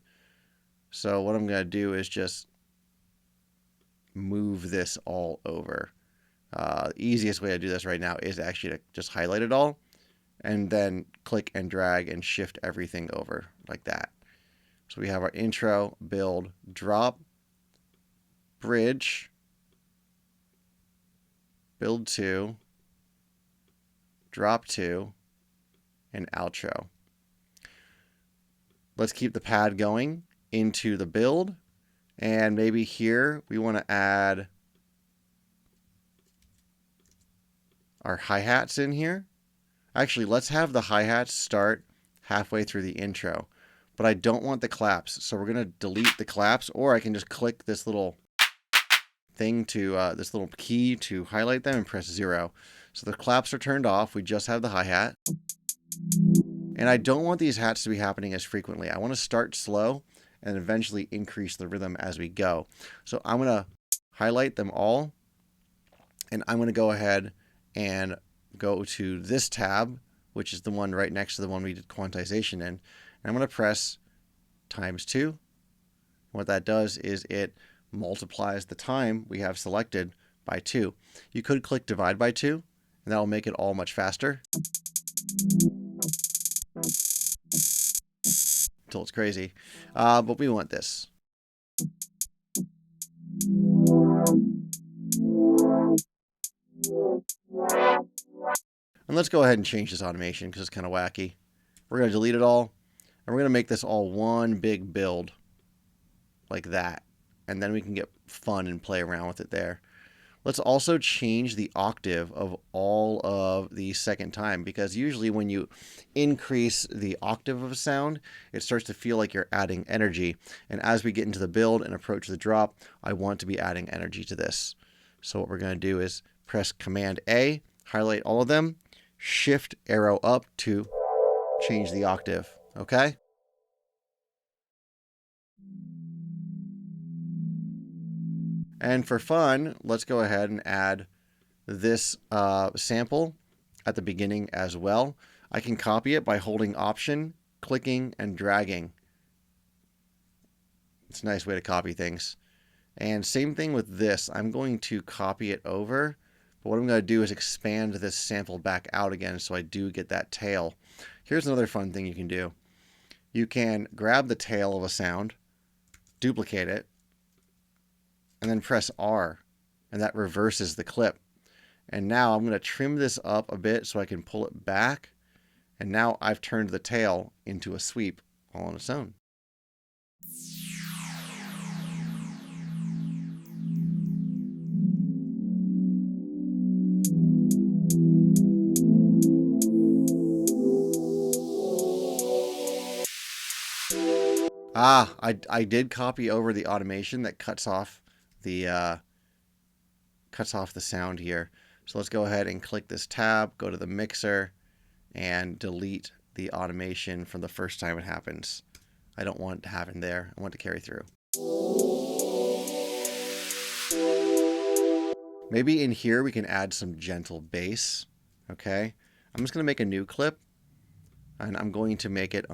S1: So what I'm going to do is just move this all over. The easiest way to do this right now is actually to just highlight it all and then click and drag and shift everything over like that. So we have our intro, build, drop, bridge, build 2, drop 2, and outro. Let's keep the pad going into the build. And maybe here we want to add our hi-hats in here. Actually, let's have the hi-hats start halfway through the intro. But I don't want the claps, so we're going to delete the claps, or I can just click this little thing to, this little key to highlight them and press 0. So the claps are turned off. We just have the hi-hat. And I don't want these hats to be happening as frequently. I want to start slow and eventually increase the rhythm as we go. So I'm going to highlight them all, and I'm going to go ahead and go to this tab, which is the one right next to the one we did quantization in. And I'm going to press ×2. What that does is it multiplies the time we have selected by 2. You could click divide by 2, and that will make it all much faster. Until it's crazy. But we want this. And let's go ahead and change this automation because it's kind of wacky. We're going to delete it all. And we're going to make this all one big build. Like that. And then we can get fun and play around with it there. Let's also change the octave of all of the second time, because usually when you increase the octave of a sound, it starts to feel like you're adding energy. And as we get into the build and approach the drop, I want to be adding energy to this. So what we're going to do is press Command A, highlight all of them, Shift arrow up to change the octave. Okay? And for fun, let's go ahead and add this sample at the beginning as well. I can copy it by holding Option, clicking, and dragging. It's a nice way to copy things. And same thing with this. I'm going to copy it over, but what I'm going to do is expand this sample back out again so I do get that tail. Here's another fun thing you can do. You can grab the tail of a sound, duplicate it, and then press R, and that reverses the clip. And now I'm going to trim this up a bit so I can pull it back, and now I've turned the tail into a sweep all on its own. I did copy over the automation that cuts off the sound here. So let's go ahead and click this tab, go to the mixer, and delete the automation from the first time it happens. I don't want it to happen there. I want it to carry through. Maybe in here we can add some gentle bass. Okay, I'm just going to make a new clip, and I'm going to make it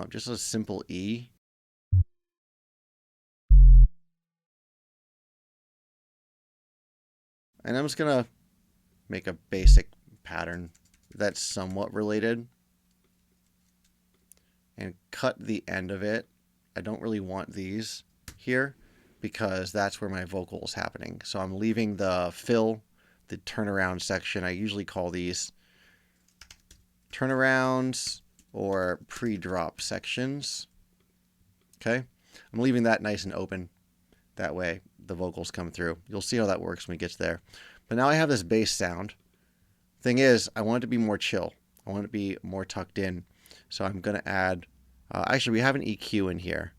S1: just a simple E. And I'm just going to make a basic pattern that's somewhat related and cut the end of it. I don't really want these here because that's where my vocal is happening. So I'm leaving the fill, the turnaround section. I usually call these turnarounds or pre-drop sections. Okay, I'm leaving that nice and open. That way the vocals come through. You'll see how that works when we get there. But now I have this bass sound. Thing is, I want it to be more chill. I want it to be more tucked in. So I'm going to add, actually we have an EQ in here.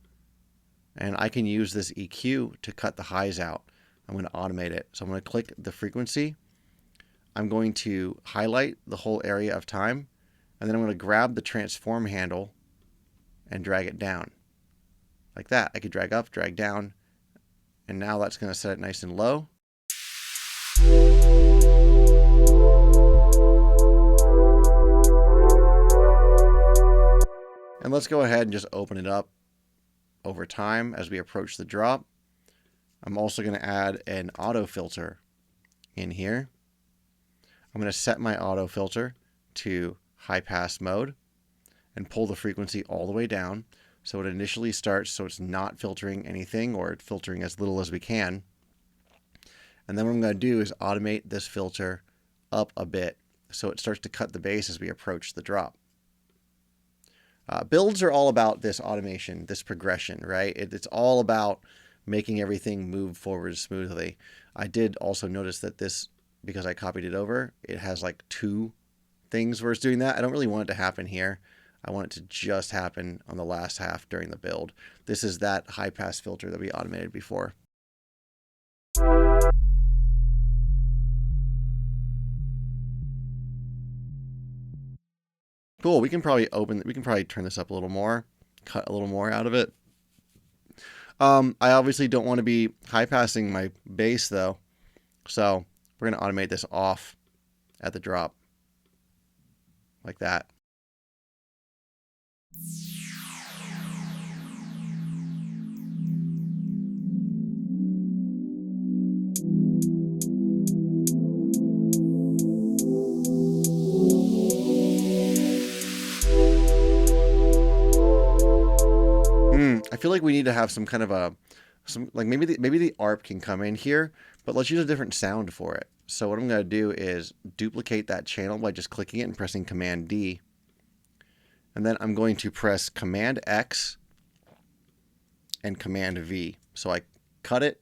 S1: And I can use this EQ to cut the highs out. I'm going to automate it. So I'm going to click the frequency. I'm going to highlight the whole area of time. And then I'm going to grab the transform handle and drag it down. Like that. I could drag up, drag down. And now that's going to set it nice and low. And let's go ahead and just open it up over time as we approach the drop. I'm also going to add an auto filter in here. I'm going to set my auto filter to high pass mode and pull the frequency all the way down so it initially starts so it's not filtering anything or filtering as little as we can. And then what I'm going to do is automate this filter up a bit so it starts to cut the bass as we approach the drop. Builds are all about this automation, this progression, right? It's all about making everything move forward smoothly. I did also notice that this, because I copied it over, it has like 2 things where it's doing that. I don't really want it to happen here. I want it to just happen on the last half during the build. This is that high pass filter that we automated before. Cool. We can probably turn this up a little more, cut a little more out of it. I obviously don't want to be high passing my bass though. So we're going to automate this off at the drop like that. I feel like we need to have some kind of maybe the ARP can come in here, but let's use a different sound for it. So what I'm going to do is duplicate that channel by just clicking it and pressing Command D. And then I'm going to press Command X and Command V. So I cut it,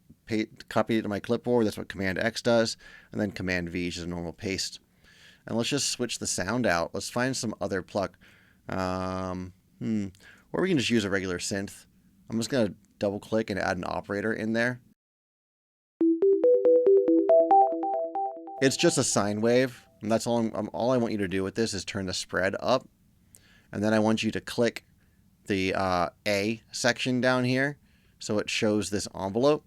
S1: copy it to my clipboard. That's what Command X does. And then Command V is just a normal paste. And let's just switch the sound out. Let's find some other pluck. Or we can just use a regular synth. I'm just going to double click and add an operator in there. It's just a sine wave. And that's all I want you to do with this is turn the spread up. And then I want you to click the A section down here so it shows this envelope.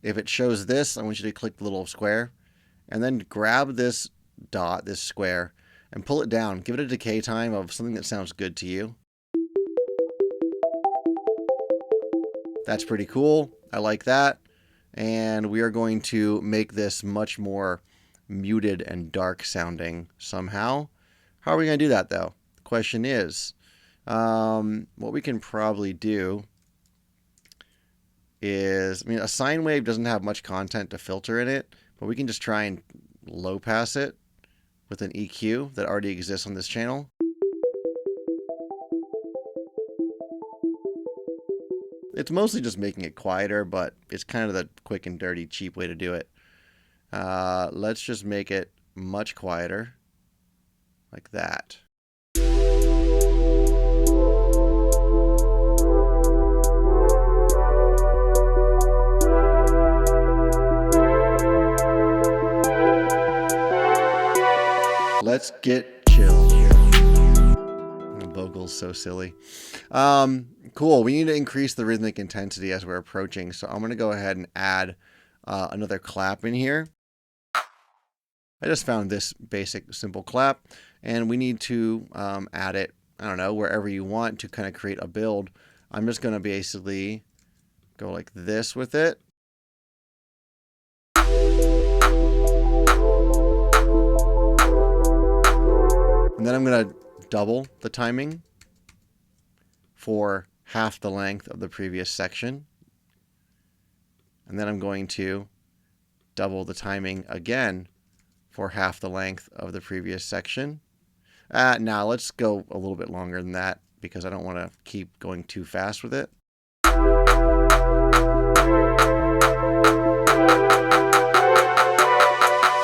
S1: If it shows this, I want you to click the little square and then grab this dot, this square, and pull it down. Give it a decay time of something that sounds good to you. That's pretty cool. I like that. And we are going to make this much more muted and dark sounding somehow. How are we going to do that, though? The question is, what we can probably do is, I mean, a sine wave doesn't have much content to filter in it, but we can just try and low pass it with an EQ that already exists on this channel. It's mostly just making it quieter, but it's kind of the quick and dirty, cheap way to do it. Let's just make it much quieter, like that. Let's get chill. The vocal's so silly. Cool. We need to increase the rhythmic intensity as we're approaching. So I'm going to go ahead and add another clap in here. I just found this basic simple clap, and we need to add it, I don't know, wherever you want to kind of create a build. I'm just going to basically go like this with it. And then I'm going to double the timing for half the length of the previous section. And then I'm going to double the timing again for half the length of the previous section. Now let's go a little bit longer than that because I don't want to keep going too fast with it.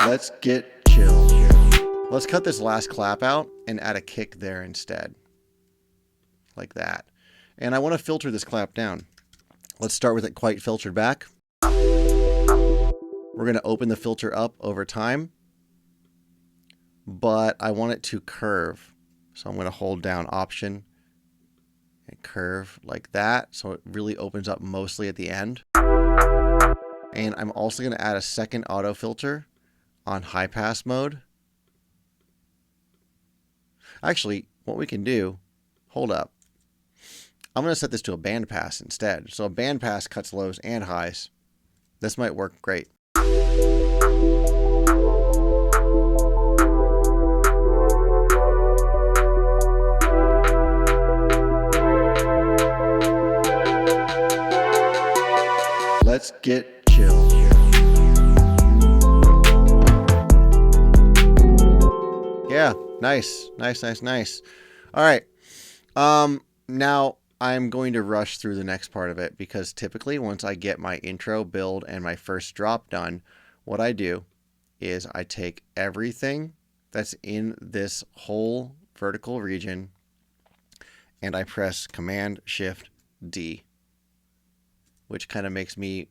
S1: Let's get chill. Let's cut this last clap out and add a kick there instead. Like that. And I want to filter this clap down. Let's start with it quite filtered back. We're going to open the filter up over time, but I want it to curve. So I'm going to hold down Option and curve like that. So it really opens up mostly at the end. And I'm also going to add a second auto filter on high pass mode. Actually, what we can do, hold up. I'm going to set this to a band pass instead. So a band pass cuts lows and highs. This might work great. Let's get chill. Yeah, nice. All right. Now I'm going to rush through the next part of it because typically once I get my intro, build, and my first drop done, what I do is I take everything that's in this whole vertical region and I press Command-Shift-D, which kind of makes me,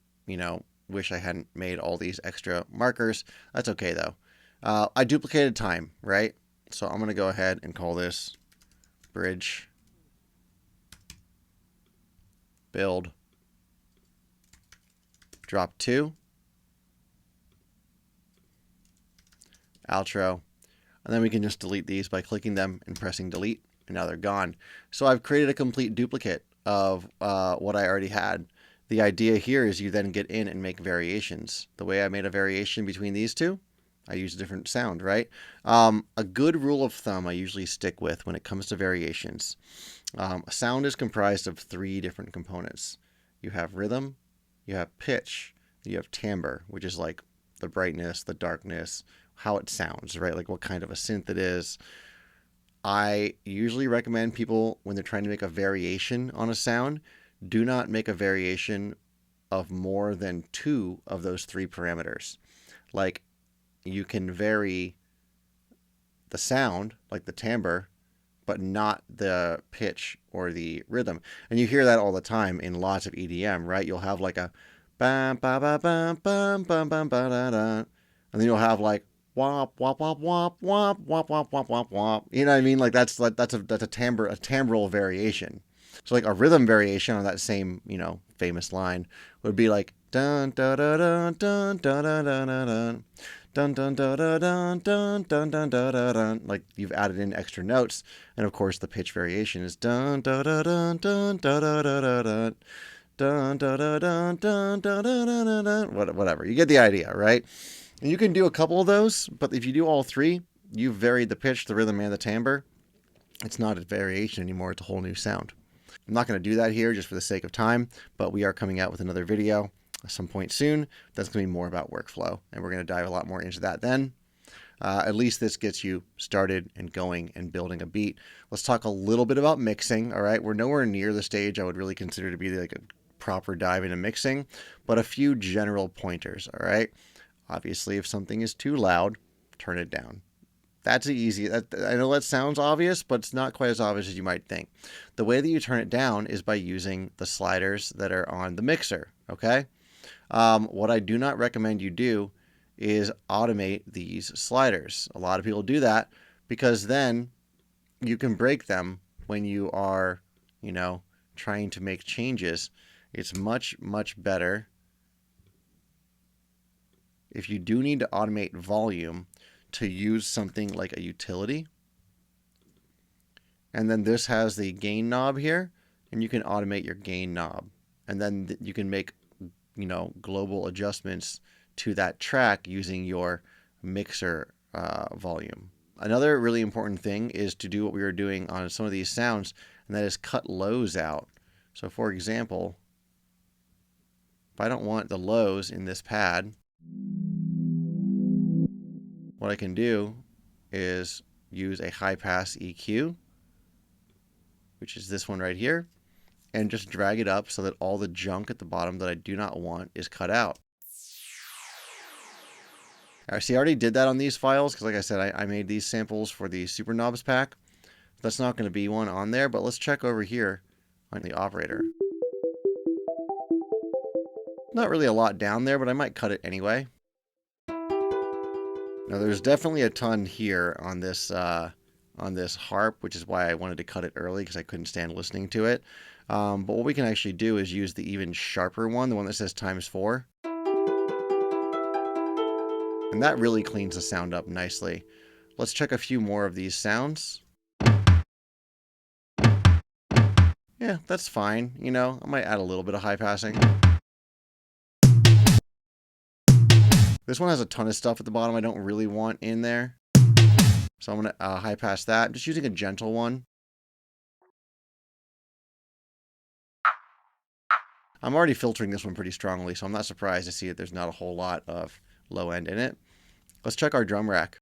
S1: wish I hadn't made all these extra markers. That's okay though. I duplicated time, right? So I'm going to go ahead and call this bridge, build, drop 2, outro, and then we can just delete these by clicking them and pressing delete, and now they're gone. So I've created a complete duplicate of what I already had. The idea here is you then get in and make variations. The way I made a variation between these two, I use a different sound, right? A good rule of thumb I usually stick with when it comes to variations. A sound is comprised of 3 different components. You have rhythm, you have pitch, you have timbre, which is like the brightness, the darkness, how it sounds, right? Like what kind of a synth it is. I usually recommend people, when they're trying to make a variation on a sound, do not make a variation of more than 2 of those 3 parameters. Like, you can vary the sound, like the timbre, but not the pitch or the rhythm. And you hear that all the time in lots of EDM, right? You'll have like a bam ba ba bam bam bam bam ba da da, and then you'll have like wop wop wop wop wop wop wop wop wop wop. You know what I mean? Like that's a timbral variation. So like a rhythm variation on that same, famous line would be like dun dun dun dun dun dun dun dun dun dun dun dun dun dun dun dun dun dun dun dun. Like you've added in extra notes, and of course the pitch variation is dun dun dun dun dun dun dun dun dun. Dun, dun, dun, dun, dun, dun, dun, dun, dun. Whatever. You get the idea, right? And you can do a couple of those, but if you do all three, you've varied the pitch, the rhythm, and the timbre. It's not a variation anymore. It's a whole new sound. I'm not going to do that here just for the sake of time, but we are coming out with another video at some point soon. That's going to be more about workflow, and we're going to dive a lot more into that then. At least this gets you started and going and building a beat. Let's talk a little bit about mixing, all right? We're nowhere near the stage I would really consider to be like a proper dive into mixing, but a few general pointers, all right? Obviously, if something is too loud, turn it down. That's easy. I know that sounds obvious, but it's not quite as obvious as you might think. The way that you turn it down is by using the sliders that are on the mixer, okay? What I do not recommend you do is automate these sliders. A lot of people do that because then you can break them when you are, trying to make changes. It's much, much better if you do need to automate volume to use something like a utility. And then this has the gain knob here, and you can automate your gain knob. And then you can make, global adjustments to that track using your mixer volume. Another really important thing is to do what we were doing on some of these sounds, and that is cut lows out. So for example, if I don't want the lows in this pad, what I can do is use a high pass EQ, which is this one right here, and just drag it up so that all the junk at the bottom that I do not want is cut out. See, I already did that on these files because, like I said, I made these samples for the Super Knobs pack. That's not going to be one on there, but let's check over here on the operator. Not really a lot down there, but I might cut it anyway. Now, there's definitely a ton here on this harp, which is why I wanted to cut it early because I couldn't stand listening to it. But what we can actually do is use the even sharper one, the one that says ×4. And that really cleans the sound up nicely. Let's check a few more of these sounds. Yeah, that's fine. I might add a little bit of high passing. This one has a ton of stuff at the bottom I don't really want in there. So I'm going to high pass that. I'm just using a gentle one. I'm already filtering this one pretty strongly, so I'm not surprised to see that there's not a whole lot of low end in it. Let's check our drum rack.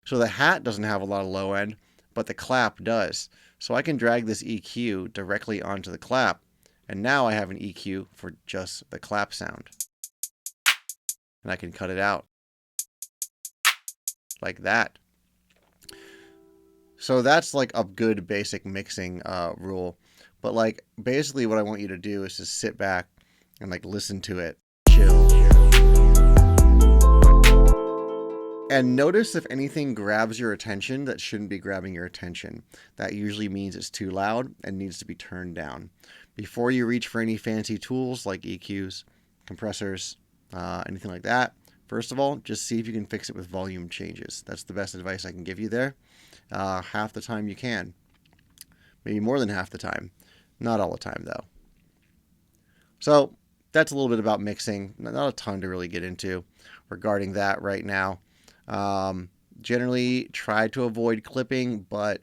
S1: So the hat doesn't have a lot of low end, but the clap does. So I can drag this EQ directly onto the clap, and now I have an EQ for just the clap sound. And I can cut it out like that. So that's like a good basic mixing rule. But basically what I want you to do is just sit back and listen to it, chill. And notice if anything grabs your attention that shouldn't be grabbing your attention. That usually means it's too loud and needs to be turned down. Before you reach for any fancy tools like EQs, compressors, anything like that, first of all, just see if you can fix it with volume changes. That's the best advice I can give you there. Half the time you can. Maybe more than half the time. Not all the time, though. So that's a little bit about mixing. Not a ton to really get into regarding that right now. Generally try to avoid clipping, but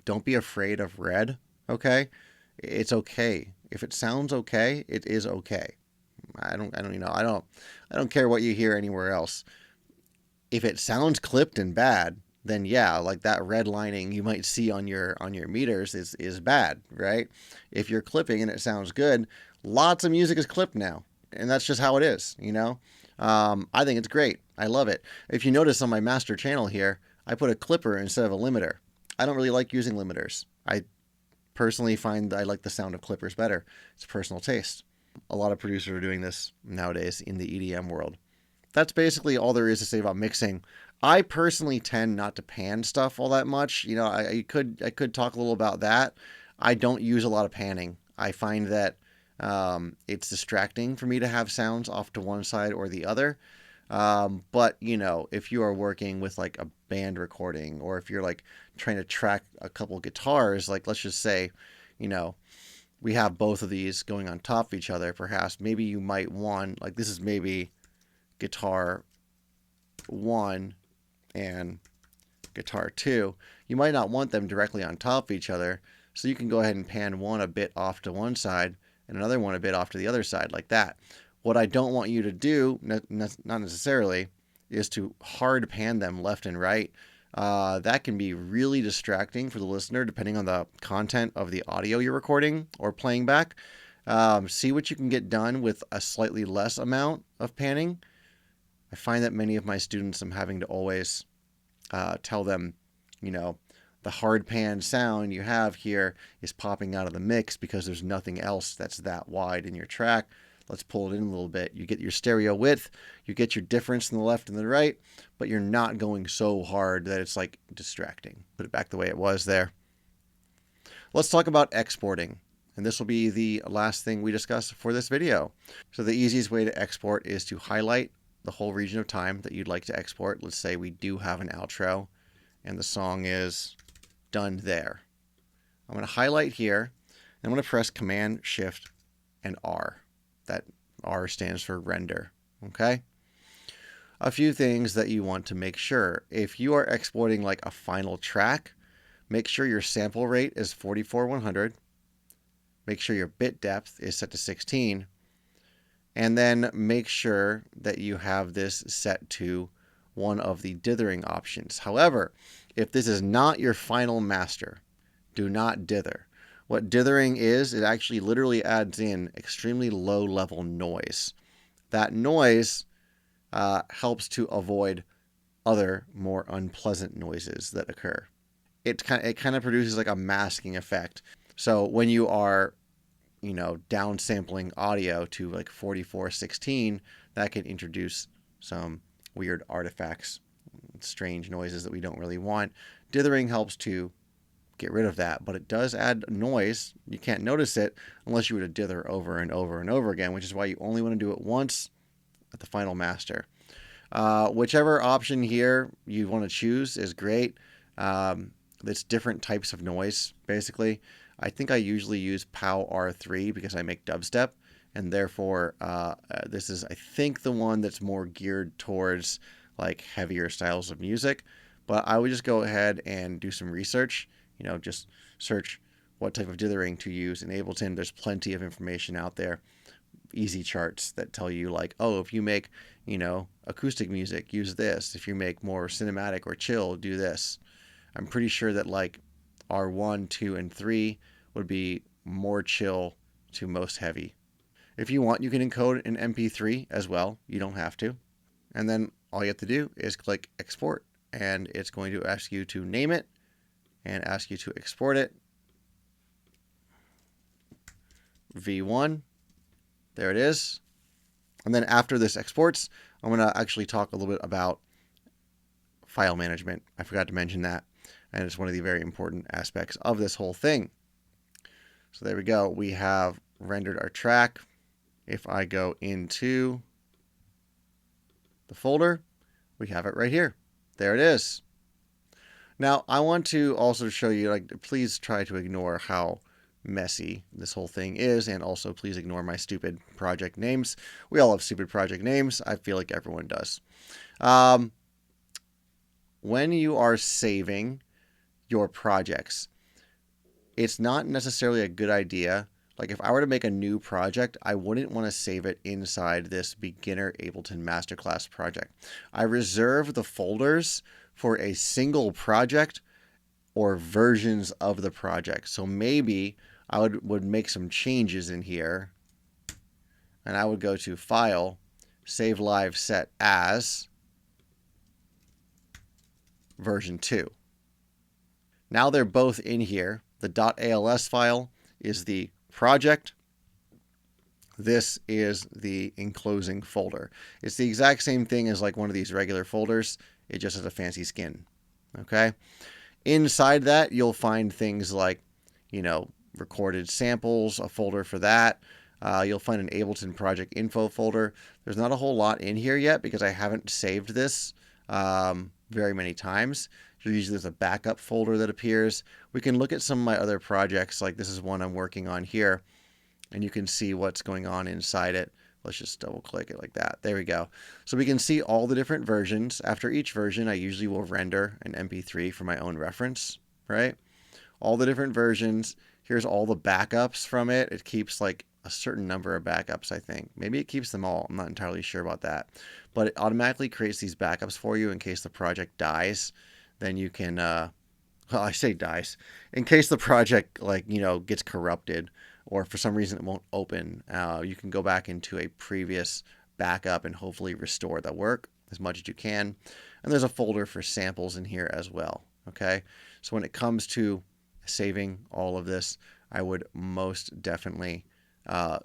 S1: don't be afraid of red. Okay. It's okay. If it sounds okay, it is okay. I don't care what you hear anywhere else. If it sounds clipped and bad, then yeah, like that red lining you might see on your meters is bad, right? If you're clipping and it sounds good, lots of music is clipped now, and that's just how it is, I think it's great. I love it. If you notice on my master channel here, I put a clipper instead of a limiter. I don't really like using limiters. I personally find I like the sound of clippers better. It's personal taste. A lot of producers are doing this nowadays in the EDM world. That's basically all there is to say about mixing. I personally tend not to pan stuff all that much. I could talk a little about that. I don't use a lot of panning. I find that It's distracting for me to have sounds off to one side or the other. But, you know, if you are working with like a band recording, or if you're like trying to track a couple guitars, like let's just say, you know, we have both of these going on top of each other, perhaps maybe you might want, like this is maybe guitar 1 and guitar 2. You might not want them directly on top of each other, so you can go ahead and pan one a bit off to one side and another one a bit off to the other side, like that. What I don't want you to do, not necessarily, is to hard pan them left and right. That can be really distracting for the listener, depending on the content of the audio you're recording or playing back. See what you can get done with a slightly less amount of panning. I find that many of my students, I'm having to always tell them, you know, the hard pan sound you have here is popping out of the mix because there's nothing else that's that wide in your track. Let's pull it in a little bit. You get your stereo width, you get your difference in the left and the right, but you're not going so hard that it's like distracting. Put it back the way it was there. Let's talk about exporting. And this will be the last thing we discuss for this video. So the easiest way to export is to highlight the whole region of time that you'd like to export. Let's say we do have an outro and the song is done there. I'm going to highlight here and I'm going to press Command, Shift, and R. That R stands for render. Okay? A few things that you want to make sure. If you are exporting like a final track, make sure your sample rate is 44/100. Make sure your bit depth is set to 16. And then make sure that you have this set to one of the dithering options. However, if this is not your final master, do not dither. What dithering is, it actually literally adds in extremely low level noise. That noise helps to avoid other more unpleasant noises that occur. It kind of produces like a masking effect. So when you are, you know, downsampling audio to like 44/16, that can introduce some weird artifacts, strange noises that we don't really want. Dithering helps to get rid of that, but it does add noise. You can't notice it unless you were to dither over and over and over again, which is why you only want to do it once at the final master. Whichever option here you want to choose is great. It's different types of noise, basically. I think I usually use POW R3 because I make dubstep, and therefore this is, I think, the one that's more geared towards like heavier styles of music. But I would just go ahead and do some research, you know, just search what type of dithering to use in Ableton. There's plenty of information out there, easy charts that tell you like, oh, if you make, you know, acoustic music, use this. If you make more cinematic or chill, do this. I'm pretty sure that like R1, 2, and 3 would be more chill to most heavy. If you want, you can encode an MP3 as well. You don't have to. And then all you have to do is click export, and it's going to ask you to name it and ask you to export it. V1. There it is. And then after this exports, I'm going to actually talk a little bit about file management. I forgot to mention that. And it's one of the very important aspects of this whole thing. So there we go. We have rendered our track. If I go into the folder, we have it right here. There it is. Now, I want to also show you, like, please try to ignore how messy this whole thing is, and also please ignore my stupid project names. We all have stupid project names. I feel like everyone does. When you are saving your projects, it's not necessarily a good idea. Like if I were to make a new project, I wouldn't want to save it inside this beginner Ableton Masterclass project. I reserve the folders for a single project or versions of the project. So maybe I would make some changes in here, and I would go to File, Save Live Set As, version 2. Now they're both in here. The .als file is the project. This is the enclosing folder. It's the exact same thing as like one of these regular folders. It just has a fancy skin. Okay. Inside that, you'll find things like, you know, recorded samples, a folder for that. You'll find an Ableton project info folder. There's not a whole lot in here yet because I haven't saved this very many times. Usually there's a backup folder that appears. We can look at some of my other projects, like this is one I'm working on here, and you can see what's going on inside it. Let's just double click it like that. There we go. So we can see all the different versions. After each version, I usually will render an MP3 for my own reference, right? All the different versions. Here's all the backups from it. It keeps like a certain number of backups, I think. Maybe it keeps them all. I'm not entirely sure about that. But it automatically creates these backups for you in case the project dies. Then you can, well, I say dies. In case the project, like, gets corrupted or for some reason it won't open, you can go back into a previous backup and hopefully restore the work as much as you can. And there's a folder for samples in here as well. Okay. So when it comes to saving all of this, I would most definitely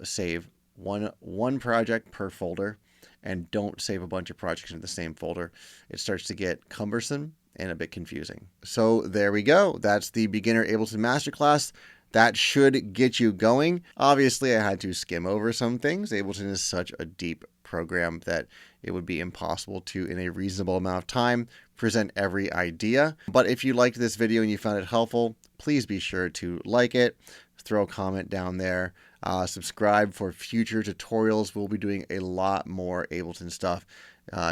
S1: save one project per folder, and don't save a bunch of projects into the same folder. It starts to get cumbersome and a bit confusing. So there we go. That's the beginner Ableton Masterclass. That should get you going. Obviously, I had to skim over some things. Ableton is such a deep program that it would be impossible to, in a reasonable amount of time, present every idea. But if you liked this video and you found it helpful, please be sure to like it, throw a comment down there, subscribe for future tutorials. We'll be doing a lot more Ableton stuff,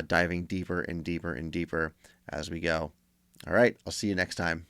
S1: diving deeper and deeper and deeper as we go. All right, I'll see you next time.